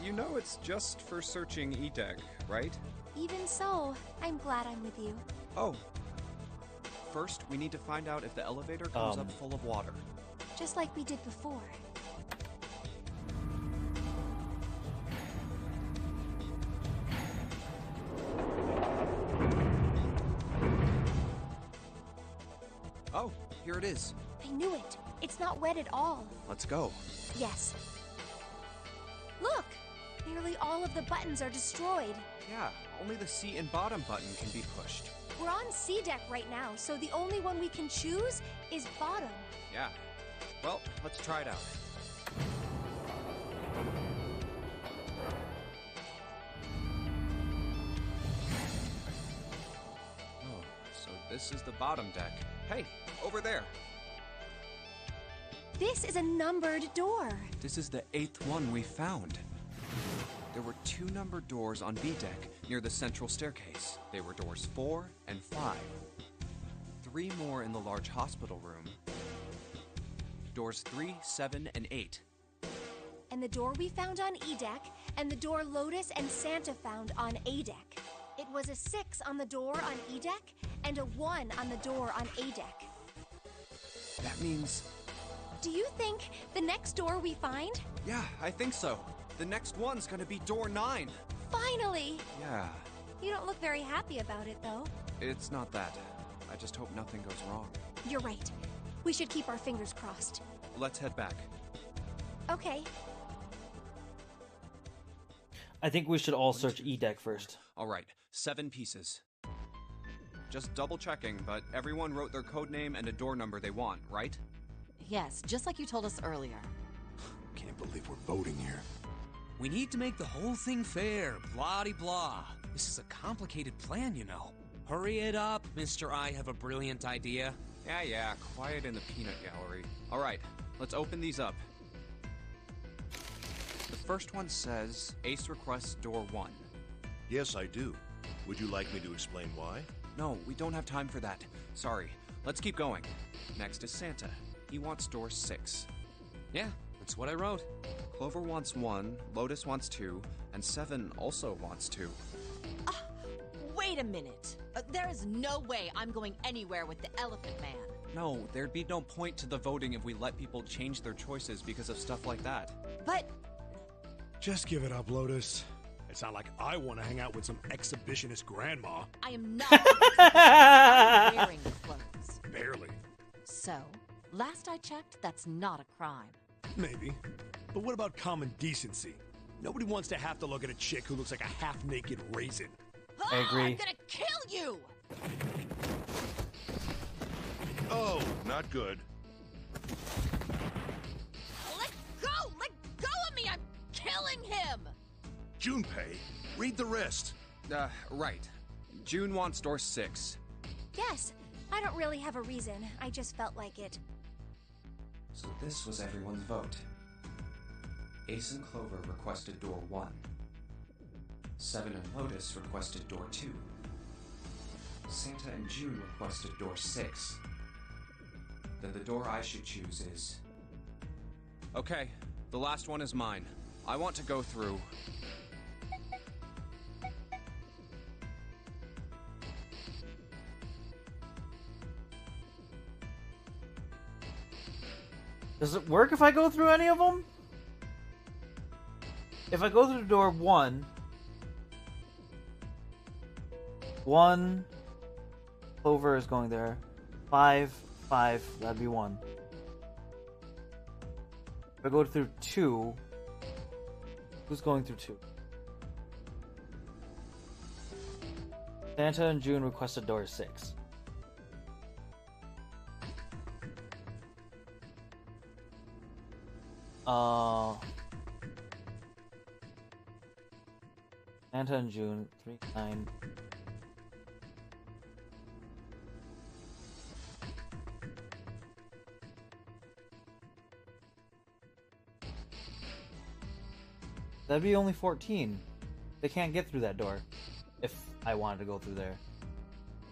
You know it's just for searching E-Deck, right? Even so, I'm glad I'm with you. Oh. First, we need to find out if the elevator comes up full of water. Just like we did before. Oh, here it is. I knew it. It's not wet at all. Let's go. Yes. Look! Nearly all of the buttons are destroyed. Yeah, only the seat and bottom button can be pushed. We're on C deck right now, so the only one we can choose is bottom. Yeah. Well, let's try it out. Oh, so this is the bottom deck. Hey, over there. This is a numbered door. This is the 8th one we found. There were 2 numbered doors on B deck near the central staircase. They were doors 4 and 5. 3 more in the large hospital room. Doors 3, 7, and 8. And the door we found on E deck, and the door Lotus and Santa found on A deck. It was a 6 on the door on E deck, and a 1 on the door on A deck. That means... Do you think the next door we find? Yeah, I think so. The next one's gonna be door 9. Finally! Yeah, You don't look very happy about it, though. it's not that. I just hope nothing goes wrong. You're right. We should keep our fingers crossed. Let's head back. Okay. I think we should all search E-Deck first. All right, 7 pieces. Just double checking, but everyone wrote their code name and a door number they want, right? Yes, just like you told us earlier. Can't believe we're voting here. We need to make the whole thing fair, blah-de-blah. This is a complicated plan, you know. Hurry it up, Mr. I have a brilliant idea. Yeah, quiet in the peanut gallery. All right, let's open these up. The first one says, Ace requests door 1. Yes, I do. Would you like me to explain why? No, we don't have time for that. Sorry. Let's keep going. Next is Santa. He wants door 6. Yeah, that's what I wrote. Clover wants 1, Lotus wants 2, and 7 also wants 2. Wait a minute. There is no way I'm going anywhere with the Elephant Man. No, there'd be no point to the voting if we let people change their choices because of stuff like that. But Just give it up, Lotus. It's not like I want to hang out with some exhibitionist grandma. I am not I'm wearing the clothes. Barely. So, last I checked, that's not a crime. Maybe. But what about common decency? Nobody wants to have to look at a chick who looks like a half-naked raisin. I agree. I'm gonna kill you! Oh, not good. Let go! Let go of me! I'm killing him! Junpei, read the rest. Right. June wants door 6. Yes. I don't really have a reason. I just felt like it. So this was everyone's vote. Ace and Clover requested door 1. 7 and Lotus requested door 2. Santa and June requested door 6. Then the door I should choose is... Okay, the last one is mine. I want to go through... Does it work if I go through any of them? If I go through door 1... 1... Clover is going there. 5, 5, that'd be 1. If I go through 2... Who's going through 2? Santa and June requested door 6. Santa and June, 3, 9. That'd be only 14. They can't get through that door. If I wanted to go through there.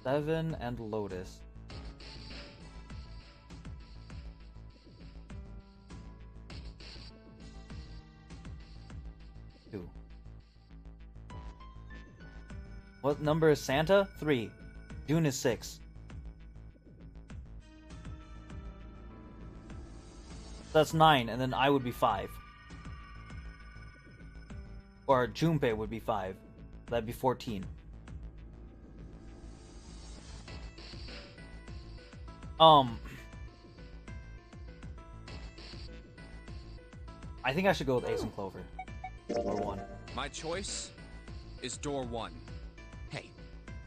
7 and Lotus. Two. What number is Santa? 3. June is 6. That's 9, and then I would be 5. Or Junpei would be 5. That'd be 14. I think I should go with Ace and Clover. Door 1. My choice is door 1. Hey,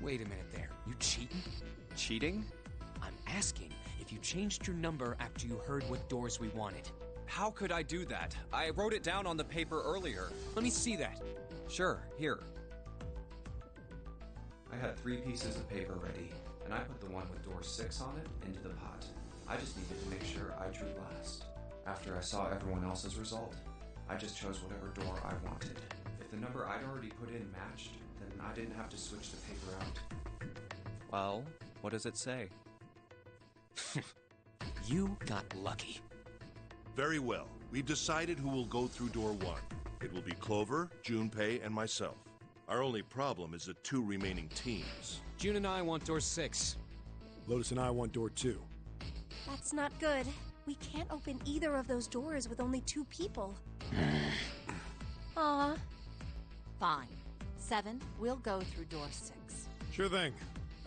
wait a minute there. You cheating? Cheating? I'm asking if you changed your number after you heard what doors we wanted. How could I do that? I wrote it down on the paper earlier. Let me see that. Sure, here. I had 3 pieces of paper ready, and I put the one with door 6 on it into the pot. I just needed to make sure I drew last. After I saw everyone else's result, I just chose whatever door I wanted. If the number I'd already put in matched, then I didn't have to switch the paper out. Well, what does it say? You got lucky. Very well. We've decided who will go through door 1. It will be Clover, Junpei, and myself. Our only problem is the 2 remaining teams. June and I want door 6. Lotus and I want door 2. That's not good. We can't open either of those doors with only 2 people. Aw. Fine. 7, we'll go through door 6. Sure thing.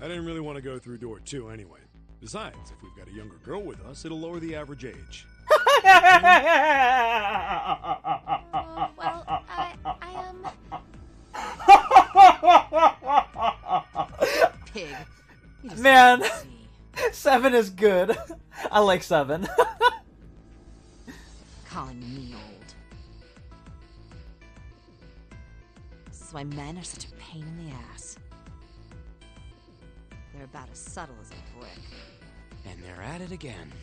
I didn't really want to go through door 2 anyway. Besides, if we've got a younger girl with us, it'll lower the average age. Well, Pig. You just Man, can't see. 7 is good. I like 7. Calling me old. This is why men are such a pain in the ass. They're about as subtle as a brick. And they're at it again.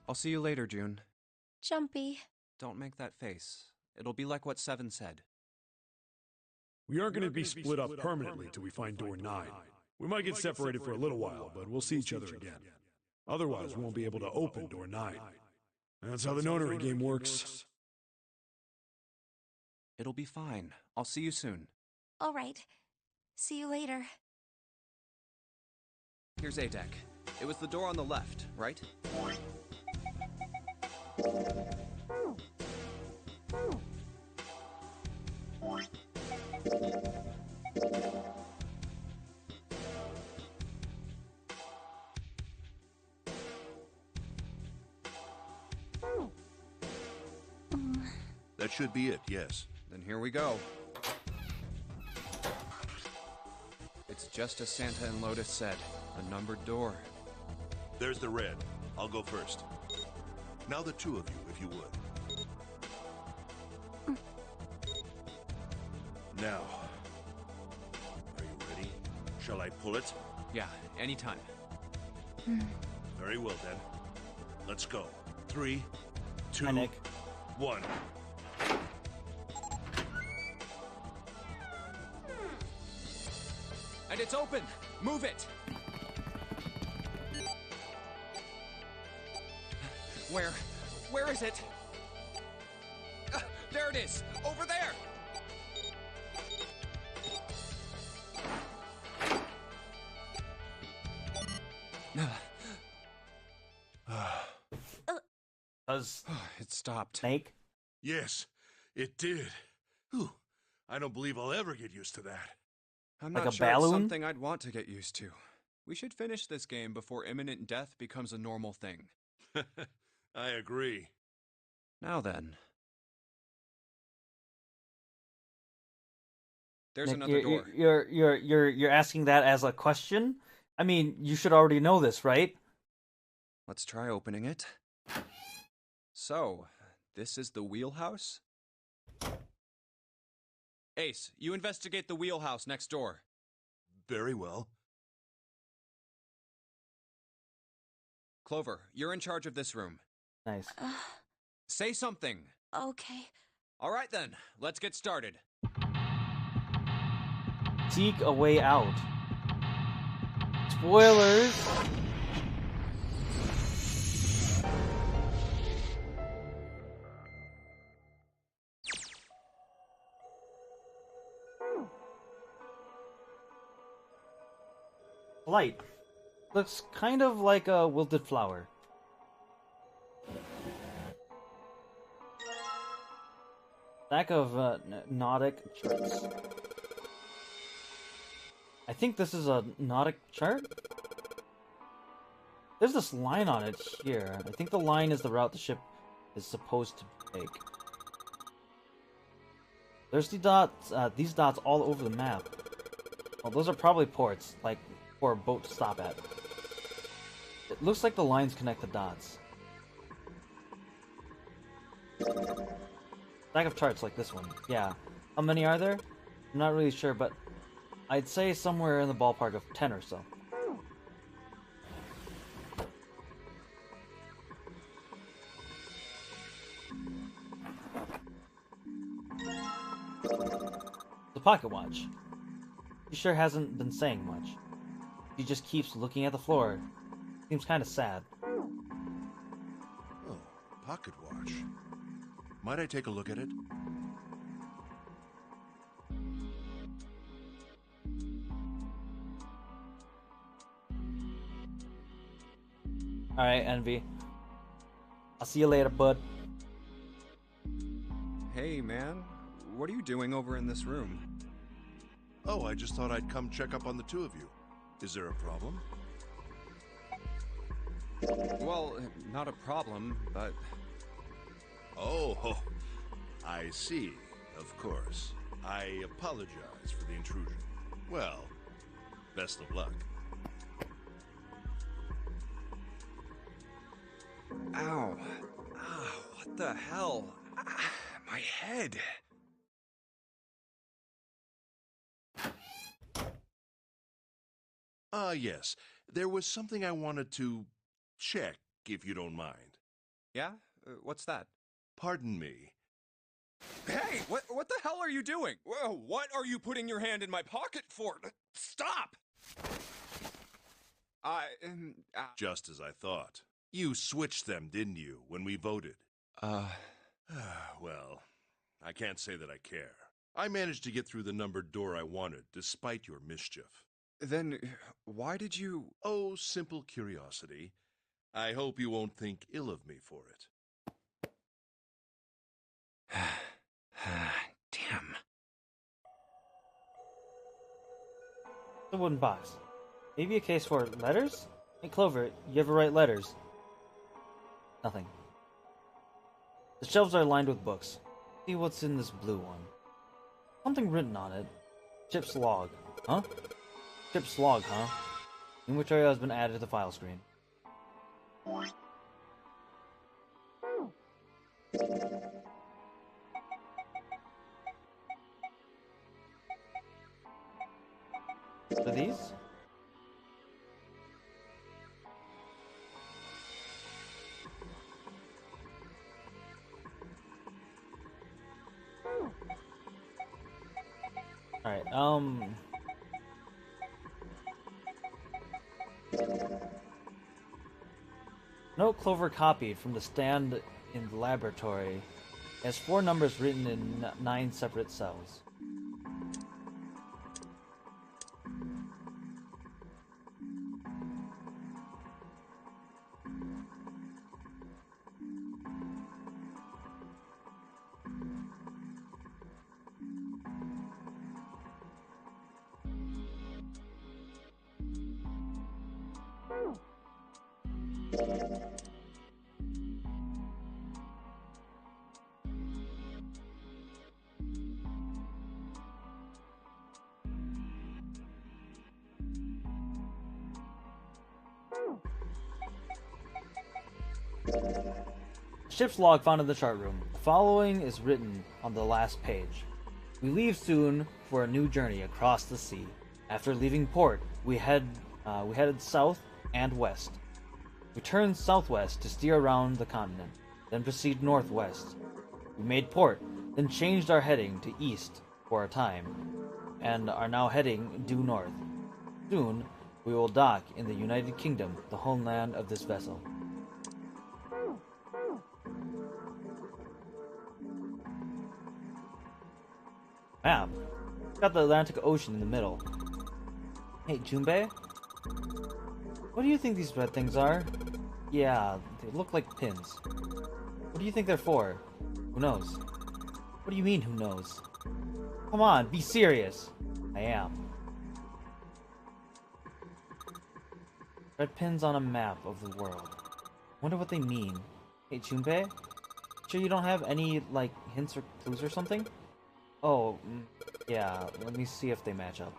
I'll see you later, June. Jumpy. Don't make that face. It'll be like what 7 said. We aren't going to be split up permanently till we find door 9. We might get separated for a little while, but we'll see each other again. Otherwise, we won't be able to open door 9. That's how the Nonary game works. It'll be fine. I'll see you soon. All right. See you later. Here's A deck. It was the door on the left, right? That should be it, yes. Then here we go. It's just as Santa and Lotus said, a numbered door. There's the red. I'll go first. Now the 2 of you, if you would. Now, are you ready? Shall I pull it? Yeah, anytime. Very well then. Let's go. 3, 2, Hi, Nick. 1. And it's open! Move it! Where is it? There it is! Over there! Cause It stopped. snake. Yes, it did. Whew. I don't believe I'll ever get used to that. I'm Like not a sure it's balloon? something I'd want to get used to. We should finish this game before imminent death becomes a normal thing. I agree. Now then. There's Nick, another door. you're asking that as a question? I mean, you should already know this, right? Let's try opening it. So, this is the wheelhouse? Ace, you investigate the wheelhouse next door. Very well. Clover, you're in charge of this room. Nice. Say something. Okay. All right then, let's get started. Seek a way out. Spoilers. Light. Looks kind of like a wilted flower. Stack of Nautic charts. I think this is a Nautic chart? There's this line on it here. I think the line is the route the ship is supposed to take. There's these dots all over the map. Well, those are probably ports, like for a boat to stop at. It looks like the lines connect the dots. Stack of charts like this one. Yeah. How many are there? I'm not really sure, but I'd say somewhere in the ballpark of 10 or so. The pocket watch. He sure hasn't been saying much. He just keeps looking at the floor. Seems kind of sad. Oh, pocket watch. Might I take a look at it? Alright, Envy. I'll see you later, bud. Hey, man. What are you doing over in this room? Oh, I just thought I'd come check up on the two of you. Is there a problem? Well, not a problem, but... Oh, I see. Of course. I apologize for the intrusion. Well, best of luck. Ow. Ah, what the hell? Ah, my head. Yes. There was something I wanted to check, if you don't mind. Yeah? What's that? Pardon me. Hey, what the hell are you doing? Whoa, what are you putting your hand in my pocket for? Stop! Just as I thought. You switched them, didn't you, when we voted? Well, I can't say that I care. I managed to get through the numbered door I wanted, despite your mischief. Then, why did you... Oh, simple curiosity. I hope you won't think ill of me for it. Damn. The wooden box. Maybe a case for letters? Hey, Clover, you ever write letters? Nothing. The shelves are lined with books. See what's in this blue one. Something written on it. Chip's log. Huh? Chip's log, huh? In which area has been added to the file screen. Are these? Alright, Note Clover copied from the stand in the laboratory. It has 4 numbers written in 9 separate cells. Ship's log found in the chart room. The following is written on the last page. We leave soon for a new journey across the sea. After leaving port, we headed south and west. We turned southwest to steer around the continent, then proceed northwest. We made port, then changed our heading to east for a time, and are now heading due north. Soon, we will dock in the United Kingdom, the homeland of this vessel. Map. It's got the Atlantic Ocean in the middle. Hey, Junbei? What do you think these red things are? Yeah, they look like pins. What do you think they're for? Who knows? What do you mean, who knows? Come on, be serious! I am. Red pins on a map of the world. Wonder what they mean. Hey, Junbei? Sure you don't have any, like, hints or clues or something? Oh, yeah, let me see if they match up.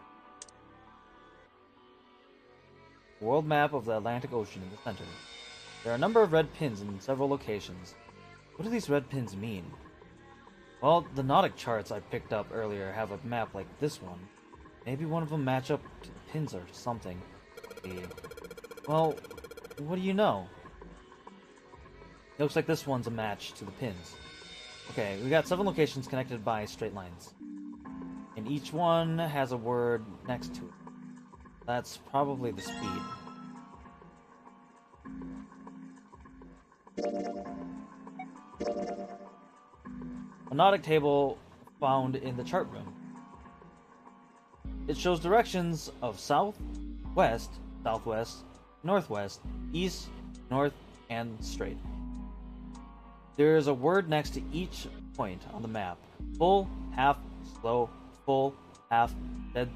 World map of the Atlantic Ocean in the center. There are a number of red pins in several locations. What do these red pins mean? Well, the Nautic charts I picked up earlier have a map like this one. Maybe one of them match up to the pins or something. Well, what do you know? It looks like this one's a match to the pins. Okay, we got 7 locations connected by straight lines. And each one has a word next to it. That's probably the speed. A Nautic table found in the chart room. It shows directions of south, west, southwest, northwest, east, north, and straight. There is a word next to each point on the map. Full, half, slow, full, half, dead,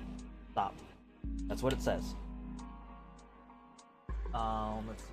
stop. That's what it says. Let's see.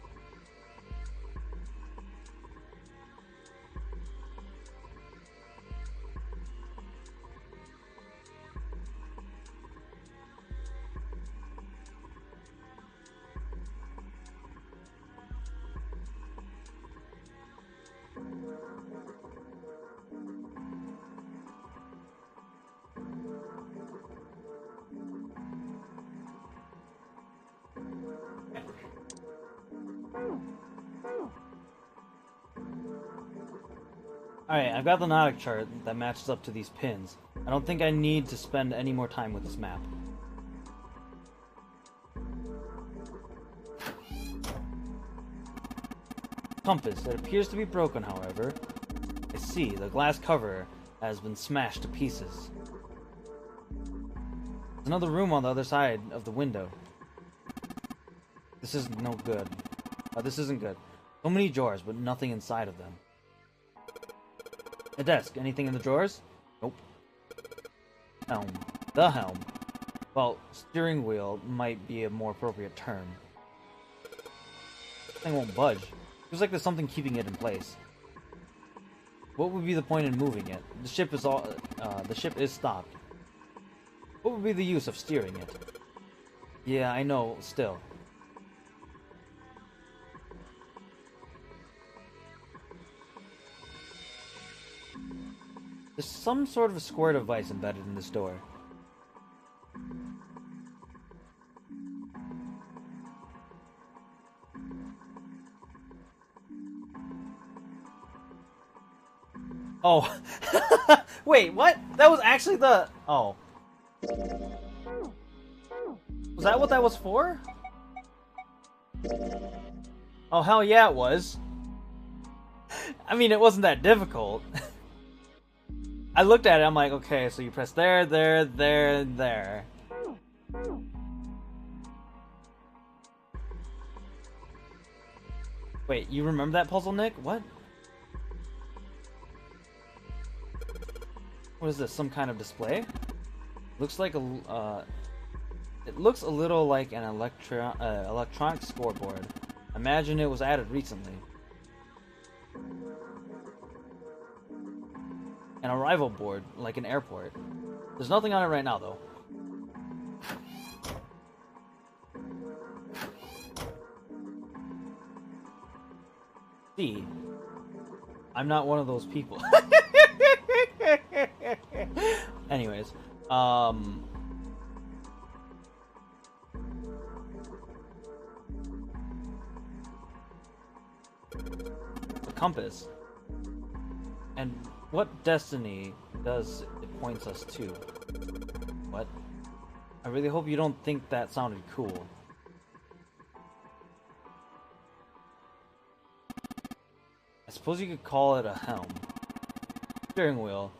Alright, I've got the Nautic chart that matches up to these pins. I don't think I need to spend any more time with this map. Compass. It appears to be broken, however. I see, the glass cover has been smashed to pieces. There's another room on the other side of the window. This is no good. This isn't good. So many drawers, but nothing inside of them. A desk. Anything in the drawers? Nope. Helm. The helm. Well, steering wheel might be a more appropriate term. This thing won't budge. Feels like there's something keeping it in place. What would be the point in moving it? The ship is stopped. What would be the use of steering it? Yeah, I know, still. There's some sort of a square device embedded in this door. Oh. Wait, what? That was actually the... Oh. Was that what that was for? Oh, hell yeah, it was. I mean, it wasn't that difficult. I looked at it, I'm like, okay, so you press there, there, there, there. Wait, you remember that puzzle, Nick? What? What is this, some kind of display? Looks like a, it looks a little like an electronic scoreboard. Imagine it was added recently. An arrival board, like an airport. There's nothing on it right now, though. See, I'm not one of those people. Anyways, the compass. And what destiny does it points us to? What? I really hope you don't think that sounded cool. I suppose you could call it a helm. Steering wheel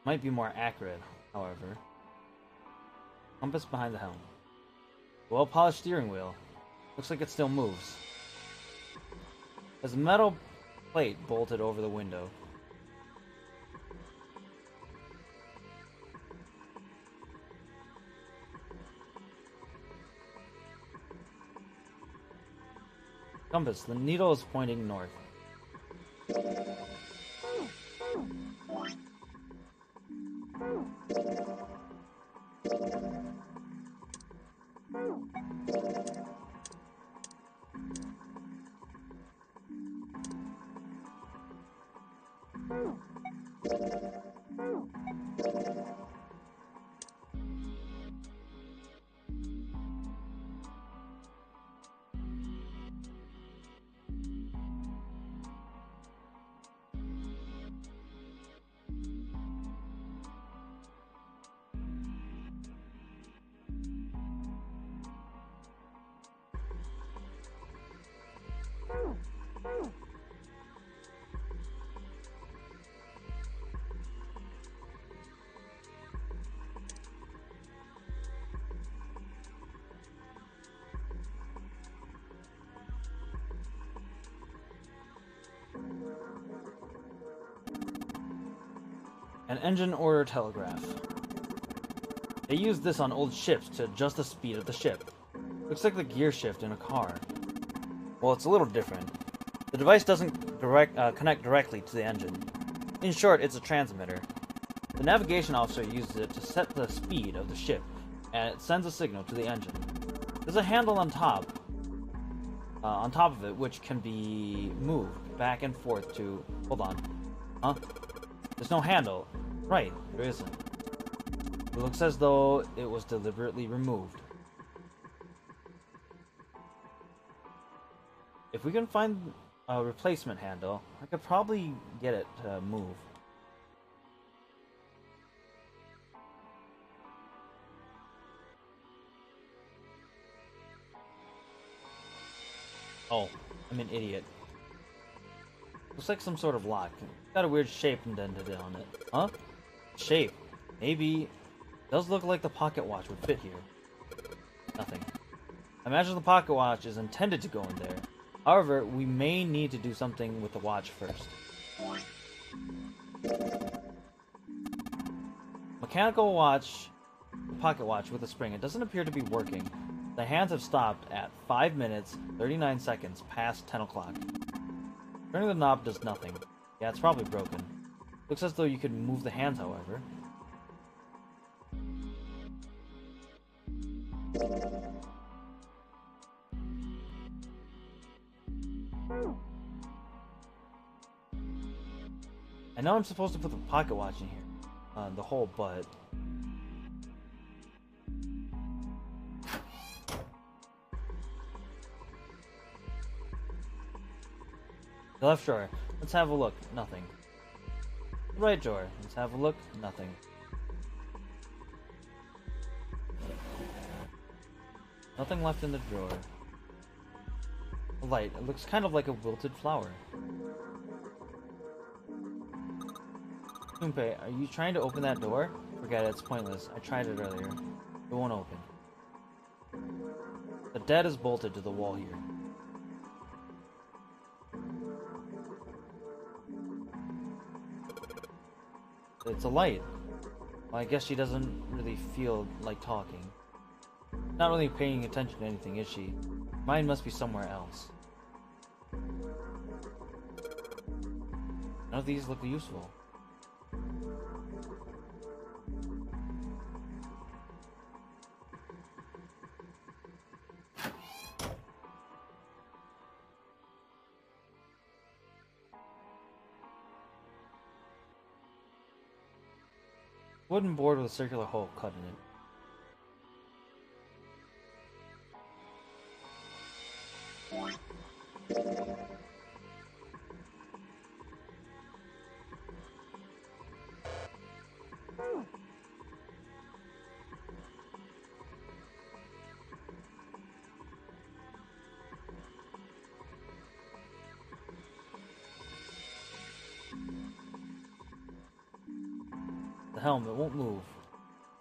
might be more accurate, however. Compass behind the helm. Well-polished steering wheel. Looks like it still moves. There's a metal plate bolted over the window. Compass. The needle is pointing north. An engine order telegraph. They used this on old ships to adjust the speed of the ship. Looks like the gear shift in a car. Well, it's a little different. The device doesn't connect directly to the engine. In short, it's a transmitter. The navigation officer uses it to set the speed of the ship, and it sends a signal to the engine. There's a handle on top of it, which can be moved back and forth to... Hold on. Huh? There's no handle. Right, there isn't. It looks as though it was deliberately removed. If we can find a replacement handle, I could probably get it to move. Oh, I'm an idiot. Looks like some sort of lock. Got a weird shape indented on it. Huh? Shape. Maybe. Does look like the pocket watch would fit here. Nothing. I imagine the pocket watch is intended to go in there. However, we may need to do something with the watch first. Mechanical watch, pocket watch with a spring. It doesn't appear to be working. The hands have stopped at 5 minutes, 39 seconds past 10 o'clock. Turning the knob does nothing. Yeah, it's probably broken. Looks as though you could move the hands, however. I know I'm supposed to put the pocket watch in here, the hole, but... The left drawer. Let's have a look. Nothing. The right drawer. Let's have a look. Nothing. Nothing left in the drawer. A light. It looks kind of like a wilted flower. Junpei, are you trying to open that door? Forget it, it's pointless. I tried it earlier. It won't open. The dead is bolted to the wall here. It's a light. Well, I guess she doesn't really feel like talking. Not really paying attention to anything, is she? Mine must be somewhere else. None of these look useful. Wooden board with a circular hole cut in it. The helmet won't move.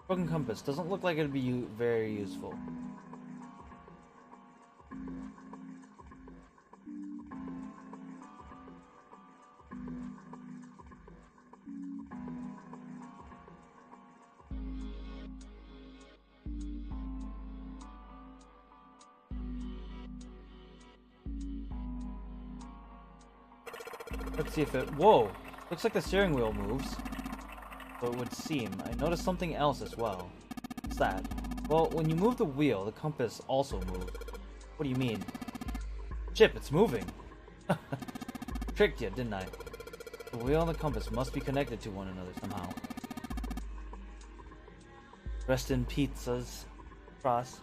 Broken compass doesn't look like it'd be very useful. Let's see if it... Whoa! Looks like the steering wheel moves. So it would seem. I noticed something else as well. What's that? Well, when you move the wheel, the compass also moves. What do you mean? Chip, it's moving! Tricked you, didn't I? The wheel and the compass must be connected to one another somehow. Rest in pizzas. Cross.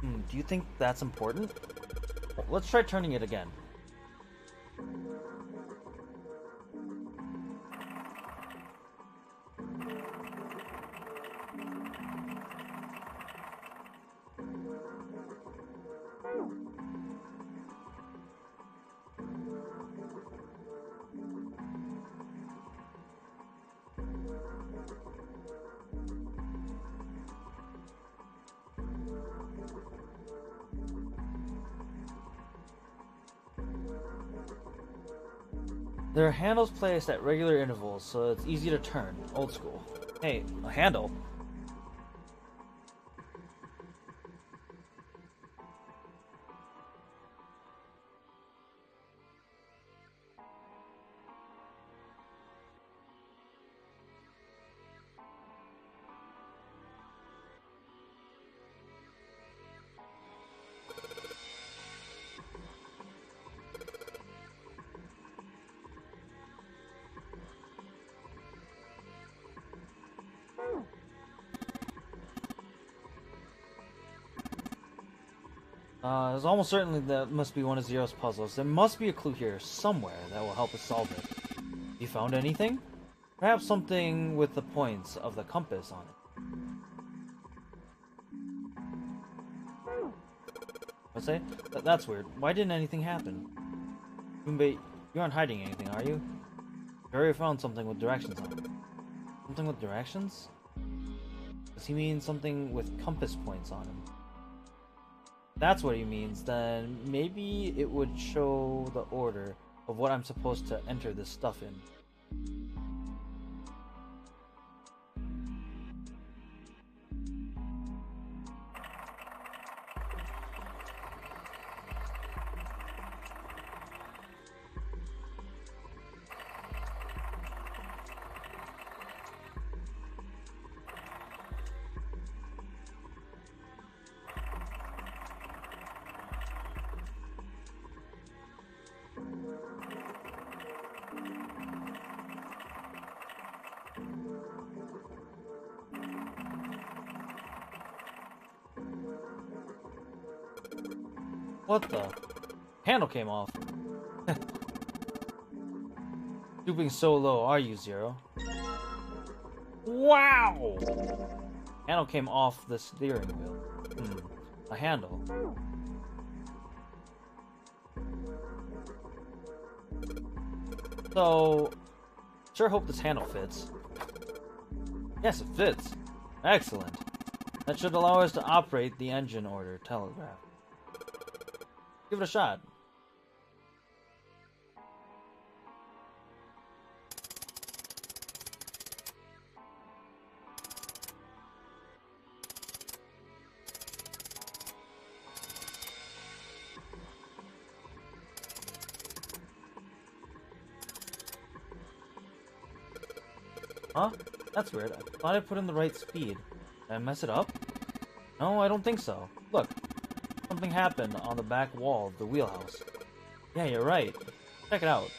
Do you think that's important? Let's try turning it again. There are handles placed at regular intervals, so it's easy to turn. Old school. Hey, a handle? There's almost certainly that must be one of Zero's puzzles. There must be a clue here somewhere that will help us solve it. You found anything? Perhaps something with the points of the compass on it. What's that? That's weird. Why didn't anything happen? Goombay, you aren't hiding anything, are you? You already found something with directions on it. Something with directions? Does he mean something with compass points on him? That's what he means, then maybe it would show the order of what I'm supposed to enter this stuff in. What the? Handle came off. Stooping so low, are you, Zero? Wow! Handle came off the steering wheel. A handle. So, sure hope this handle fits. Yes, it fits. Excellent. That should allow us to operate the engine order telegraph. Give it a shot. Huh? That's weird. I thought I put in the right speed. Did I mess it up? No, I don't think so. Look, something happened on the back wall of the wheelhouse. Yeah, you're right. Check it out.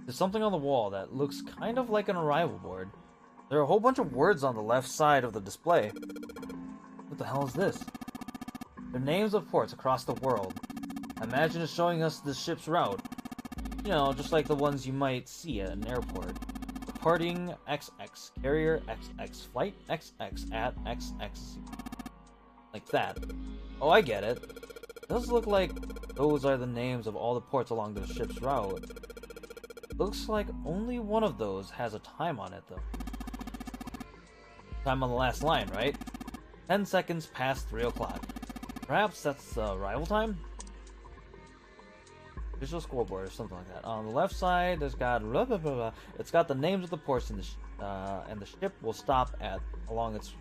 There's something on the wall that looks kind of like an arrival board. There are a whole bunch of words on the left side of the display. What the hell is this? They're names of ports across the world. I imagine it's showing us the ship's route. You know, just like the ones you might see at an airport. Departing XX, carrier XX, flight XX at XX. Like that. Oh, I get it. It does look like those are the names of all the ports along the ship's route. Looks like only one of those has a time on it, though. Time on the last line, right? 10 seconds past 3 o'clock. Perhaps that's the arrival time? Visual scoreboard or something like that. On the left side, there's got blah, blah, blah, blah. It's got the names of the ports in and the ship will stop at along its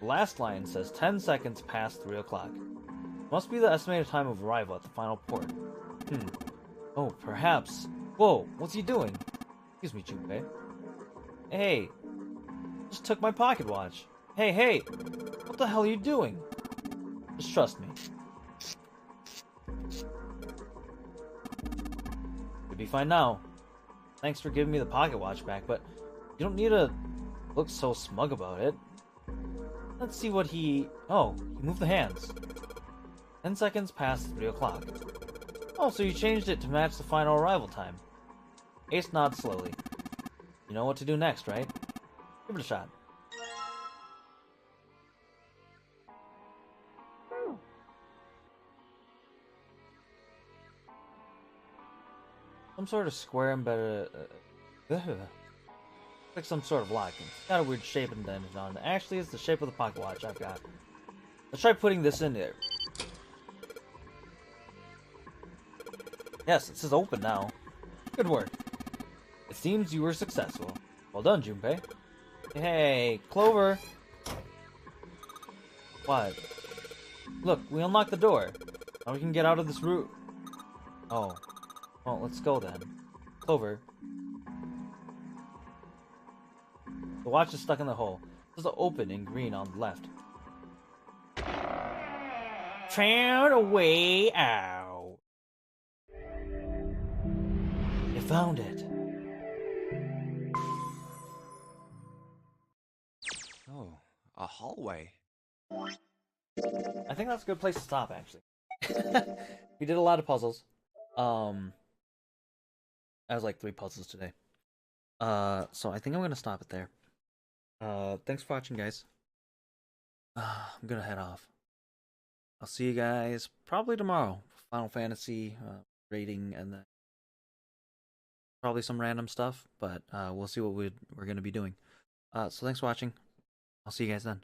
last line says 10 seconds past 3 o'clock. Must be the estimated time of arrival at the final port. Oh, perhaps. Whoa, what's he doing? Excuse me, Junpei. Hey, just took my pocket watch. Hey, what the hell are you doing? Just trust me. You'll be fine now. Thanks for giving me the pocket watch back, but you don't need to look so smug about it. Let's see what he... Oh, he moved the hands. 10 seconds past 3 o'clock. Oh, so you changed it to match the final arrival time. Ace nods slowly. You know what to do next, right? Give it a shot. Some sort of square embedded... like some sort of lock. It's got a weird shape and then on. Actually, it's the shape of the pocket watch I've got. Let's try putting this in there. Yes, it says open now. Good work. It seems you were successful. Well done, Junpei. Hey, Clover! What? Look, we unlocked the door. Now we can get out of this room. Oh. Well, let's go then. Clover. The watch is stuck in the hole. There's an open in green on the left. Found a way out. You found it. Oh, a hallway. I think that's a good place to stop, actually. We did a lot of puzzles. I was like 3 puzzles today. So I think I'm gonna stop it there. Thanks for watching, guys. I'm gonna head off. I'll see you guys probably tomorrow. Final Fantasy rating and then probably some random stuff, but we'll see what we're gonna be doing. So thanks for watching. I'll see you guys then.